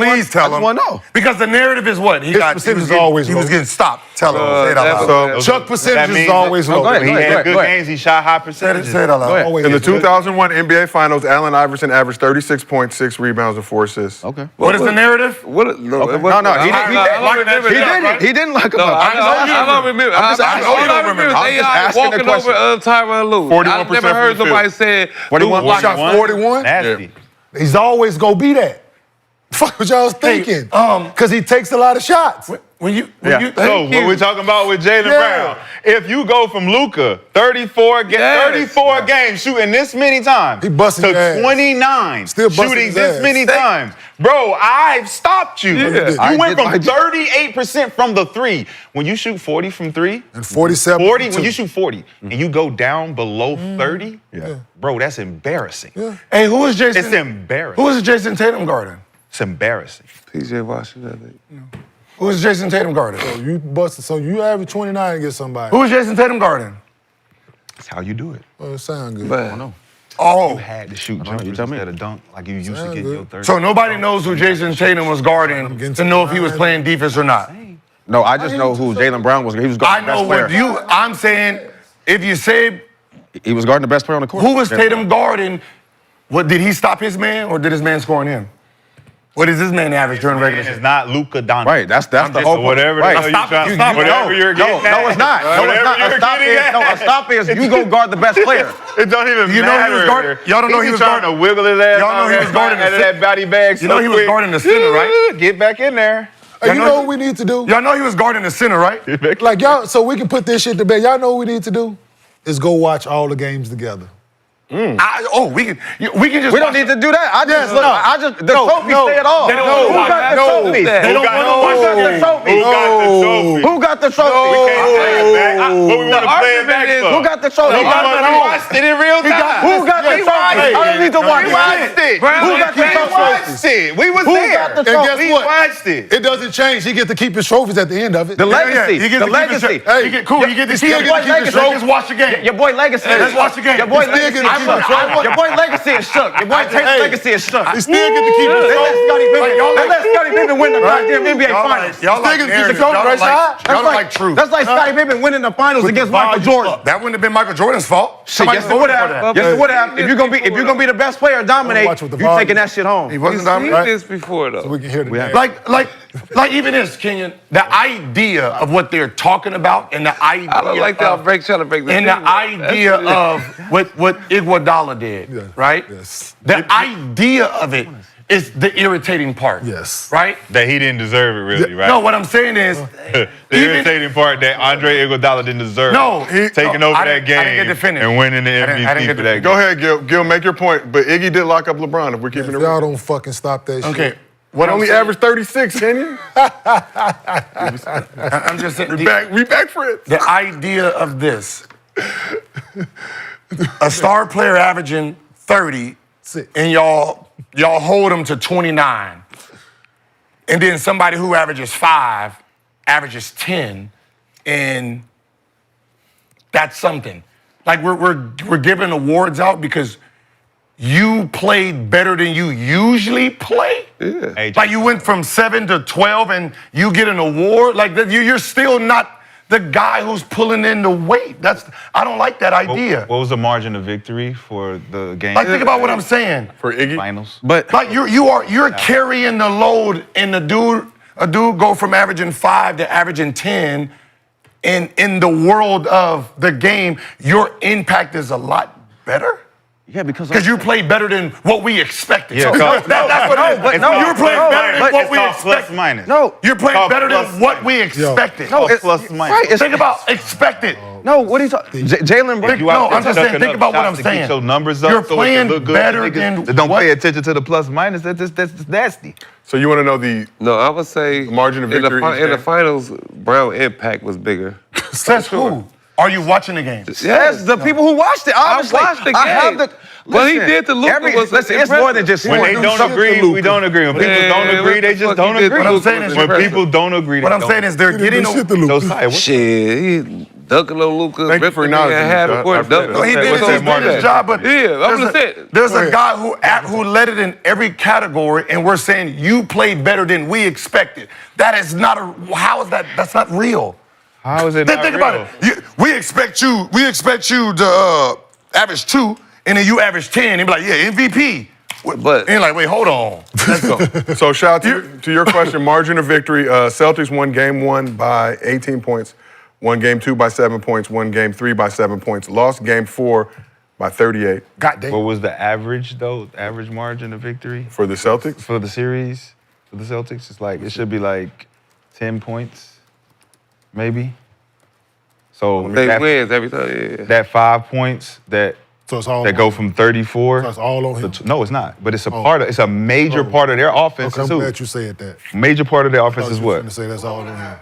want to know. Because the narrative is what? He His got. percentage is getting- always He was low. getting stopped. Tell him. Say it out loud. So Chuck percentage is always No, low. go ahead, He go ahead, had good go ahead. games. He shot high Say percentages. it out loud. Always in the is low. 2001 NBA Finals, Allen Iverson averaged 36.6 rebounds and 4 assists. Okay. What is the narrative? What? No, Okay. No, he didn't. He didn't lock him No, up. I don't remember. I'm just asking. All I remember is I'm just AI asking the walking question. over Tyronn Lue. 41% I've never heard from the nobody field. say 41. Lue Shot blocked 41? Nasty. He's always gonna be that. Fuck what y'all was thinking. Because he takes a lot of shots. When you So what we're talking about with Jaylen Yeah. Brown, if you go from Luka 34 games shooting this many times He busting your to ass. 29 Still busting shooting his this ass. many times, bro, I've stopped you. Yeah. You went I from did. 38% from the three. When you shoot 40 from three, And 47. 40, when you shoot 40 and you go down below 30, bro, that's embarrassing. Hey, who is Jason? It's embarrassing. Who is Jason Tatum guarding? It's embarrassing. PJ Washington. Who is Jason Tatum guarding? You busted, so you average 29 against somebody. Who is Jason Tatum guarding? That's how you do it. Oh, it sound good. But Oh, Had to shoot you jumpers tell me. instead of dunk like you used to Sound get good. your 30. so nobody knows who Jason Tatum was guarding to know if he was playing defense or not. No, I just know who Jaylen Brown was. He was I guarding the know best player. what you. I'm saying, if you say He was guarding the best player on the court. who was Tatum guarding, what did he stop his man or did his man score on him? What is this man average during regular It's season? not Luka Doncic. Right, that's the just- whole point. whatever the Right. hell you trying to stop it. whatever you're getting at. No, it's not. No, it's Whatever not. you're A stop getting is at. no. A stop is you go guard the best player. It don't even You know he matter. was guarding- y'all don't know he was trying guarding- to wiggle his ass Y'all know he was guarding the out of center. that body bag. You know he was guarding the center, right? Get back in there. Hey, you know what we need to do? Y'all know he was guarding the center, right? Like y'all, so we can put this shit to bed. Y'all know what we need to do? Is go watch all the games together. We can just. We don't watch- need to do that. I just look. I just the trophy no. say it all. They don't Who got the trophy? They don't want to watch Who got the that. trophy? Who got the trophy? Who got the trophy? We can't play it back. But we want to play it back for. Who got the trophy? We watched it in real time. Who got the trophy? I don't need to watch We it. watched it. Who got the We trophy? watched it. We was Who there. got the And guess trophy? We what? watched it. It doesn't change. He get to keep his trophies at the end of it. The legacy. He gets The to keep his- legacy. Hey, you get to still keep get to keep his trophy. Let's watch the game. Your boy legacy. Hey, let's watch the game. Your boy He still legacy. get to keep his trophy. Your boy legacy is shook. Your boy Tate's legacy is shook. He still get to keep his They let trophy. Scottie Pippen. They let Scottie Pippen win the goddamn NBA Finals. Y'all like Still get to keep the narrative. trophy, Y'all right, don't Rashad? like- y'all don't like truth. That's like Scottie Pippen winning the finals against Michael Jordan. That wouldn't have been Michael Jordan's fault. Shit, yes, it would have. Yes, it would have. If you're gonna be the best player and dominate, Watch with the you volume. taking that shit home. He wasn't He's done seen right. this before, though. We can hear the narrative. Like even this, Kenyon, the idea of what they're talking about and the idea I don't like that. of, Trying to break the and the team. idea of what Iguodala did, right? Yes. The idea of it is the irritating part. Yes. Right? That he didn't deserve it, really, right? No, what I'm saying is, The irritating part that Andre Iguodala didn't deserve. No, taking no, over I that didn't- I didn't game get to finish. and winning the I didn't MVP get for to that finish. game. Go ahead, Gil, make your point. But Iggy did lock up LeBron if we're keeping it real. Y'all don't fucking stop that shit. okay. What only averaged 36, can you? I'm just saying. We back for it. The idea of this, a star player averaging 30, and y'all hold him to 29, and then somebody who averages 5 averages 10, and that's something. Like we're giving awards out because you played better than you usually play. Hey, Like you went from 7 to 12 and you get an award. Like you're still not the guy who's pulling in the weight. I don't like that idea. What was the margin of victory for the game? Like think about what I'm saying. For Iggy? Finals. But Like you're carrying the load, and a dude go from averaging 5 to averaging 10. And in the world of the game, your impact is a lot better. Yeah, because you played better than what we expected. Yeah, So that's what it is. but You were playing better than what we plus expected. minus. No, You're playing better than what we expected. no, it's plus minus. right. It's, Think about expected. no, what are you talking? Jalen Brown. No, I'm just saying. Think about what I'm saying. Your numbers up. You're so it playing can look good. better Niggas than that don't what- pay attention to the plus minus. That's nasty. So you want to know the No, I would say margin of victory each in the game? finals, Brown impact was bigger. Says who? Are you watching the games? Yes, the people who watched it. Obviously, I watched the game. I have the. What he listen, did to Luka was listen. It's more than just When they one. don't agree, we don't agree. When people Man, don't agree, what they the just fuck don't he did to agree. What I'm saying is When impressive. people don't agree, What I'm saying is they're getting Shit to Luka. Josiah, what? Shit, he dunking on Luka. Thank you for acknowledging had that. him for I a dunk. appreciate He that. did What's his, that, his job, but Yeah, I'm just saying. there's a guy who led it in every category, and we're saying you played better than we expected. That is not how is that? That's not real. How is it Then not think real? about it. We expect you to average 2, and then you average 10, and be like, yeah, MVP. But- and you're like, wait, hold on. Let's go. So shout out to your question, margin of victory. Celtics won game 1 by 18 points, won game 2 by 7 points, won game 3 by 7 points, lost game 4 by 38 God damn. What was the average though? Average margin of victory for the Celtics. for the series for the Celtics? It's like it should be like 10 points, maybe. So They that, wins every time. Yeah. that 5 points that So it's all that go from 34. So it's all on him. No, it's not. But it's a part of. It's a major part of their offense Okay, I'm too. glad you said that. Major part of their offense I is was what? going to say that's all on him.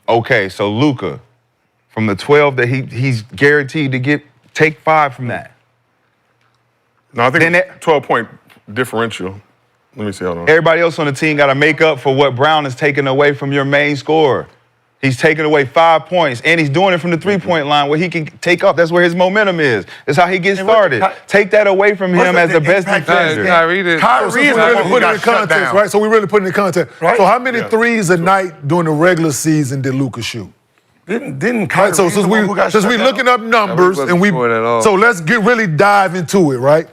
Okay, so Luka, from the 12 that he's guaranteed to take 5 from that. No, I think Then it's that- 12-point differential. Let me see. Hold on. Everybody else on the team got to make up for what Brown is taking away from your main scorer. He's taking away 5 points, and he's doing it from the three-point line where he can take off. That's where his momentum is. That's how he gets started. Take that away from him as the best defender. Kyrie did. Kyrie So is we the really one who put it got in shut context, down. right? So we really put it in context. Right? So how many threes a night during the regular season did Luka shoot? Didn't Kyrie Right, so the one who got since shut we down? looking up numbers wasn't and we scoring at all. so let's really dive into it, right?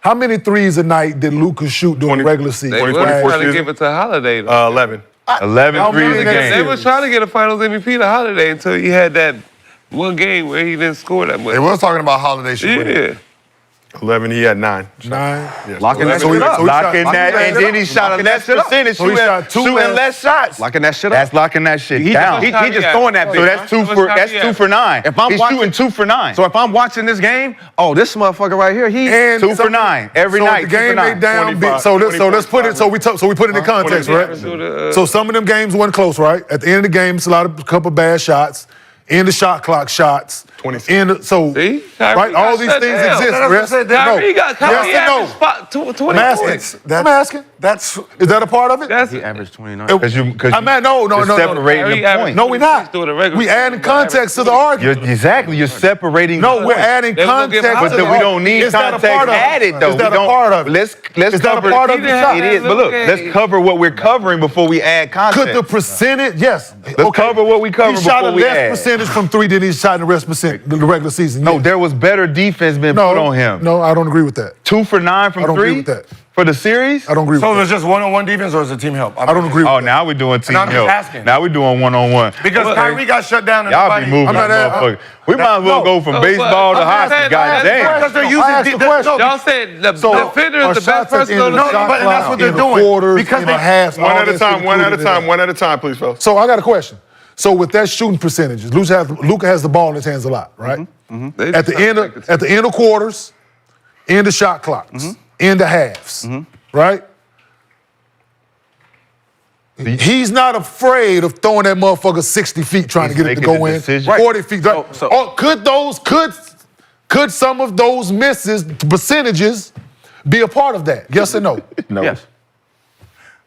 How many threes a night did Luka shoot during the 20 regular season? They were 24 trying to season? give it to Holiday. Though. 11. 11 How threes many a that game. They was trying to get a Finals MVP to Holiday until he had that one game where he didn't score that much. They was talking about holiday shit. Yeah. 11, he had 9. 9. Yes. Locking that So shit we- up. so we Locking that, and then he shot a Locking that less shit up. percentage, So he shot two shooting less- less shots. Locking that shit up. That's locking that shit He down. just throwing that So bitch. that's two for 9. If I'm He's watching- shooting 2 for 9. So if I'm watching this game, oh, this motherfucker right here, he. And 2 for 9 every so night. the 2 for game 9. they down 25, big. So let's put it. So we put it in context, 20, right? So some of them games weren't close, right? At the end of the game, it's a couple bad shots. In the shot clock shots. 26. So See? Kyrie right, all got these shut things down. exist. That's what I Rest, said. no. Kyrie got Kyrie Yes and no. averaged 20 I'm asking. points. I'm asking. That's Is that a part of it? That's He averaged 29. Because I'm at no. you're separating Kyrie the averaged point. No, we're not. During the regular We season, adding he averaged context to the argument. You're separating No, the we're points. adding They gonna give context. But to then the we don't argument. need Is that a context part of it? added, though. Is that We a don't- part of it? Let's Is that a cover part it. of the He shot? didn't It is, but look, Okay. let's cover what we're covering before we add context. Could the percentage? Yes. Let's cover what we cover He shot before a we less add. percentage from 3 than he shot in the rest percent the regular season. No, yes. there was better defense being put on him. No, I don't agree with that. 2 for 9 from I don't 3 agree with that. for the series. I don't agree so with there's just one-on-one defense, or is it team help? that. I don't agree with Oh, that. now we're doing team No, I'm just help. asking. Now we're doing one-on-one. Because Kyrie got shut down. And Y'all nobody- be moving I'm that not- motherfucker. We might as well no. go from No, baseball but to I'm hockey. saying- Goddamn. Because they're I using asked the question. Y'all said the So, defender are is the shots best at the person end on of the the No, shot but that's clock, what they're in the doing. quarters, Because in the they- halves, One all at a that time, shit one at a included in time, that. one at a time, please, fellas. So I got a question. So with that shooting percentages, Luka has the ball in his hands a lot, right? At the end of quarters, end of shot clocks, end of halves, right? He's not afraid of throwing that motherfucker 60 feet trying to He's get it to making go the in. decision. 40 feet. Right? So- Could some of those misses, percentages, be a part of that? Yes or no? No. Yes.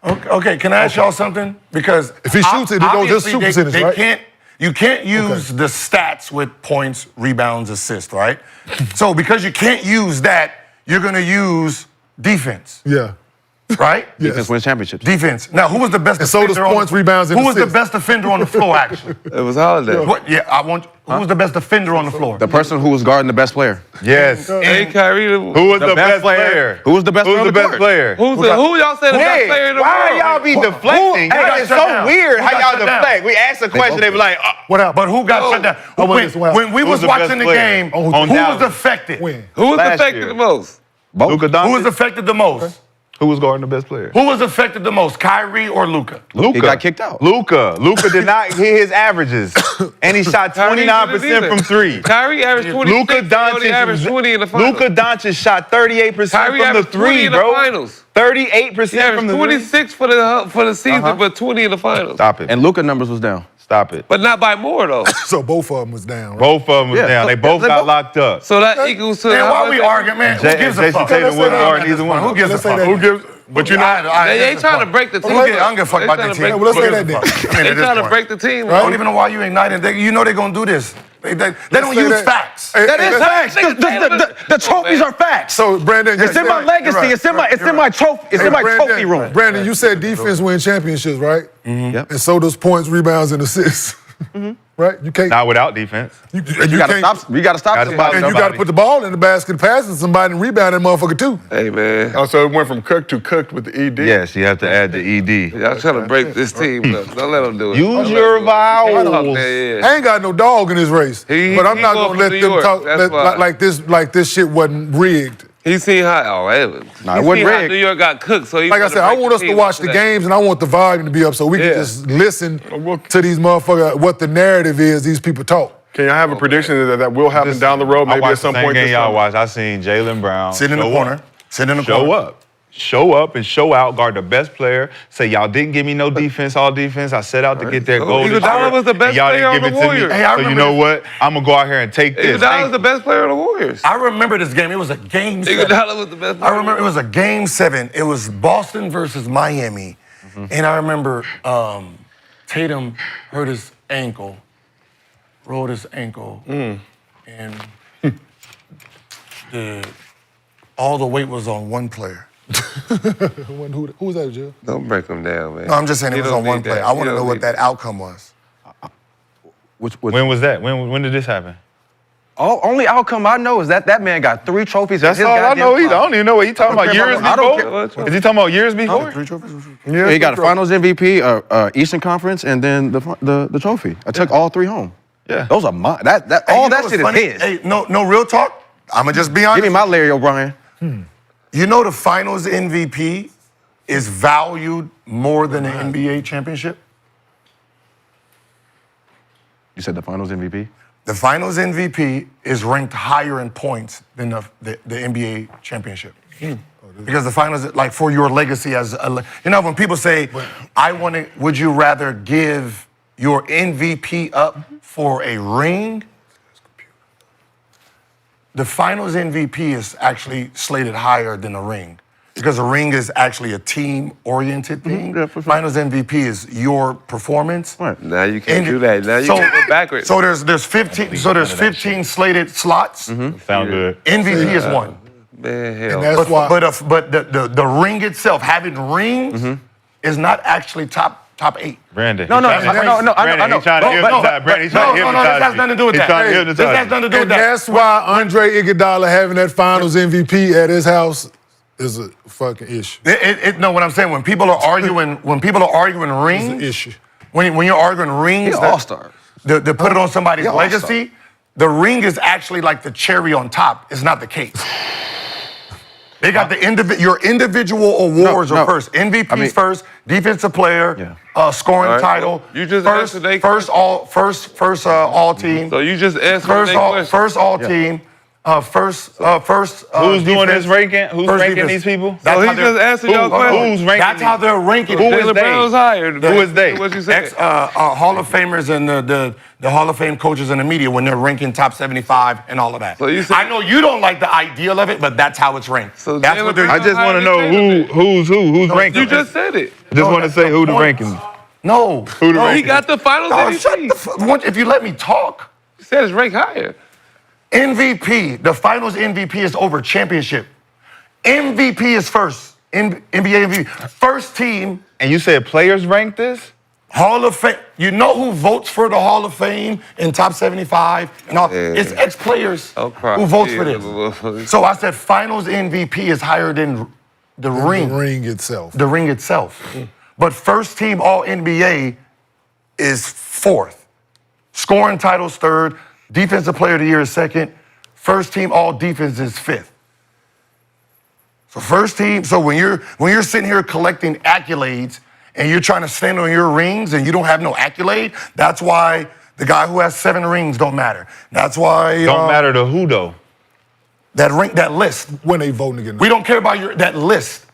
Okay, can I ask y'all something? Because If he shoots it, it goes just obviously shoot percentage, they right? You can't use the stats with points, rebounds, assists, right? So because you can't use that, you're gonna use defense. Yeah. right? Defense wins championships. Defense. Now, who was the best And so defender? does points, rebounds, and Who was the assists. best defender on the floor, actually? It was Holiday. What? Yeah, who was the best defender on the floor? The person who was guarding the best player. Yes. Hey, Kyrie. Who was the best player? Who was the best player? Who's on the court? best player? Who y'all said the best player in the Why world? y'all be deflecting? Who got It's shut so down? weird Who how got y'all shut down? deflect. We asked a question, they be like, What happened? But who got shut down? When we was the best watching the player? game, On who was Dallas. affected? When? Who was Last affected year. the most? Luka Doncic. Who was affected the most? Who was guarding the best player? Who was affected the most, Kyrie or Luka? Luka. He got kicked out. Luka did not hit his averages, and he shot 29% from three. Kyrie averaged 26. Luka He only Doncic averaged 20 in the finals. Luka Doncic shot 38% Kyrie from the averaged 20 three, in the bro. finals. 38% He averaged from the 26 for the season, but 20 in the finals. Stop it. And Luka numbers was down. Stop it. But not by more though. So both of them was down, right? Both of them was Yeah. down. They both got locked up. So that equals to. Man, why we arguing, man? Who gives a Jason fuck? Tatum wasn't guarding either one. Who gives a Let's say fuck? that. Who gives? But you know, They ain't trying to break the team. I don't give a fuck They about trying that to break- team. Well, let's say that then. They trying to break the team. I don't even know why you igniting. You know they're gonna do this. They don't say use that. facts. That is That's- facts. The trophies are facts. So Brandon, It's in my legacy. It's in my trophy. It's in my trophy room. Brandon, you said defense win championships, right? Yep. And so does points, rebounds, and assists. Right? You can't. Not without defense. You You gotta can't- stop. You gotta stop Gotta somebody. stop And you got to put the ball in the basket, passing somebody, and rebound that motherfucker too. Hey man, Oh, so it went from cooked to cooked with the ED? Yes, you have to add the ED. y'all trying to break this team up. Don't let them do it. Use your vowels. I ain't got no dog in this race, He but I'm not going gonna let from them New York, talk that's why. like this shit wasn't rigged. He seen how it wasn't rigged. New York got cooked. So he Like I wanted said, to I break want the us to team watch up the to that. games, and I want the volume to be up so we can just listen to these motherfuckers, what the narrative is these people talk. Can y'all have a prediction that will happen down the road, I maybe at watched some the same point game this y'all summer? watched. I seen Jaylen Brown Sit in the show corner. up. Sit in the Show corner. up. Show up and show out, guard the best player. Say, y'all didn't give me no defense, all defense. I set out to get that goal. this Iguodala year, was the best and y'all player didn't on give the it to me. Warriors. Hey, I So you remember know this. what? I'm gonna go out here and take this. Iguodala was the best player on the Warriors. I remember this game. It was a game 7. Iguodala was the best player. I remember it was a game 7. It was Boston versus Miami. And I remember Tatum hurt his ankle, rolled his ankle, and all the weight was on one player. Who was that, Jill? Don't break them down, man. No, I'm just saying it He was don't on one need player. that. I want He to know don't what need that outcome was. When was that? When did this happen? Only outcome I know is that man got 3 trophies. That's in his all I goddamn know either. I closet. don't even know what he talking about. Years I don't before? Is he talking about years before? 3 trophies? Yeah, He got a Finals MVP, Eastern Conference, and then the trophy. I took all 3 home. Yeah. Those are mine. Hey, All you know that what's shit funny? is his. Hey, no real talk. I'ma just be honest. Give me my Larry O'Brien. You know the Finals MVP is valued more than the NBA championship? You said the Finals MVP? The Finals MVP is ranked higher in points than the NBA championship. Because the Finals, like for your legacy as a, you know, when people say, would you rather give your MVP up for a ring? The Finals MVP is actually slated higher than a ring. Because a ring is actually a team-oriented thing. Yeah, for sure. Finals MVP is your performance. Right. Now you can't And do that. Now you can't go backwards. So there's 15 slated slots. Sound good. MVP is one. Man, hell. And that's why. But the ring itself, having rings, is not actually top 8. Brandon. No, Brandon, he's trying to hypnotize. Brandon, he's trying to hypnotize. this has nothing to do with He's that. trying to Hey, hypnotize this has you. nothing to do with And that. that's why Andre Iguodala having that Finals MVP at his house is a fucking issue. No, what I'm saying, when people are arguing rings, It's an issue. when you're arguing rings, He's an all-star. to put it on somebody's He an all-star. legacy, the ring is actually like the cherry on top. It's not the cake. They got your individual awards No, are first. MVP's first, defensive player, scoring All right. title. You just first, answered they first all team. So you just answered their question. First all team. First. Who's doing defense, this ranking? Who's first ranking defense. these people? That's So he how they're- just answered your question. Who's ranking That's how these? they're ranking. Who is Jaylen they? Brown's higher. Who is they? What you said? Hall of Famers and the Hall of Fame coaches in the media when they're ranking top 75 and all of that. So you said- I know you don't like the ideal of it, but that's how it's ranked. So that's Jaylen what they're. I just want to know who's ranking. You just said it. I just want to say who the rankings. No. Who the Oh, he rankings? got the finals Oh, MVP. shut the fuck. If you let me talk. He said it's ranked higher. MVP, the Finals MVP is over championship. MVP is first. NBA MVP. First team. And you said players ranked this? Hall of Fame. You know who votes for the Hall of Fame in top 75 and all? Yeah. It's ex-players who votes for this. So I said Finals MVP is higher than the ring. The ring itself. The ring itself. But first team All NBA is fourth. Scoring titles third. Defensive Player of the Year is second. First team All Defense is fifth. So first team. So when you're sitting here collecting accolades and you're trying to stand on your rings and you don't have no accolade, that's why the guy who has 7 rings don't matter. That's why Don't matter to who though. that list. When they voting again. We don't care about that list.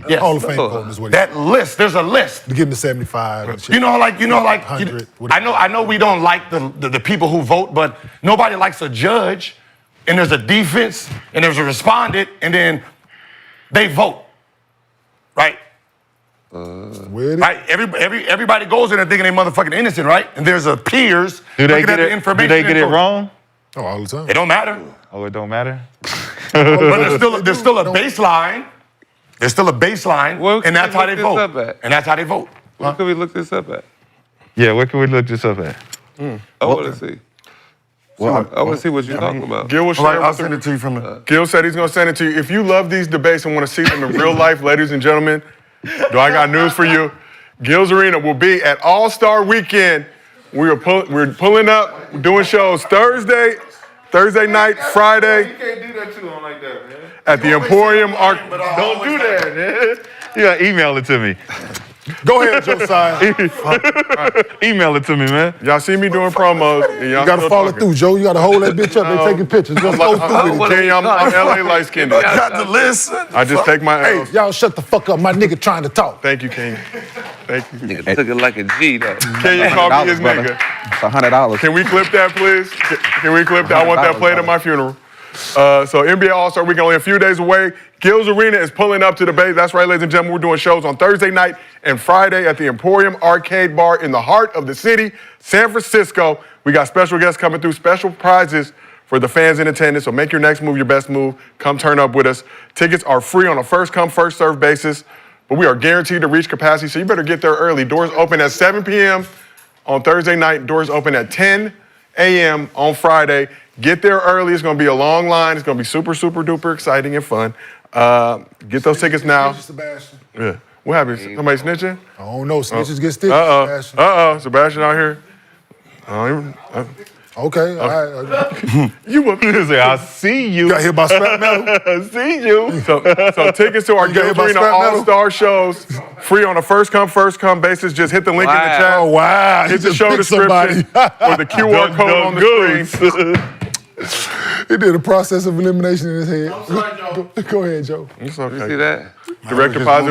Yes. Hall of Fame voting is what That list. There's a list. to get into 75 and shit. You know, like 100, I know we don't like the people who vote, but nobody likes a judge. And there's a defense, and there's a respondent, and then they vote, right? Right. Everybody goes in there thinking they motherfucking innocent, right? And there's a peers Do they looking at get the it? information. Do they get it wrong? Oh, all the time. It don't matter. Oh, it don't matter. But there's still a baseline. There's still a baseline, Where and that's how they can we look vote. this up at? And that's how they vote. Where can we look this up at? Yeah, where can we look this up at? I want to see. I want to see what you're talking about. Gil will All right, share I'll with send it to you from the. Gil said he's going to send it to you. If you love these debates and want to see them in real life, ladies and gentlemen, I got news for you. Gil's Arena will be at All-Star Weekend. We're pulling up, we're doing shows Thursday night, Friday. You can't do that to him like that, man. At the Emporium Arc. Don't do that, man. You gotta email it to me. Go ahead, Josiah. Email it to me, man. Y'all see me doing promos. And y'all You gotta still follow talking. through, Joe. You gotta hold that bitch up. They taking pictures. Let's go through with it. Kenyon, I'm LA light skinned. Got the list. I just take my Hey, L's. y'all shut the fuck up. My nigga trying to talk. Thank you, Kenyon. Thank you. Nigga took it like a G, though. Kenyon called me his brother. nigga. It's $100. Can we clip that, please? Can we clip that? I want that played at my funeral. So NBA All-Star Weekend only a few days away. Gil's Arena is pulling up to the base. That's right, ladies and gentlemen. We're doing shows on Thursday night and Friday at the Emporium Arcade Bar in the heart of the city, San Francisco. We got special guests coming through, special prizes for the fans in attendance. So make your next move your best move. Come turn up with us. Tickets are free on a first-come, first-served basis, but we are guaranteed to reach capacity, so you better get there early. Doors open at 7 p.m. on Thursday night. Doors open at 10 a.m. on Friday. Get there early. It's going to be a long line. It's going to be super, super duper exciting and fun. Get those tickets now. Sebastian. Yeah. What happened? Somebody snitching? I don't know. Snitches get stitches. Uh-oh. Sebastian out here. Okay, all right. You up here say, I see you. Got hit by scrap metal. I see you. So tickets to our You got hit Gilbert by Arena scrap metal? All-Star shows, free on a first-come, first-come basis. Just hit the link in the chat. Oh, wow. Hit He the just show picked somebody. description or the QR code on the screen. He did a process of elimination in his head. Go ahead, Joe. It's okay. You see that? Direct deposit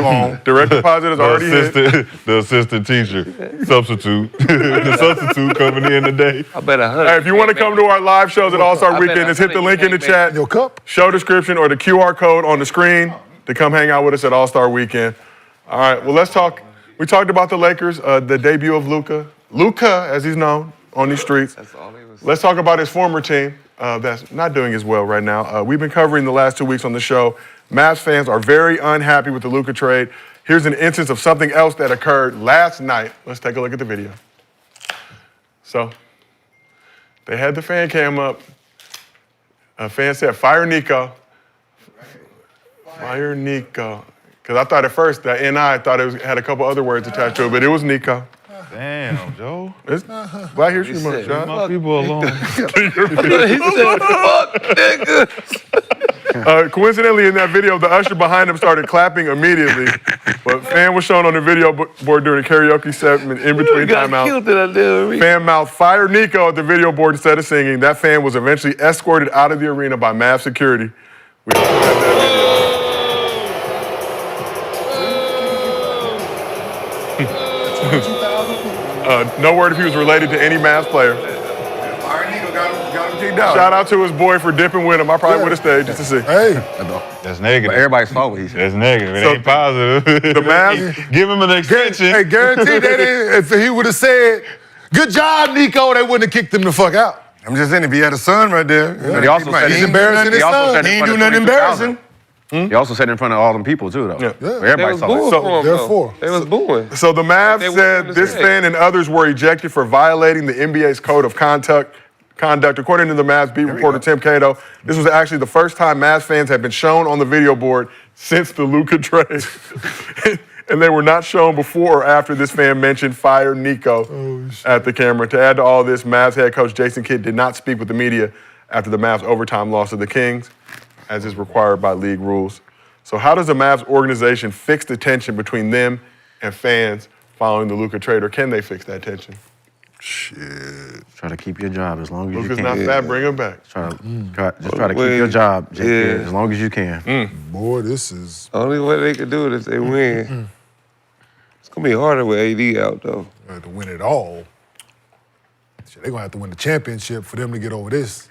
is already hit. The assistant teacher, substitute, the substitute coming in today. I bet 100. Hey, if you want to come to our live shows at All-Star Weekend, just hit the link in the chat, Your cup? show description, or the QR code on the screen to come hang out with us at All-Star Weekend. All right, well, let's talk. We talked about the Lakers, the debut of Luka. Luka, as he's known on these streets. That's all he was. Let's talk about his former team that's not doing as well right now. We've been covering the last 2 weeks on the show. Mavs fans are very unhappy with the Luka trade. Here's an instance of something else that occurred last night. Let's take a look at the video. So, they had the fan cam up. A fan said, "Fire Nico." Fire Nico. Because I thought at first that NI thought it had a couple other words attached to it, but it was Nico. Damn, Joe. It's Black History Month, Leave John. my people alone. He said, fuck, nigga. Coincidentally, in that video, the usher behind him started clapping immediately. But fan was shown on the video board during a karaoke segment in between Got timeouts. killed in that damn arena. Fan mouthed "Fire Nico" at the video board instead of singing. That fan was eventually escorted out of the arena by Mavs security. We also have that video. No word if he was related to any Mavs player. Shout out to his boy for dipping with him. I probably would have stayed just to see. Hey, That's negative. But everybody saw what he said. That's negative. It So, ain't positive. The Mavs, Give him an extension. hey, guaranteed that if he would have said, "Good job, Nico," they wouldn't have kicked him the fuck out. I'm just saying, if he had a son right there. But he also said he's he- embarrassing his he also son. said He in ain't front do of nothing 22,000. embarrassing. He also said it in front of all them people too, though. Yeah. Everybody saw it. So Therefore, they was booing. So the Mavs They said wouldn't this fan and others were ejected for violating the NBA's code of conduct. According to the Mavs beat reporter Tim Cato, this was actually the first time Mavs fans have been shown on the video board since the Luka trade. And they were not shown before or after this fan mentioned fire Nico at the camera. To add to all this, Mavs head coach Jason Kidd did not speak with the media after the Mavs' overtime loss to the Kings, as is required by league rules. So how does the Mavs organization fix the tension between them and fans following the Luka trade, or can they fix that tension? shit. Try to keep your job as long as Luka's you can. not fat, bring him back. Try to keep your job, JK, as long as you can. Boy, this is... Only way they can do it if they win. It's going to be harder with AD out, though. They have to win it all. Shit, they're going to have to win the championship for them to get over this.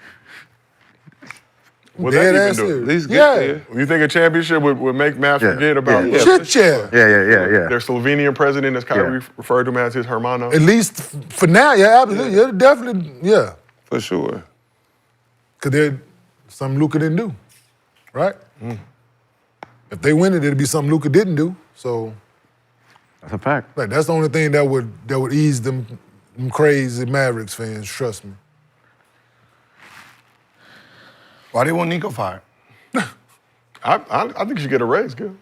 Would that even do it? At least get there. You think a championship would make Mavs forget about Shit, yeah. their Slovenian president, as Kyrie referred to him as his hermano? At least for now, yeah, absolutely. Yeah, definitely, yeah. For sure. Because there's something Luka didn't do, right? If they win it, it'll be something Luka didn't do. So that's a fact. Like, that's the only thing that would ease them crazy Mavericks fans, trust me. Why they want Nico fired? I think you should get a raise, Gil.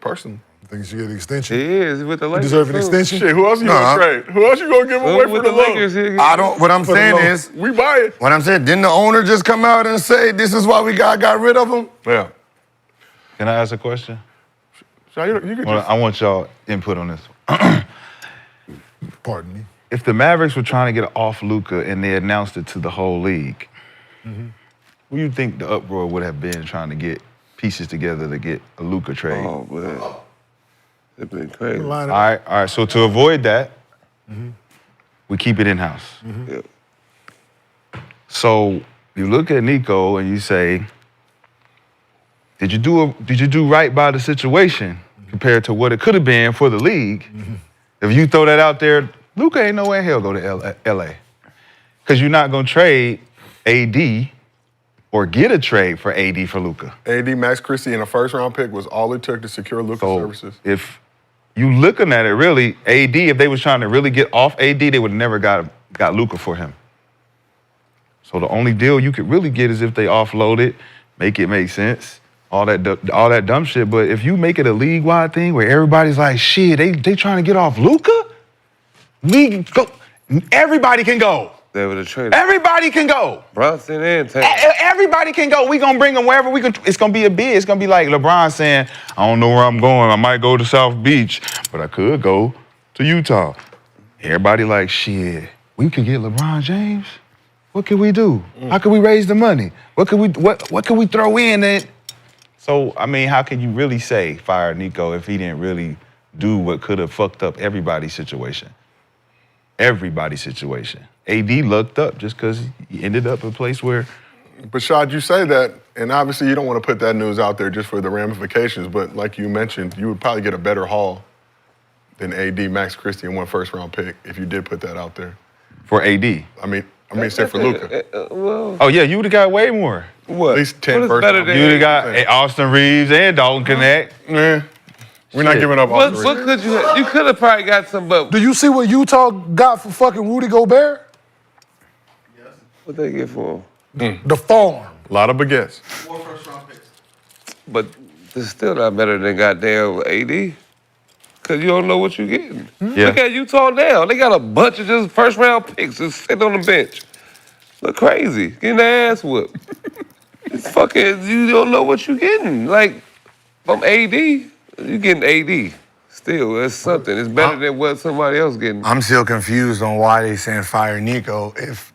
Personally. I think you should get an extension. He is with the Lakers. You deserve an extension? Shit, who else you gonna trade? Who else you gonna give away for the low? I don't. What I'm saying is, we buy it. What I'm saying, didn't the owner just come out and say this is why we got rid of him? Yeah. Can I ask a question? You could I want y'all input on this. Pardon me. If the Mavericks were trying to get off Luka and they announced it to the whole league, what do you think the uproar would have been trying to get pieces together to get a Luka trade? Oh, man. It'd been crazy. All right. So to avoid that, we keep it in-house. Yep. So you look at Nico and you say, did you do right by the situation compared to what it could have been for the league? If you throw that out there, Luka ain't no way in hell go to LA. Because you're not gonna trade AD or get a trade for AD for Luka. AD, Max Christie, and a first-round pick was all it took to secure Luka's services. If you looking at it really, AD, if they was trying to really get off AD, they would have never got Luka for him. So the only deal you could really get is if they offload it, make it make sense, all that dumb shit. But if you make it a league-wide thing where everybody's like, shit, they trying to get off Luka? Everybody can go. They would have traded. Everybody can go. Brunson and Taylor. Everybody can go. We gonna bring them wherever we can. It's gonna be a bid. It's gonna be like LeBron saying, I don't know where I'm going. I might go to South Beach, but I could go to Utah. Everybody like, shit, we could get LeBron James. What can we do? How can we raise the money? What can we throw in it? So, I mean, how can you really say fire Nico if he didn't really do what could have fucked up everybody's situation? Everybody's situation. AD lucked up just because he ended up a place where... But Shad, you say that, and obviously you don't want to put that news out there just for the ramifications, but like you mentioned, you would probably get a better haul than AD, Max Christie, and one first-round pick if you did put that out there. For AD? I mean, except for Luka. Oh, yeah, you would have got way more. What? At least 10 What is first better round. than You would have got Austin Reeves and Dalton Connect. We're not giving up What Austin Reeves. could you could have probably got some, but Do you see what Utah got for fucking Rudy Gobert? what they get for him? The farm. A lot of baguettes. But it's still not better than goddamn AD. Because you don't know what you're getting. Yeah. Look at Utah now. They got a bunch of just first-round picks just sitting on the bench. Look crazy. Getting their ass whooped. It's fucking, you don't know what you're getting. Like, from AD, you getting AD. Still, that's something. It's better than what somebody else getting. I'm still confused on why they saying fire Nico if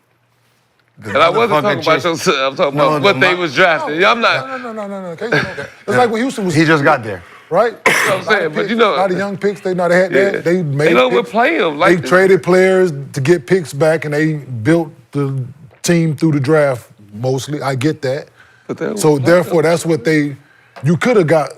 the And I wasn't talking motherfucker about just- yourself. I'm talking about what they was drafting. I'm not. No. It's like when Houston was... He just got there. Right? That's what I'm saying, but you know. A lot of young picks, they know they had Yeah. that. They made They know picks. what play them. They Like, traded players to get picks back, and they built the team through the draft mostly. I get that. But they So play therefore, that's what you could have got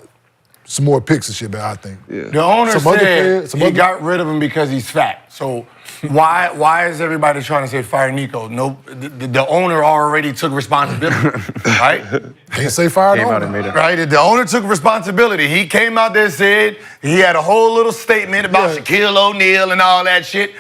some more picks and shit, man, I think. Yeah. The owner Some other said players- some he other- got rid of him because he's fat. So why is everybody trying to say fire Nico? No, the owner already took responsibility, right? Can't say fire Came the out and owner. made it. Right? The owner took responsibility. He came out there and said he had a whole little statement about Yeah. Shaquille O'Neal and all that shit.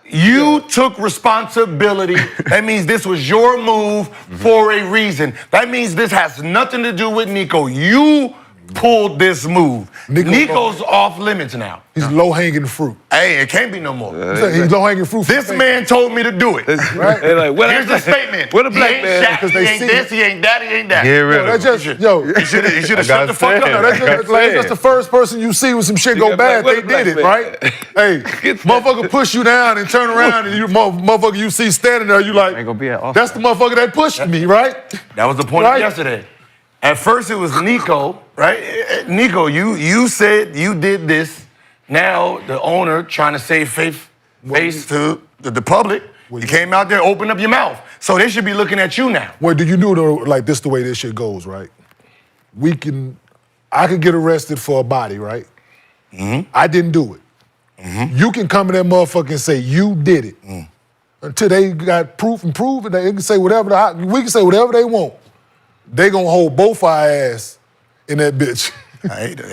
You took responsibility. That means this was your move for a reason. That means this has nothing to do with Nico. You pulled this move. Nico's off limits now. He's low-hanging fruit. Hey, it can't be no more. He's low-hanging fruit. This man told me to do it. Right? They like, what Here's the statement. What a He black ain't man. Shaq, Because he they ain't see this, he ain't that, he ain't that. Get rid Yo, of that's him. just, yo, He should have I shut got the fuck said. up. that's the first person you see when some shit go got bad, black- they what a black did it, man. right? Hey, motherfucker push you down and turn around and you motherfucker you see standing there, you like, Ain't gonna be at all. that's the motherfucker that pushed me, right? That was the point Right. of yesterday. At first it was Nico, right? Nico, you said you did this. Now the owner trying to save face to the public. You came out there, opened up your mouth. So they should be looking at you now. Well, do you know though, like this the way this shit goes, right? I could get arrested for a body, right? I didn't do it. You can come in that motherfucker and say you did it. Until they got proof and prove it, they can say whatever we can say whatever they want. They gonna hold both our ass in that bitch.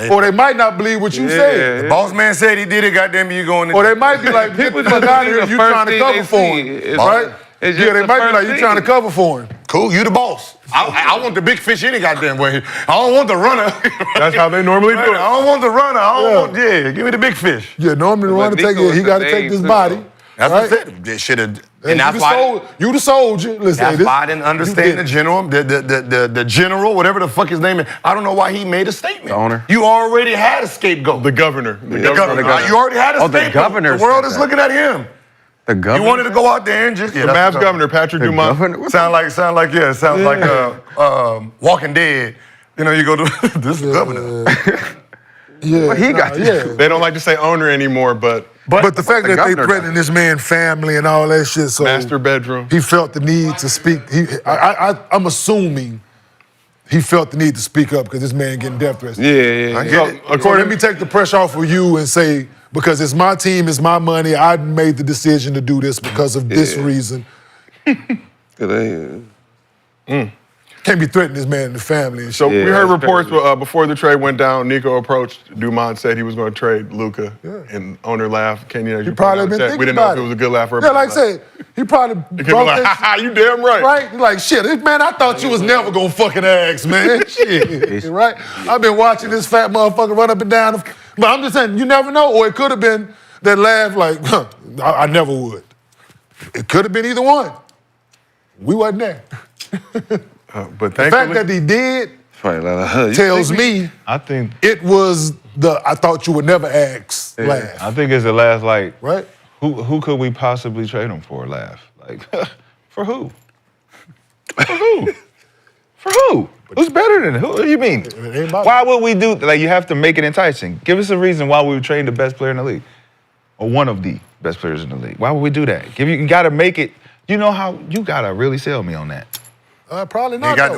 Or they might not believe what you said. The boss man said he did it, goddamn you going in. Or they might be like, get the fuck out of here, you trying to cover for him. Right? It's Yeah, just they the might be first like, you trying to thing. cover for him. Cool, you the boss. I want the big fish any goddamn way. I don't want the runner. That's how they normally do I it. don't want the runner. I don't want, give me the big fish. Yeah, normally the runner take Nico it, he is got to the take name this too, body. though. That's right? what I said. They should have. Hey, And that's why. You the soldier. Listen, That's this, why I didn't understand the general, the general, whatever the fuck his name is. I don't know why he made a statement. The owner? You already had a scapegoat. The governor. The governor. You already had a Oh, the scapegoat. governor The world said is that. looking at him. The You governor. wanted to go out there and just The Mavs governor, Patrick Dumont. Sound like Walking Dead. You know, you go to this governor. yeah, he got to yeah. They don't like to say owner anymore, but But the fact the that they governor threatening this man's family and all that shit, so master bedroom. he felt the need to speak. I'm assuming he felt the need to speak up because this man getting death threats. Yeah. I get it. So let me take the pressure off of you and say, because it's my team, it's my money, I made the decision to do this because of this reason. Can't be threatening this man and the family and shit. So we heard that's reports before the trade went down. Nico approached Dumont, said he was going to trade Luka, and owner laughed. Kenyon, as He you probably pointed been out, said, thinking we didn't know about if it was a good laugh or a Yeah, bad like I laugh. said, he probably He brought like, that ha, you damn right. right? Like, shit, man, I thought you was never gonna fucking ask, man. Shit, right? I've been watching this fat motherfucker run up and down. But I'm just saying, you never know. Or it could have been that laugh like, I never would. It could have been either one. We wasn't there. But The fact thankfully, that he did You tells think me I think it was I thought you would never ask laugh. I think it's the last like Right? who could we possibly trade him for? Laugh like for who? For who? For who? Who's better than who? What do you mean? It ain't about Why would we do like? You have to make it enticing. Give us a reason why we would trade the best player in the league, or one of the best players in the league. Why would we do that? You got to make it. You know how you got to really sell me on that. Probably not. They got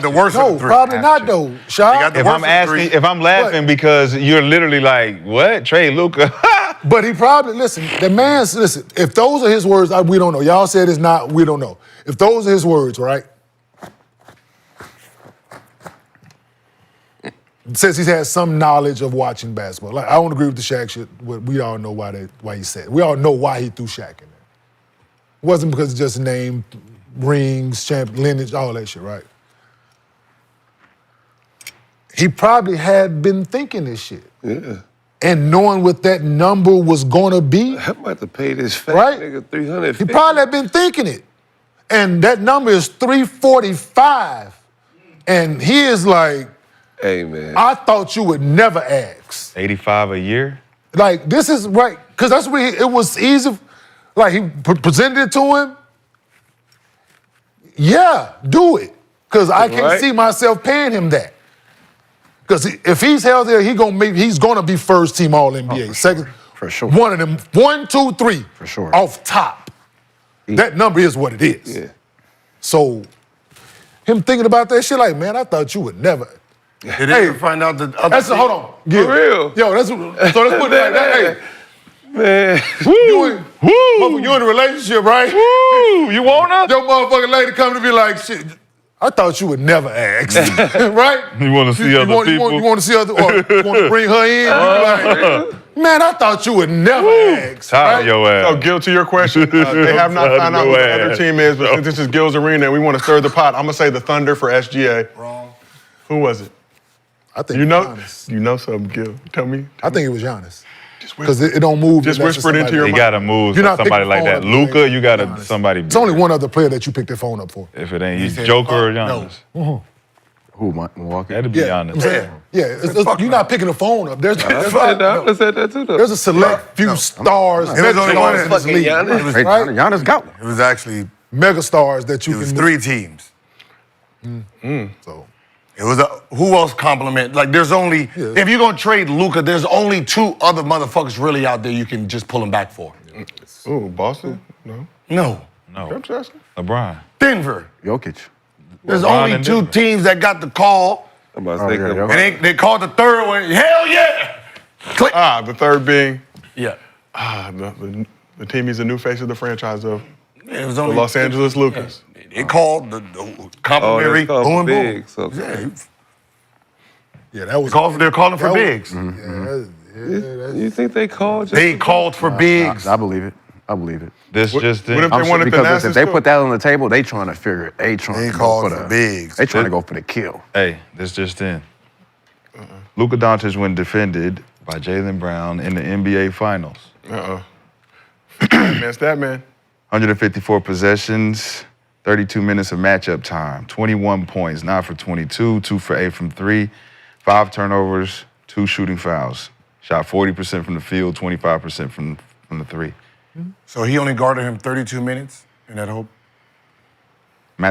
though. the worst of No, the three. probably not though. Shaq. got the If worst I'm of asking, three. if I'm laughing because you're literally like, what? Trade Luka? But he probably, listen, if those are his words, we don't know. Y'all said it's not, we don't know. If those are his words, right? Says he's had some knowledge of watching basketball. Like, I don't agree with the Shaq shit, but we all know why he said it. We all know why he threw Shaq in there. It wasn't because it's just name, rings, lineage, all that shit, right? He probably had been thinking this shit. Yeah. And knowing what that number was gonna be, I'm about to pay this fat Right? nigga $350. he probably had been thinking it. And that number is 345. And he is like, Hey, man. I thought you would never ask. 85 a year? Like, this is right, because that's what it was easy. Like, he presented it to him. Yeah, do it. Because I can't Right. see myself paying him that. Because if he's healthy, he's gonna be first team All NBA. Second, For sure. One of them, 1, 2, 3. For sure. Off top. That number is what it is. Yeah. So, him thinking about that shit, like, man, I thought you would never. Did they ever find out the other That's hold on. Yeah. For real. Yo, that's so let's put it like that. Hey, Man. you in a relationship, right? Woo! You want her? Your motherfucking lady come to be like, shit, I thought you would never ask. Right? You want to see other people? You want to see other, or you want to bring her in? You be like, man, I thought you would never ask. Tired Right? your ass. So, Gil, to your question, they have not found out who the other team is, but since this is Gil's arena and we want to stir the pot, I'm going to say the Thunder for SGA. Wrong. Who was it? I think You know? Giannis. You know something, Gil. Tell me. I think it was Giannis. Because it don't move. Just unless it's whisper it into somebody- your You mind. gotta move You're not somebody picking like the that. phone up, Luka, you gotta Giannis. somebody. It's only one other player that you pick the phone up for. If it ain't you, said, Joker or no. Giannis. Who, Milwaukee? That'd be Yeah, I'm Giannis. saying. Yeah, you're not picking the phone up. There's I said that too, though. there's a select few stars, It was only megastars one in this fucking league, Giannis. Hey, right? Giannis got one. It was actually Megastars that you it was can 3 teams. So It was who else compliment? Like there's only if you're gonna trade Luka, there's only 2 other motherfuckers really out there you can just pull him back for. Ooh, Boston? No. No, I'm just asking. LeBron. Denver. Jokic. There's LeBron only and 2 Denver. teams that got the call, I'm about to say, yeah, come yeah. and they called the third one. Hell yeah! Click. The third being Yeah. the team he's a new face of the franchise of, It was the only Los Angeles Lucas. They called the Oh, complimentary that's called boom for boom. bigs. Okay. yeah, that was They're calling for that was- bigs. You think they called? They called for bigs. I believe it. I believe it. This just What if in. they wanted because Thanasis if they too? put that on the table, they trying to figure it. They trying They to go called for for the bigs. They trying to go for the kill. Hey, this just in. Luka Doncic when defended by Jaylen Brown in the NBA Finals. Man, stat man. 154 possessions, 32 minutes of matchup time, 21 points, 9 for 22, 2 for 8 from 3, 5 turnovers, 2 shooting fouls. Shot 40% from the field, 25% from the 3. So he only guarded him 32 minutes in that whole.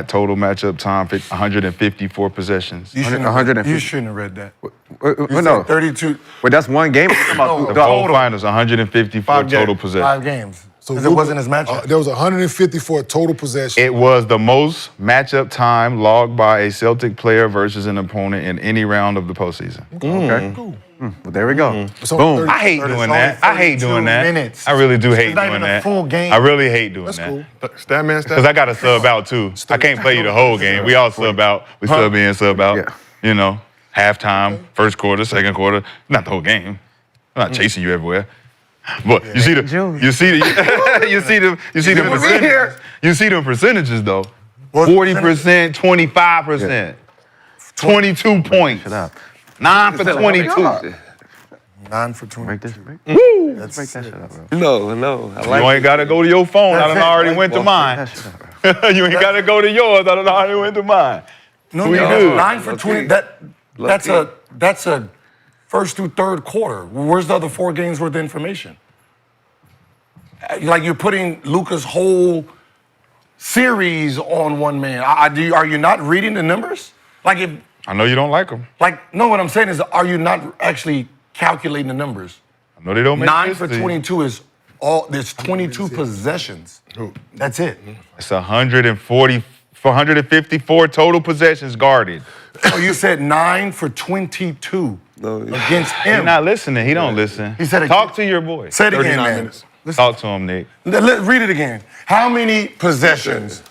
Total matchup time, 154 possessions. You shouldn't, 150. you shouldn't have read that. Well, no. 32. Wait, that's one game. No, The whole finals, 154 5 total games. possessions. 5 games. So Because it wasn't his matchup. There was 154 total possessions. It was the most matchup time logged by a Celtic player versus an opponent in any round of the postseason. Okay. Cool. Well, there we go. It's only Boom. 30 I hate But it's doing only that. I hate 32 doing that. minutes. I really do hate It's not doing even a that. full game. I really hate doing That's that. cool. Stat man, stat. Because I got to sub out too. I can't play you the whole game. We all sub out. We sub in, sub out. Yeah. You know, halftime, first quarter, second quarter. Not the whole game. I'm not chasing you everywhere. But you see the percentages. You see the percentages though. 40%, 25%, 22 points. Shut up. 9 for 22. 9 for 20. Break this. Break that shit up, bro. No. I like You ain't got to go to your phone. I done already went to mine. That shit up, bro. You ain't got to go to yours. I done already went to mine. No, We no, good. 9 for 20. That's a first through third quarter. Where's the other 4 games worth of information? Like you're putting Luka's whole series on one man. Are you not reading the numbers? Like if I know you don't like them. no, what I'm saying is, are you not actually calculating the numbers? I know they don't make 9 sense for to you. 22 is all. There's 22 possessions. That's it. It's 454 total possessions guarded. So you said 9 for 22 against him. He's not listening. He don't listen. He said it Talk again. to your boy. Say it again, 39 man. minutes. Talk to him, Nick. Read it again. How many possessions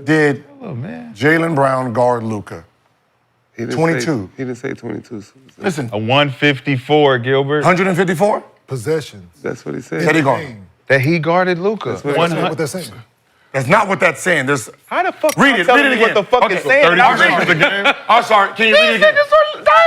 did Oh, man. Jaylen Brown guard Luka? He didn't 22. He didn't say 22. Listen, A 154, Gilbert. 154? Possessions. That's what he Said said. he guarded. That he guarded Luka. That's not what they're saying. That's not what that's saying. There's How the fuck read you it. telling Read it me again. what the fuck Okay, it's saying? 30 I'll possessions read a it. game. I'm sorry. Can you read it again?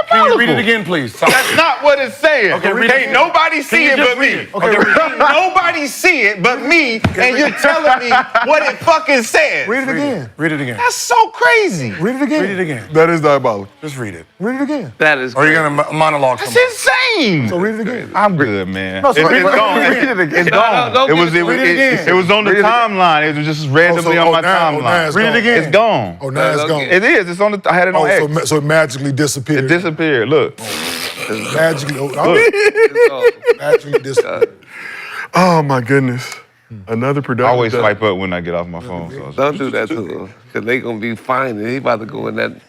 Can you read it again, please? Sorry. That's not what it's saying. Okay, read it Can't again. nobody see you it just but read me. it? Okay, read it. Can't nobody see it but me, and you're telling me what it fucking says. Read it again. Read it again. That's so crazy. Read it again. Read it again. That is diabolical. Just read it. Read it again. That is. Or are you gonna monologue? That's somebody? insane. So read it again. I'm good, man. No, so It's read it gone. again. It's gone. don't It get was it. Read it again. it was on the timeline. It was just randomly on my timeline. Read it again. It's gone. Oh, now it's gone. It is. It's on the. I had it on X. So it magically disappeared. It disappeared. Look. Magically, magically disappeared. Oh my goodness. Another I productive. always day. swipe up when I get off my phone. So Don't do that to him. Because they going to be fine. He about to go in that.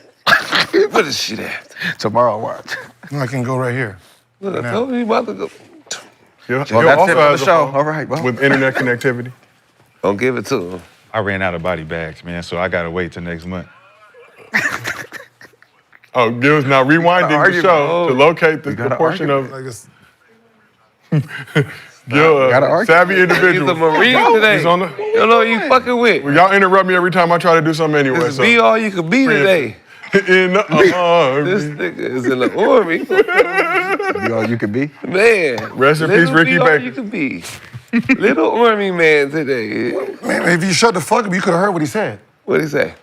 Where the shit at? Tomorrow, watch. I can go right here. Look, I told you about to go. Gil Well, that's also it for the has a show. phone All right, well. with internet connectivity. Don't give it to him. I ran out of body bags, man, so I gotta wait till next month. Oh, Gil's now rewinding the argue, show to locate the gotta portion argue. of Like it's, Gil, gotta argue. savvy He's individual. a Marine today. He's on the. You know who you fucking with. Well, y'all interrupt me every time I try to do something anyway. This So be all you can be today. in the army. This nigga is in the army. Be all you could be. Man. Rest in peace, little Ricky be all Baker. you can be. Little army man today. Man, if you shut the fuck up, you could have heard what he said. What'd he say?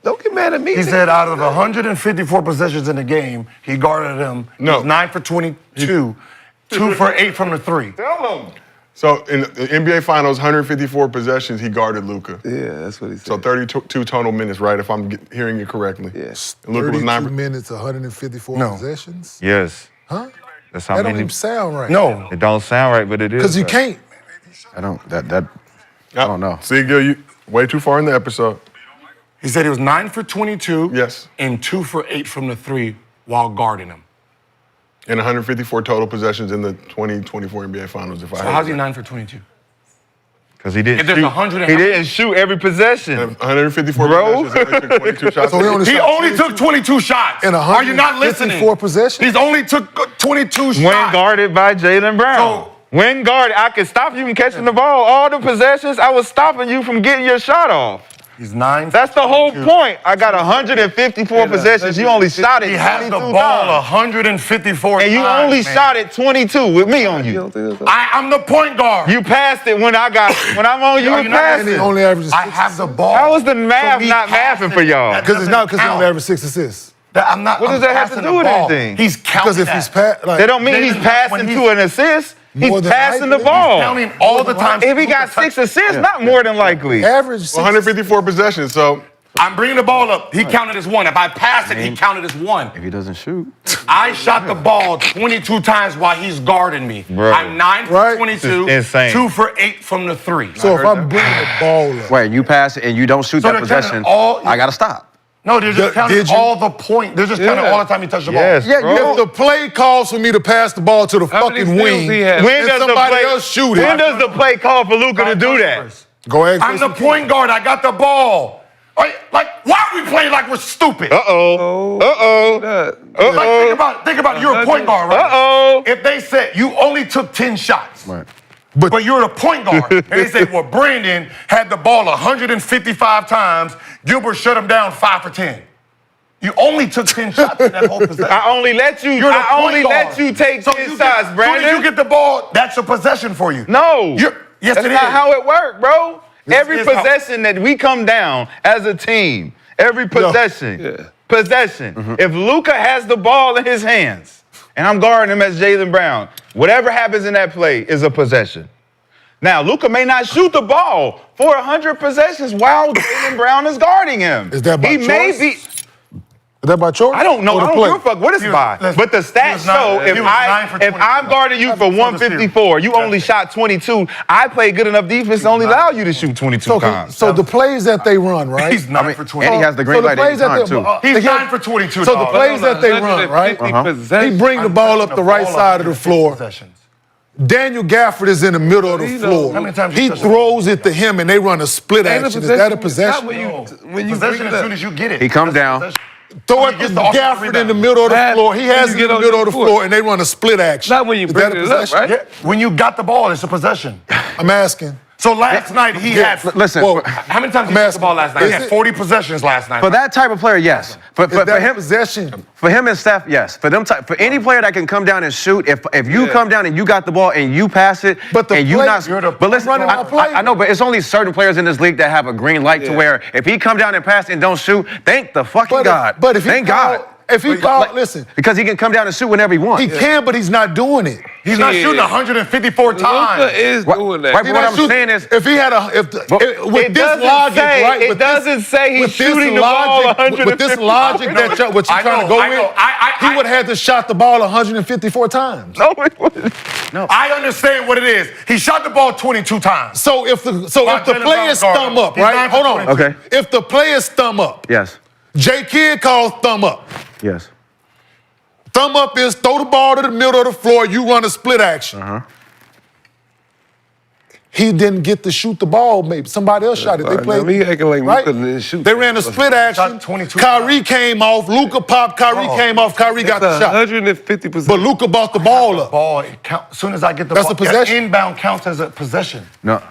Don't get mad at me. He said out of 154 possessions in the game, he guarded them. No. He was 9 for 22, 2 for 8 from the 3. Tell him. So in the NBA Finals, 154 possessions, he guarded Luka. Yeah, that's what he said. So 32 total minutes, right? If I'm hearing you correctly. Yes. And Luka was 32 9. minutes, 154 No. possessions? Yes. Huh? That's how That don't many. even sound right. No. It don't sound right, but it is. Because you right. can't. I don't know. See, Gil, you way too far in the episode. He said he was 9 for 22 Yes. and 2 for 8 from the 3 while guarding him. And 154 total possessions in the 2024 NBA Finals. If I So heard how's he that. 9 for 22? Because he didn't If there's shoot. 100 and He how many? didn't shoot every possession. 154 Bro. possessions, and only took 22 shots. So he only He shot only took 22 shots. in Are you not listening? 154 possessions? He's only took 22 shots. When guarded by Jaylen Brown. So- When guarded, I could stop you from catching the ball. All the possessions, I was stopping you from getting your shot off. He's 9. That's the whole point. I got 154 possessions. You only shot it He had 22 the ball times. 154 And you times, only man. shot it 22 with me on You you. don't think that's I'm the point guard. You passed it when I'm on you. Are You you not- passed And he it. only averages I 6 have the ball. How is the math me not passing mathing for y'all? that Because it's not because he doesn't only count. averages 6 assists. I'm not. What does I'm that have to passing do the with ball. anything? He's counting Because if that. he's like That don't mean he's Jaylen, passing when to he's- an assist. He's More than passing the likely. ball. counting all the times. If he got 6 assists, not more than likely. average 6 154 possessions. So I'm bringing the ball up. He counted as 1. If I pass it, he counted as 1. If he doesn't shoot. I shot the ball 22 times while he's guarding me. Bro. I'm 9 for Right. 22, This is insane. 2 for 8 from the 3. So if I'm bringing the ball up, Wait, you pass it and you don't shoot So that they're counting possession, all- I gotta stop. No, they're just counting did you? all the point. They're just counting all the time he touched the ball. Yes, yeah, bro. if the play calls for me to pass the ball to the How many fucking steals wing, he had? When and does the somebody play else shoot When it, does the play call for Luka to do that? go ahead. I'm the point guard. I got the ball. Like, why are we playing like we're stupid? Uh-oh. Uh-oh. Like, think about it. You're a point guard, right? Uh-oh. If they said you only took 10 shots, Right. but you're the point guard, and they say, well, Brandon had the ball 155 times, Gilbert shut him down 5 for 10. You only took 10 shots in that whole possession. I only let you. You're the I only point let guard. you take So 10 you shots, As Brandon. soon as you get the ball, that's a possession for you. No. Yes, That's it not is. how it worked, bro. Every is how- possession that we come down as a team, every possession, if Luka has the ball in his hands and I'm guarding him as Jaylen Brown, whatever happens in that play is a possession. Now, Luka may not shoot the ball for 100 possessions while Jaylen Brown is guarding him. Is that by He may choice? be. Is that by choice? I don't know. Or the I don't play? give a fuck what it's He was- by. listen, But the he stats was nine- show he was 9 for if 20. I'm guarding you for 154, you only shot 22. I play good enough defense to only allow you to shoot 22 times. So the plays that they run, right? He's 9 for 20. And he has the green So the light plays that anytime, they too. He's 9 for 22. So the dog. plays that they run, right? 150 He bring the ball up the right side of the floor. Possessions. Daniel Gafford is in the middle of the He floor. How many times He you touch the throws it to him and they run a split Ain't a action. Is that a possession. possession? Not when you Possession bring it as up. soon as you get it. He comes That's a down. possession. Throw When it he to gets the offensive Gafford in rebound. the middle of the Matt, floor. He when has you it in get the on middle your of the foot. floor and they run a split action. Not when you Is bring that a it up, possession? right? Yeah, when you got the ball, it's a possession. I'm asking. So last night he had. Listen, Well, How many times did I'm he touch the ball last night? He is had it- 40 possessions last night. for that type of player, yes. For Is that him, possession? for him and Steph, yes. For any player that can come down and shoot, if you come down and you got the ball and you pass it, But the and you play- not, you're the- but listen, I'm running my play. I know, but it's only certain players in this league that have a green light to Yeah. where if he come down and pass and don't shoot, thank the fucking But God. But if he thank call- God. If he But, called, like, listen, because he can come down and shoot whenever he wants. he can, but he's not doing it. He's not Yeah. shooting 154 times. Luka is doing that. Right, but He what not I'm shooting- saying is, if he had a, if the, But with it this doesn't logic, say- right? it with doesn't say he's with this shooting the ball with this logic that you're, what you're I trying to know, go I know. with, I- he would have had to shot the ball 154 times. No, it wasn't. I understand what it is. He shot the ball 22 times. So if the Well, if the Jaylen players Brown's thumb guard. up, He's right? 9 for Hold on. 22. Okay. If the players thumb up, yes. J. Kidd calls thumb up. Yes. Thumb up is throw the ball to the middle of the floor, you run a split action. He didn't get to shoot the ball, maybe. Somebody else shot it. They played. He acting like right? Luka didn't shoot. They ran a split action. 22 Kyrie came off. Luka popped. Kyrie came off. Kyrie got the shot. 150%. But Luka bought the ball up. Ball, as soon as I get the That's ball, a possession. inbound counts as a possession. No.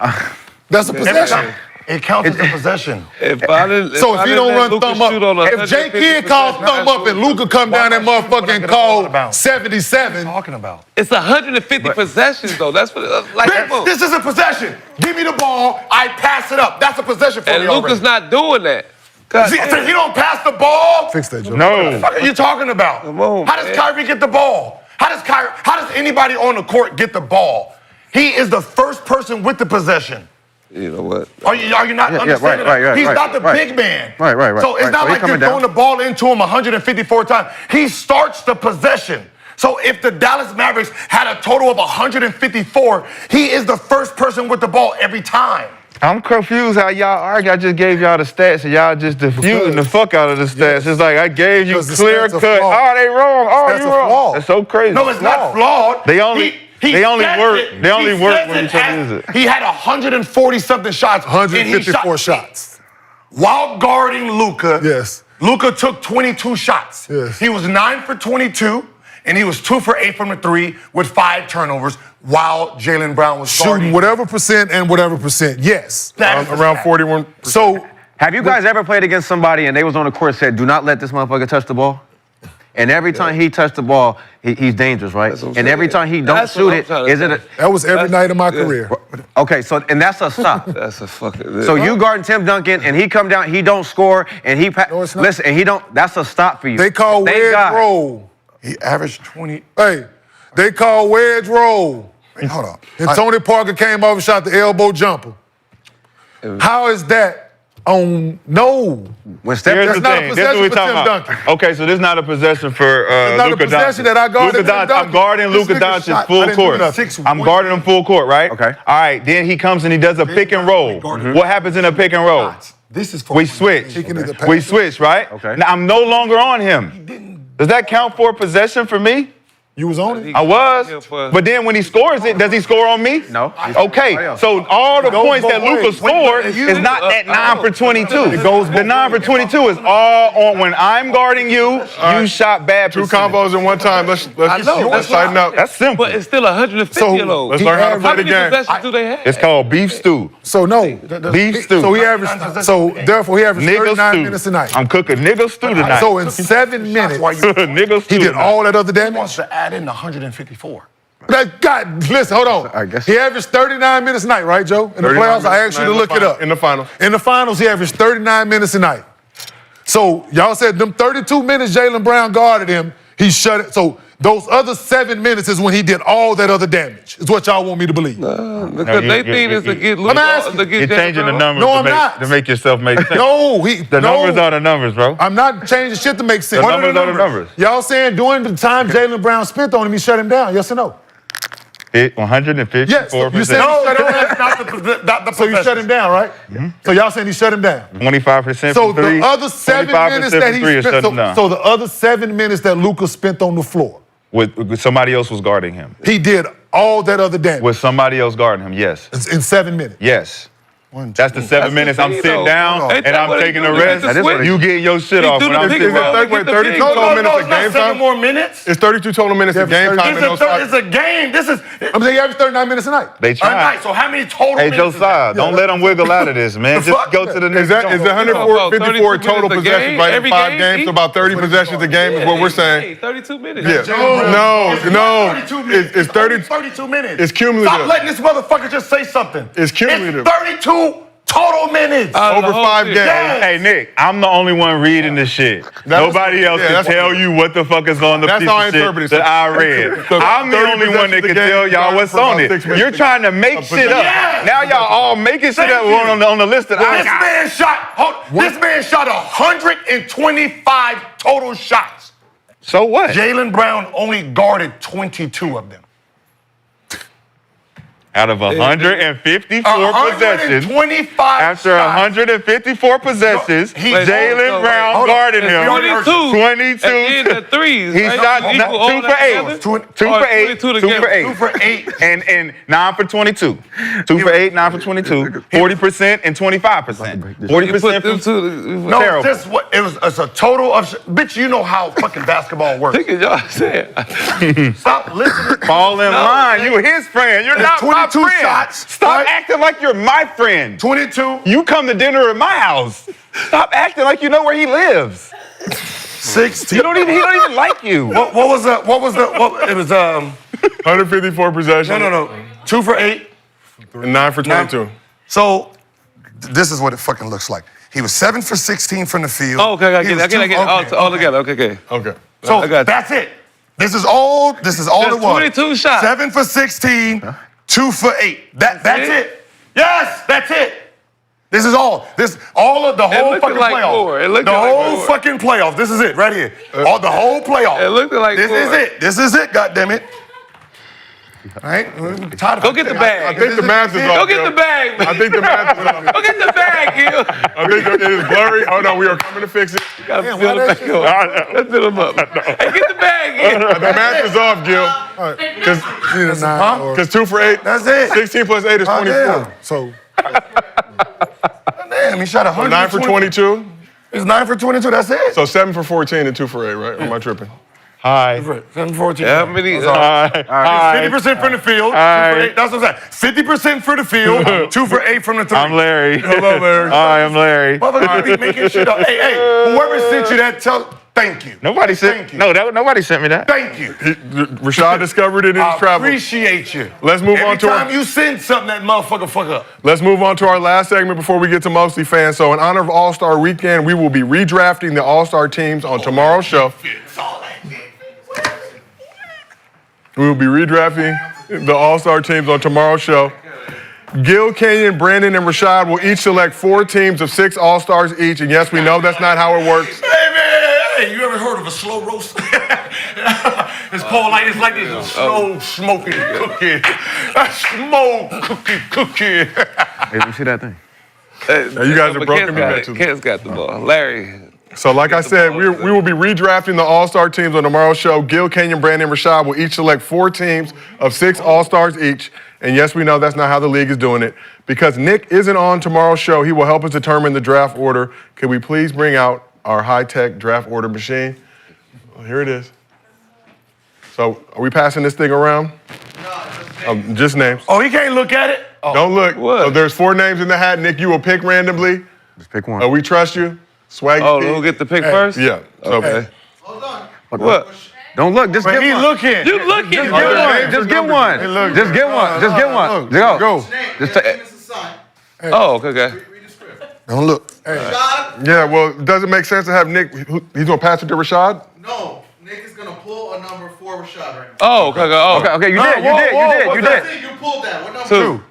That's a possession. It counts as a possession. So if he don't run thumb up, if J. Kidd calls thumb up and Luka come down that motherfucker and call 77. Talking about. It's 150 possessions though. That's what like. Bitch, this is a possession. Give me the ball. I pass it up. That's a possession for And me Luka's already. not doing that. See, so he don't pass the ball. Fix that, Joe. What No. the fuck are you talking about? Come on, How does man. Kyrie get the ball? How does anybody on the court get the ball? He is the first person with the possession. You know what? Are you not understanding that? He's not the big man. Right. So it's not like you're throwing the ball into him 154 times. He starts the possession. So if the Dallas Mavericks had a total of 154, he is the first person with the ball every time. I'm confused how y'all argue. I just gave y'all the stats and y'all just diffusing the fuck out of the stats. It's like I gave you Because the clear stats are cut. flawed. Oh, they wrong. Oh, Stats you are wrong. flawed. That's so crazy. No, it's not flawed. They only work. They only work when each other use it. He had 140 something shots. 154 shots. While guarding Luka. Yes. Luka took 22 shots. Yes. He was 9 for 22, and he was 2 for 8 from the 3 with 5 turnovers while Jaylen Brown was Shooting guarding. whatever percent and whatever percent. Yes. That is the Around stat. 41%. So Have you guys ever played against somebody and they was on the court and said, do not let this motherfucker touch the ball? And every time he touched the ball, he's dangerous, right? That's what I'm And every saying. time he don't That's shoot what I'm it, trying to is it say. a... that was every night of my career. Okay, so, and that's a stop. That's a fucking. So you guarding Tim Duncan, and he come down, he don't score, and he... No, it's not. Listen, and he don't... That's a stop for you. They call Thank wedge God. roll. He averaged 20. Hey, they call wedge roll. Wait, hold on. And Tony Parker came over and shot the elbow jumper. How is that on no? When Steph... Here's That's the not a thing. This is what possession we're for talking Tim about. Duncan. Okay, so this is not a possession for It's not a Luka possession Doncic. that I guarded Luka Tim Doncic. Duncan. I'm guarding This Luka nigga Doncic shot. I full didn't do court. nothing. I'm guarding him full court, right? Okay. All right, then he comes and he does a pick and roll. What happens in a pick and roll? This is for We switch. He can either pass We it- switch, right? Okay. Now I'm no longer on him. Does that count for a possession for me? You was on it? I was. But then when he scores it, does he score on me? No. Okay, so all the goes points that both Luka ways. scored you- is not that 9 for 22. It goes The both 9 for ways. 22 is all on when I'm guarding you, you shot bad Two percentage. combos in one time. Let's tighten up. That's simple. But it's still 150 So, of those. Let's He learn how to play How the many game. possessions do they have? It's called beef stew. So no. Beef stew. So he averaged. So therefore he averaged Nigga 39 stew. minutes a night. I'm cooking nigga stew tonight. So in 7 minutes, nigga stew he did tonight. all that other He damage. wants to add in the 154. That God, listen, hold on. I guess- He averaged 39 minutes a night, right, Joe? In the 39 playoffs, I minutes asked you a to night look it up. in the finals. In the finals, he averaged 39 minutes a night. So y'all said them 32 minutes Jaylen Brown guarded him, he shut it. So those other 7 minutes is when he did all that other damage. Is what y'all want me to believe. Because they think it's to get I'm asking. to get You're Jaylen changing the Brown. numbers No, to, I'm not. to make yourself make sense. No, The numbers are the numbers, bro. I'm not changing shit to make sense. The numbers are the numbers. Y'all saying during the time Jaylen Brown spent on him, he shut him down. Yes or no? 154%. Yes. You said No, he shut him down. that's not the So you shut him down, right? So y'all saying he shut him down. 25% So from three. the other 7 minutes 25% that from he three is spent, shutting down. so the other 7 minutes that Luka spent on the floor, With somebody else was guarding him. he did all that other damage With somebody else guarding him, yes. in 7 minutes. Yes. That's the 7 minutes I'm That's sitting the down thing, though. and I'm Ain't that taking what the he do? rest. He get the switch. You getting your shit He off do when the I'm big sitting roll. down. Get the 32 big total roll. minutes No, of it's not game 7 time. more minutes. It's 32 total minutes of game time. It's a game. This is I'm saying he averaged 39 minutes a night. They a try. night. So how many total Hey, minutes? Josiah, don't let them wiggle out of this, man. Just go to the next. Is that 154 total 32 minutes a possessions game? right in Every 5 game, games? Each? So about 30 possessions a game is what we're saying. Hey, 32 minutes. Yeah. No, No. 32 minutes. It's 30. 32 minutes. It's cumulative. Stop letting this motherfucker just say something. It's cumulative. It's 32 total minutes. Over 5 games. Yes. Hey, Nick, I'm the only one reading this shit. Nobody else can tell you what the fuck is on the That's piece how I of shit interpret it. that I read. So I'm the 30 only one that possessions a can game, tell y'all what's for about on it. 6 minutes. You're trying to make shit up. Yes. Now y'all all making shit up Thank you. on the list that I This got. man shot. This man shot 125 total shots. So what? Jaylen Brown only guarded 22 of them. Out of 154 possessions. 25 After 154 possessions, Jaylen Brown guarded him. 22. And the threes. He right? shot You equal all 2 for that 8. together? 2 Or for 8. 22 2 for together? 8. 2 for 8. And 9 for 22. 2 for 8, 9 for 22. 40% and 25%. 40% from No, terrible. this what it was. It's a total of bitch. You know how fucking basketball works. Look at y'all saying. Stop listening. Fall in line. You his friend. You're not my 22 friend. shots. Stop right? acting like you're my friend. 22. You come to dinner at my house. Stop acting like you know where he lives. 16. He don't even like you. What was the? It was 154 possessions. No. 2 for 8. And 9 for 22. So this is what it fucking looks like. He was 7 for 16 from the field. Oh, okay, I He get it. was I get it. two- All together. Okay. Okay. So I got you. that's it. This is all Just it was. 22 shots. 7 for 16, 2 for 8. That's it. Yes, that's it. This is all. All of the whole looked fucking like playoff. more. It looked the like whole more. fucking playoff. This is it right here. The whole playoff. It looked like this more. is it. This is it. Goddammit. All right. Go get the bag. I think the math is off. Go get Gil. the bag, man. I think the math is off. Go get the bag, Gil. I think it is blurry. Oh no, we are coming to fix it. Gotta fill it back up. Let's fill him up. Hey, get the bag, Gil. The math is off, Gil. Because 2 for 8. That's it. 16 plus 8 is 24. Damn. So Damn, he shot 100. 9 for 22. It's 9 for 22. That's it. So 7 for 14 and 2 for 8, right? Or am I tripping? Hi. 7 for 14. How many? Hi. 50% from the field. 2 for 8. That's what I'm saying. 50% for the field. 2 for 8 from the 3. I'm Larry. Hello, Larry. Hi, I'm Larry. Motherfucker be making shit up. Hey, whoever sent you that, thank you. Nobody sent. Nobody sent me that. Thank you. Rashad discovered it in his travels. Appreciate you. Let's move on to Every time you send something, that motherfucker fuck up. Let's move on to our last segment before we get to Mostly Fans. So in honor of All-Star Weekend, we will be redrafting the All-Star teams on tomorrow's show. We will be redrafting the All-Star teams on tomorrow's show. Gil, Kenyon, Brandon, and Rashad will each select 4 teams of 6 All-Stars each. And yes, we know that's not how it works. Hey, you ever heard of a slow roast? It's called like this slow smoking cookie. A smoke cookie. Hey, let me see that thing. You guys are broken me mentally. Ken's got the ball. Larry. So like I said, we will be redrafting the All-Star teams on tomorrow's show. Gil, Kenyon, Brandon, and Rashad will each select 4 teams of 6 All-Stars each. And yes, we know that's not how the league is doing it. Because Nick isn't on tomorrow's show, he will help us determine the draft order. Can we please bring out our high-tech draft order machine? Well, here it is. So are we passing this thing around? Just names. Oh, he can't look at it? Oh. Don't look. What? So there's 4 names in the hat. Nick, you will pick randomly. Just pick one. We trust you. Swaggy. Oh, who'll get the pick first? Yeah. So, Okay. What? Don't look. Just get He one. looking. You looking? Just get one. Just get one. Just get one. Go. Just take. Oh, okay. Don't look. yeah, well, does it make sense to have Nick, he's going to pass it to Rashad? No, Nick is gonna pull a number for Rashad right now. Oh, okay. Oh. Okay. You did. You pulled that. What number?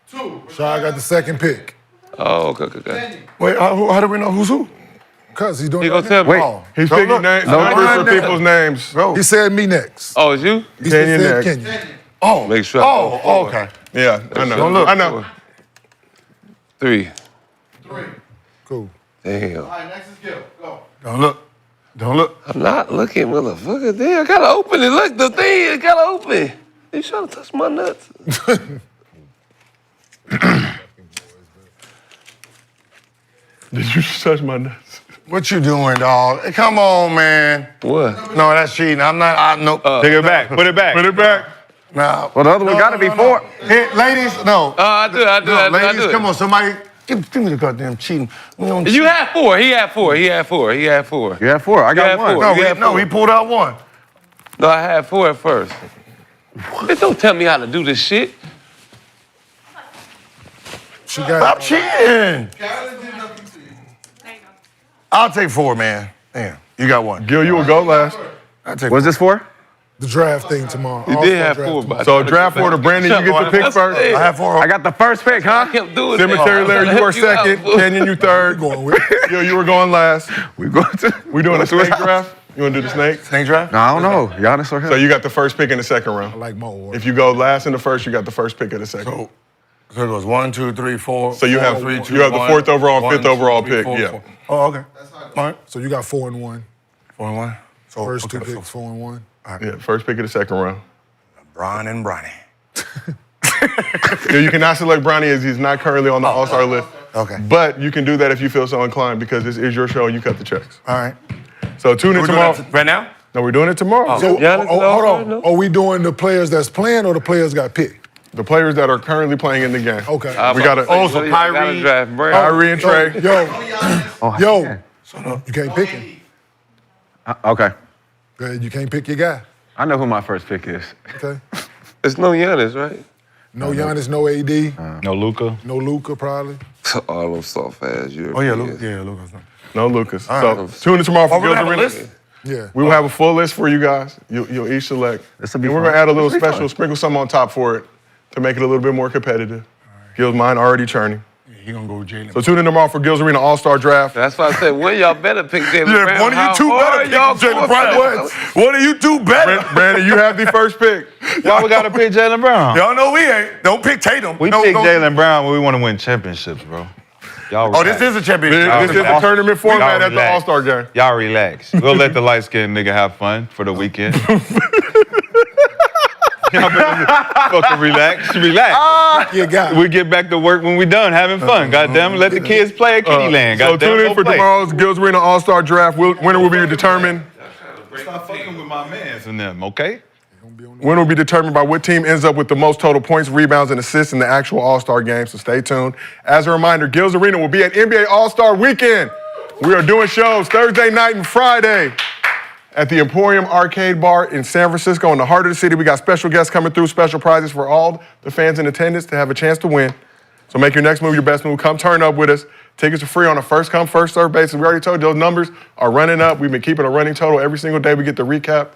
2. 2. Rashad got the second pick. Oh, okay. Wait, how do we know who's who? Because he's doing He it gonna right tell me. Wait. now. He's Don't picking look. names, Don't numbers look. for people's names. He said me next. Oh, it's you? He Kenyon said next. Kenyon. Oh. Make sure I go forward. Okay. Yeah, I know. Don't look. I know. 3. 3. Cool. Damn. All right, next is Gil. Go. Don't look. Don't look. I'm not looking, motherfucker. Damn, I gotta open it. Look, the thing, it gotta open. You trying to touch my nuts? Did you just touch my nuts? What you doing, dog? Hey, come on, man. What? No, that's cheating. I'm not. Nope. Take it back. Put it back. Put it back. Nah. Well, the other one got to be 4. Here, ladies, no. I do No, ladies, it. come on, somebody. Give me the goddamn cheating. We don't You cheat. had 4. He had 4. You had 4. I You got had 4. one. No, he pulled out one. No, I had 4 at first. Bitch, don't tell me how to do this shit. She got Stop cheating. Carolyn did nothing to you. I'll take 4, man. Damn, you got one. Gil, you will go last. I'll take What's this for? the draft thing tomorrow. You did have 4, but So draft order, Brandon, you get the pick first. I have 4. I got the first pick, huh? I kept doing Cemetery Larry, you are second. Kenyon, you third. Going with. Gil, you were going last. We going to. We doing a snake draft? You want to do the snake? Snake draft? No, I don't know. Giannis or him? So you got the first pick in the second I round. like more. If you go last in the first, you got the first pick in the second. So it goes 1, 2, 3, 4. So you have 3, 2, you have the 1, fourth overall and 1, fifth 2, overall 3, pick. 4, Yeah. 4. Oh, okay. All right. So you got 4 and 1. 4 and 1. So First two okay, picks, 4 and 1. Yeah, first pick of the second round. Bron and Bronny. Yeah, you cannot select Bronny as he's not currently on the All-Star list. Okay. But you can do that if you feel so inclined because this is your show and you cut the checks. All right. So tune in We're tomorrow. doing that right now? No, we're doing it tomorrow. So, Giannis hold All-Star, on. no? Are we doing the players that's playing or the players got picked? The players that are currently playing in the game. Okay. We got to. Oh, so Kyrie. Kyrie and Trey. Yo, you can't pick him. Okay. You can't pick your guy. I know who my first pick is. Okay. It's no Giannis, right? No Giannis, no AD, No Luka. no Luka probably. All them soft ass Europeans. Oh, yeah, Lucas. Yeah, Lucas. No Lucas. All So right. tune in tomorrow for Oh, we're Gilbert gonna have a Arenas. list? Yeah. We will have a full list for you guys. You'll each select. This'll be And we're fun. gonna add a little This'll be special, fun. sprinkle some on top for it to make it a little bit more competitive. Gil's mind already churning. Yeah, he gonna go with Jalen. So tune in tomorrow for Gil's Arena All-Star Draft. That's why I said, one of y'all better pick Jalen Brown. Yeah, one of you How two better hard pick y'all Jalen going Brown. for? One of you two better. Brandon, you have the first pick. Why we gotta pick Jalen Brown? Y'all know we ain't. Don't pick Tatum. We no, pick don't- Jalen Brown when we want to win championships, bro. Y'all Oh, this is a championship. This is the tournament format at the relax. All-Star game. Y'all relax. We'll let the light-skinned nigga have fun for the weekend. Y'all better fucking relax. Relax. Your guy. We get back to work when we done having fun. Goddamn, let the kids play at Kitty Land. So Goddamn, tune in go for play. tomorrow's Gil's Arena All-Star Draft. Winner will be determined. Stop fucking with my mans and them, okay? Winner will be determined by what team ends up with the most total points, rebounds, and assists in the actual All-Star game, so stay tuned. As a reminder, Gil's Arena will be at NBA All-Star Weekend. We are doing shows Thursday night and Friday at the Emporium Arcade Bar in San Francisco in the heart of the city. We got special guests coming through, special prizes for all the fans in attendance to have a chance to win. So make your next move your best move. Come turn up with us. Tickets are free on a first-come, first-served basis. We already told you those numbers are running up. We've been keeping a running total every single day. We get the recap.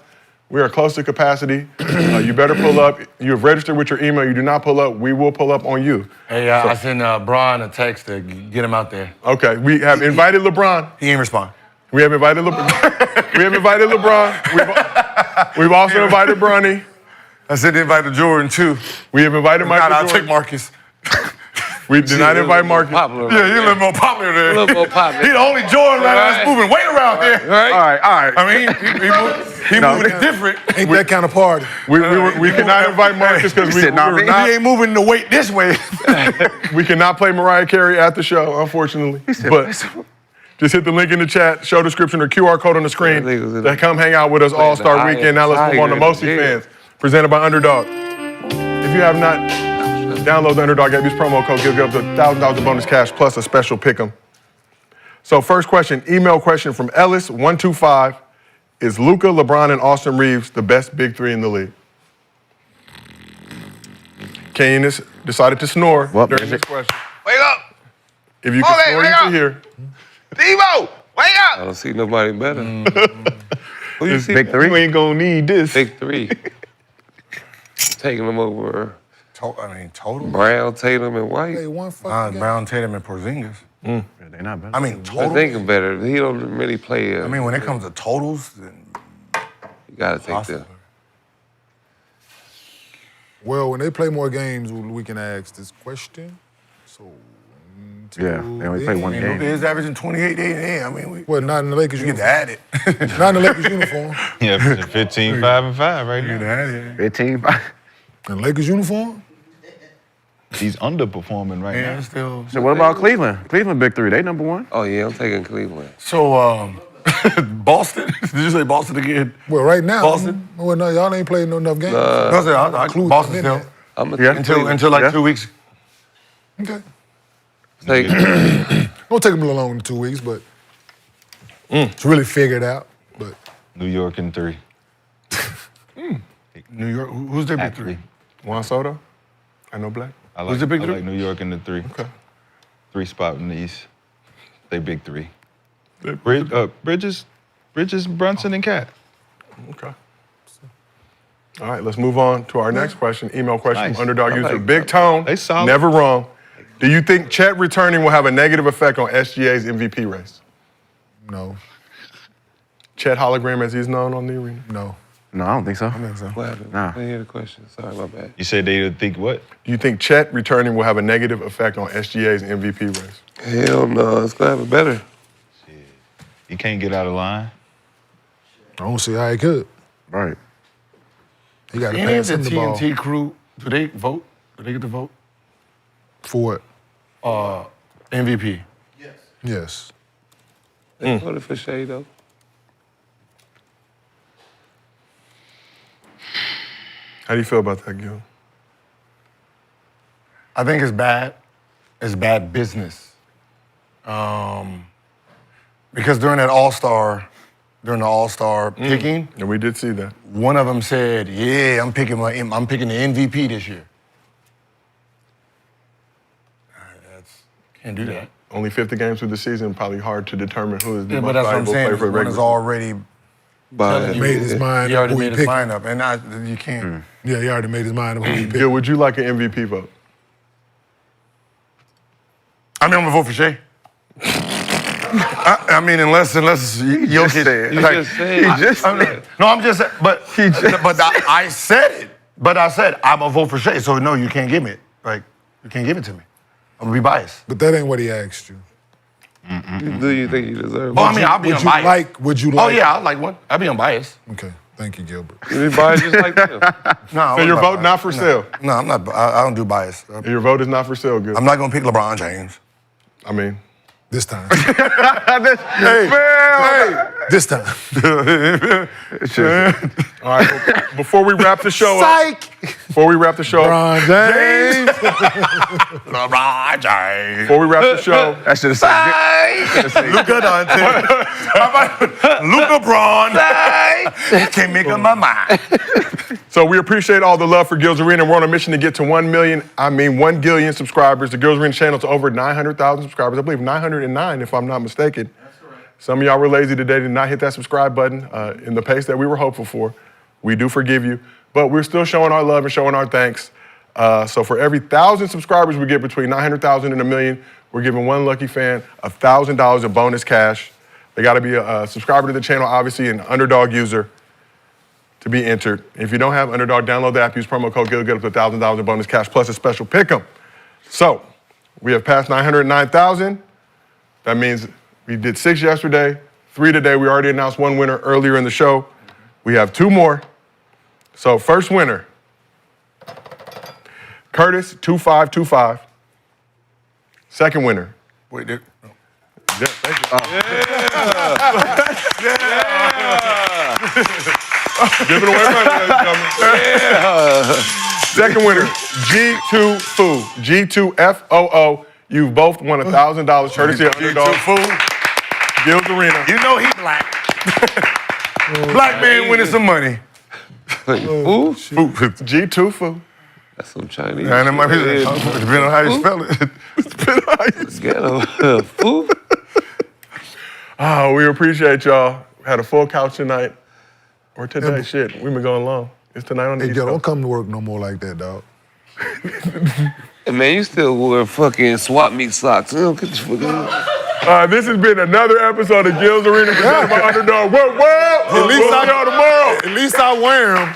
We are close to capacity. You better pull up. You have registered with your email. You do not pull up, we will pull up on you. Hey, I sent Bron a text to get him out there. Okay, we have invited LeBron. He ain't respond. We have invited LeBron. We have invited LeBron. We've also invited Bronny. I said to invite Jordan too. We have invited Michael I'll take Jordan. Marcus. We did not invite Marcus. Popular. Yeah, he's a little more popular there. A little more popular. He the only Jordan that's moving weight around here. Right? All right. I mean, he moving it different. Ain't that kind of party. We cannot invite Marcus because we were He not. ain't moving the weight this way. We cannot play Mariah Carey at the show, unfortunately. But just hit the link in the chat, show description, or QR code on the screen to come hang out with us All-Star Weekend. Now let's move on to Mostly Fans, presented by Underdog. If you have not, download the Underdog app, use promo code, give you up to $1,000 of bonus cash plus a special pick'em. So first question, email question from Ellis125. Is Luka, LeBron, and Austin Reeves the best big three in the league? Kenyon has decided to snore during this question. Wake up! If you can Okay, snore, wake you up. can hear. Devo, wake I up! don't see nobody better. Who you see? Big three? You ain't gonna need this. Big three. Taking them over Total. Brown, Tatum, and White. Play one fucking game. Brown, Tatum, and Porzingis. Yeah, they not bad. I mean, I total. think I'm better. He don't really play. I mean, when it comes to totals, then you gotta take possibly. them. Well, when they play more games, we can ask this question. So, Yeah, they only play one game. Luka is averaging 28 days in. I mean, well, not in the Lakers you get to uniform. add it. Not in the Lakers uniform. Yeah, 15, 5, and 5 right You get to now. add it. 15. In the Lakers uniform? He's underperforming right Yeah, now. still. So what about Cleveland? Cleveland big three. They number one. Oh yeah, I'm taking Cleveland. So, Boston? Did you say Boston again? Well, right now, Boston? well, no, y'all ain't playing no enough games. No, I Include Boston them still. in I'm gonna Yeah. take Cleveland. Until like Yeah. 2 weeks. Okay. Take Don't take them a little long in 2 weeks, but it's really figured out. But New York in 3. New York. Who's their big three? Juan Soto? I know Black. I Who's the big I three? like New York in the 3. Okay. 3 spot in the East. They big 3. Bridges, Brunson, and Cat. Okay. All right, let's move on to our next question. Email question Nice. from Underdog I user like Big Tone. They solid. Never wrong. Do you think Chet returning will have a negative effect on SGA's MVP race? no. Chet hologram as he's known on the arena? No. No, I don't think so. I think so. What happened? Nah. I didn't hear the question. Sorry, my bad. You said they would think what? Do you think Chet returning will have a negative effect on SGA's MVP race? Hell no, it's gonna have it better. He can't get out of line. I don't see how he could. Right. He got to Any of pass the him the ball. TNT crew, do they vote? Do they get to vote? For what? MVP. Yes. They voted for Shay, though. How do you feel about that, Gil? I think it's bad. It's bad business. Because during the All-Star picking, And we did see that. one of them said, "Yeah, I'm picking the MVP this year." Can't do that. Only 50 games through the season, probably hard to determine who is the Yeah, most but that's what I'm valuable saying. player for the One regular is season. already But Made his mind he up already who he made his picked. mind up, and you can't. Yeah, he already made his mind up who he picked. Gil, would you like an MVP vote? I mean, I'm gonna vote for Shay. I mean, unless Jokic. No, I'm just saying. But I said it. But I said I'm gonna vote for Shay. So no, you can't give me it. Like you can't give it to me. I'm gonna be biased. But that ain't what he asked you. do you think you deserve Well, one? I mean, I'll be Would you unbiased. would you Oh like? yeah, I'll like one. I'll be unbiased. Okay. Thank you, Gilbert. You biased just like them. No, So your vote not for sale? No, I'm not. I don't do bias. Your vote is not for sale, Gil? I'm not gonna pick LeBron James. I mean, This time. hey, This time. all right. Before we wrap the show up, before we wrap the show up, LeBron James. LeBron James. before we wrap the show, I should have said Luka Dante. Luka Braun. Can't make up my mind. so we appreciate all the love for Gil's Arena. We're on a mission to get to 1 gillion subscribers. The Gil's Arena channel to over 900,000 subscribers. I believe 909, if I'm not mistaken. That's correct. Some of y'all were lazy today, did not hit that subscribe button in the pace that we were hopeful for. We do forgive you, but we're still showing our love and showing our thanks. So for every 1,000 subscribers we get between 900,000 and 1 million, we're giving one lucky fan $1,000 in bonus cash. They got to be a subscriber to the channel, obviously, an Underdog user to be entered. If you don't have Underdog, download the app, use promo code GIL, get up to $1,000 in bonus cash plus a special pick'em. So we have passed 909,000. That means we did 6 yesterday, 3 today. We already announced one winner earlier in the show. We have 2 more. So first winner, Curtis 2525. Second winner. Wait, there. Yeah, thank you. Give it away, ladies and gentlemen. Second winner, G2Foo. G2FOO. You've both won $1,000 courtesy of Underdog. Gil's Arena. You know he black. Black man winning some money. Ooh, G2Foo. that's some Chinese. And it might be shit. depending on how you spell it. Ghetto. Fool. Oh, we appreciate y'all. Had a full couch tonight. Or today, shit. We've been going long. It's tonight on the Hey, East Gil, don't Coast. come to work no more like that, dog. Hey, man, you still wear fucking swap meet socks. Get the fuck out. This has been another episode of Gil's Arena presented by Underdog. Whoa, whoa! At least We'll see y'all tomorrow. At least I wear them.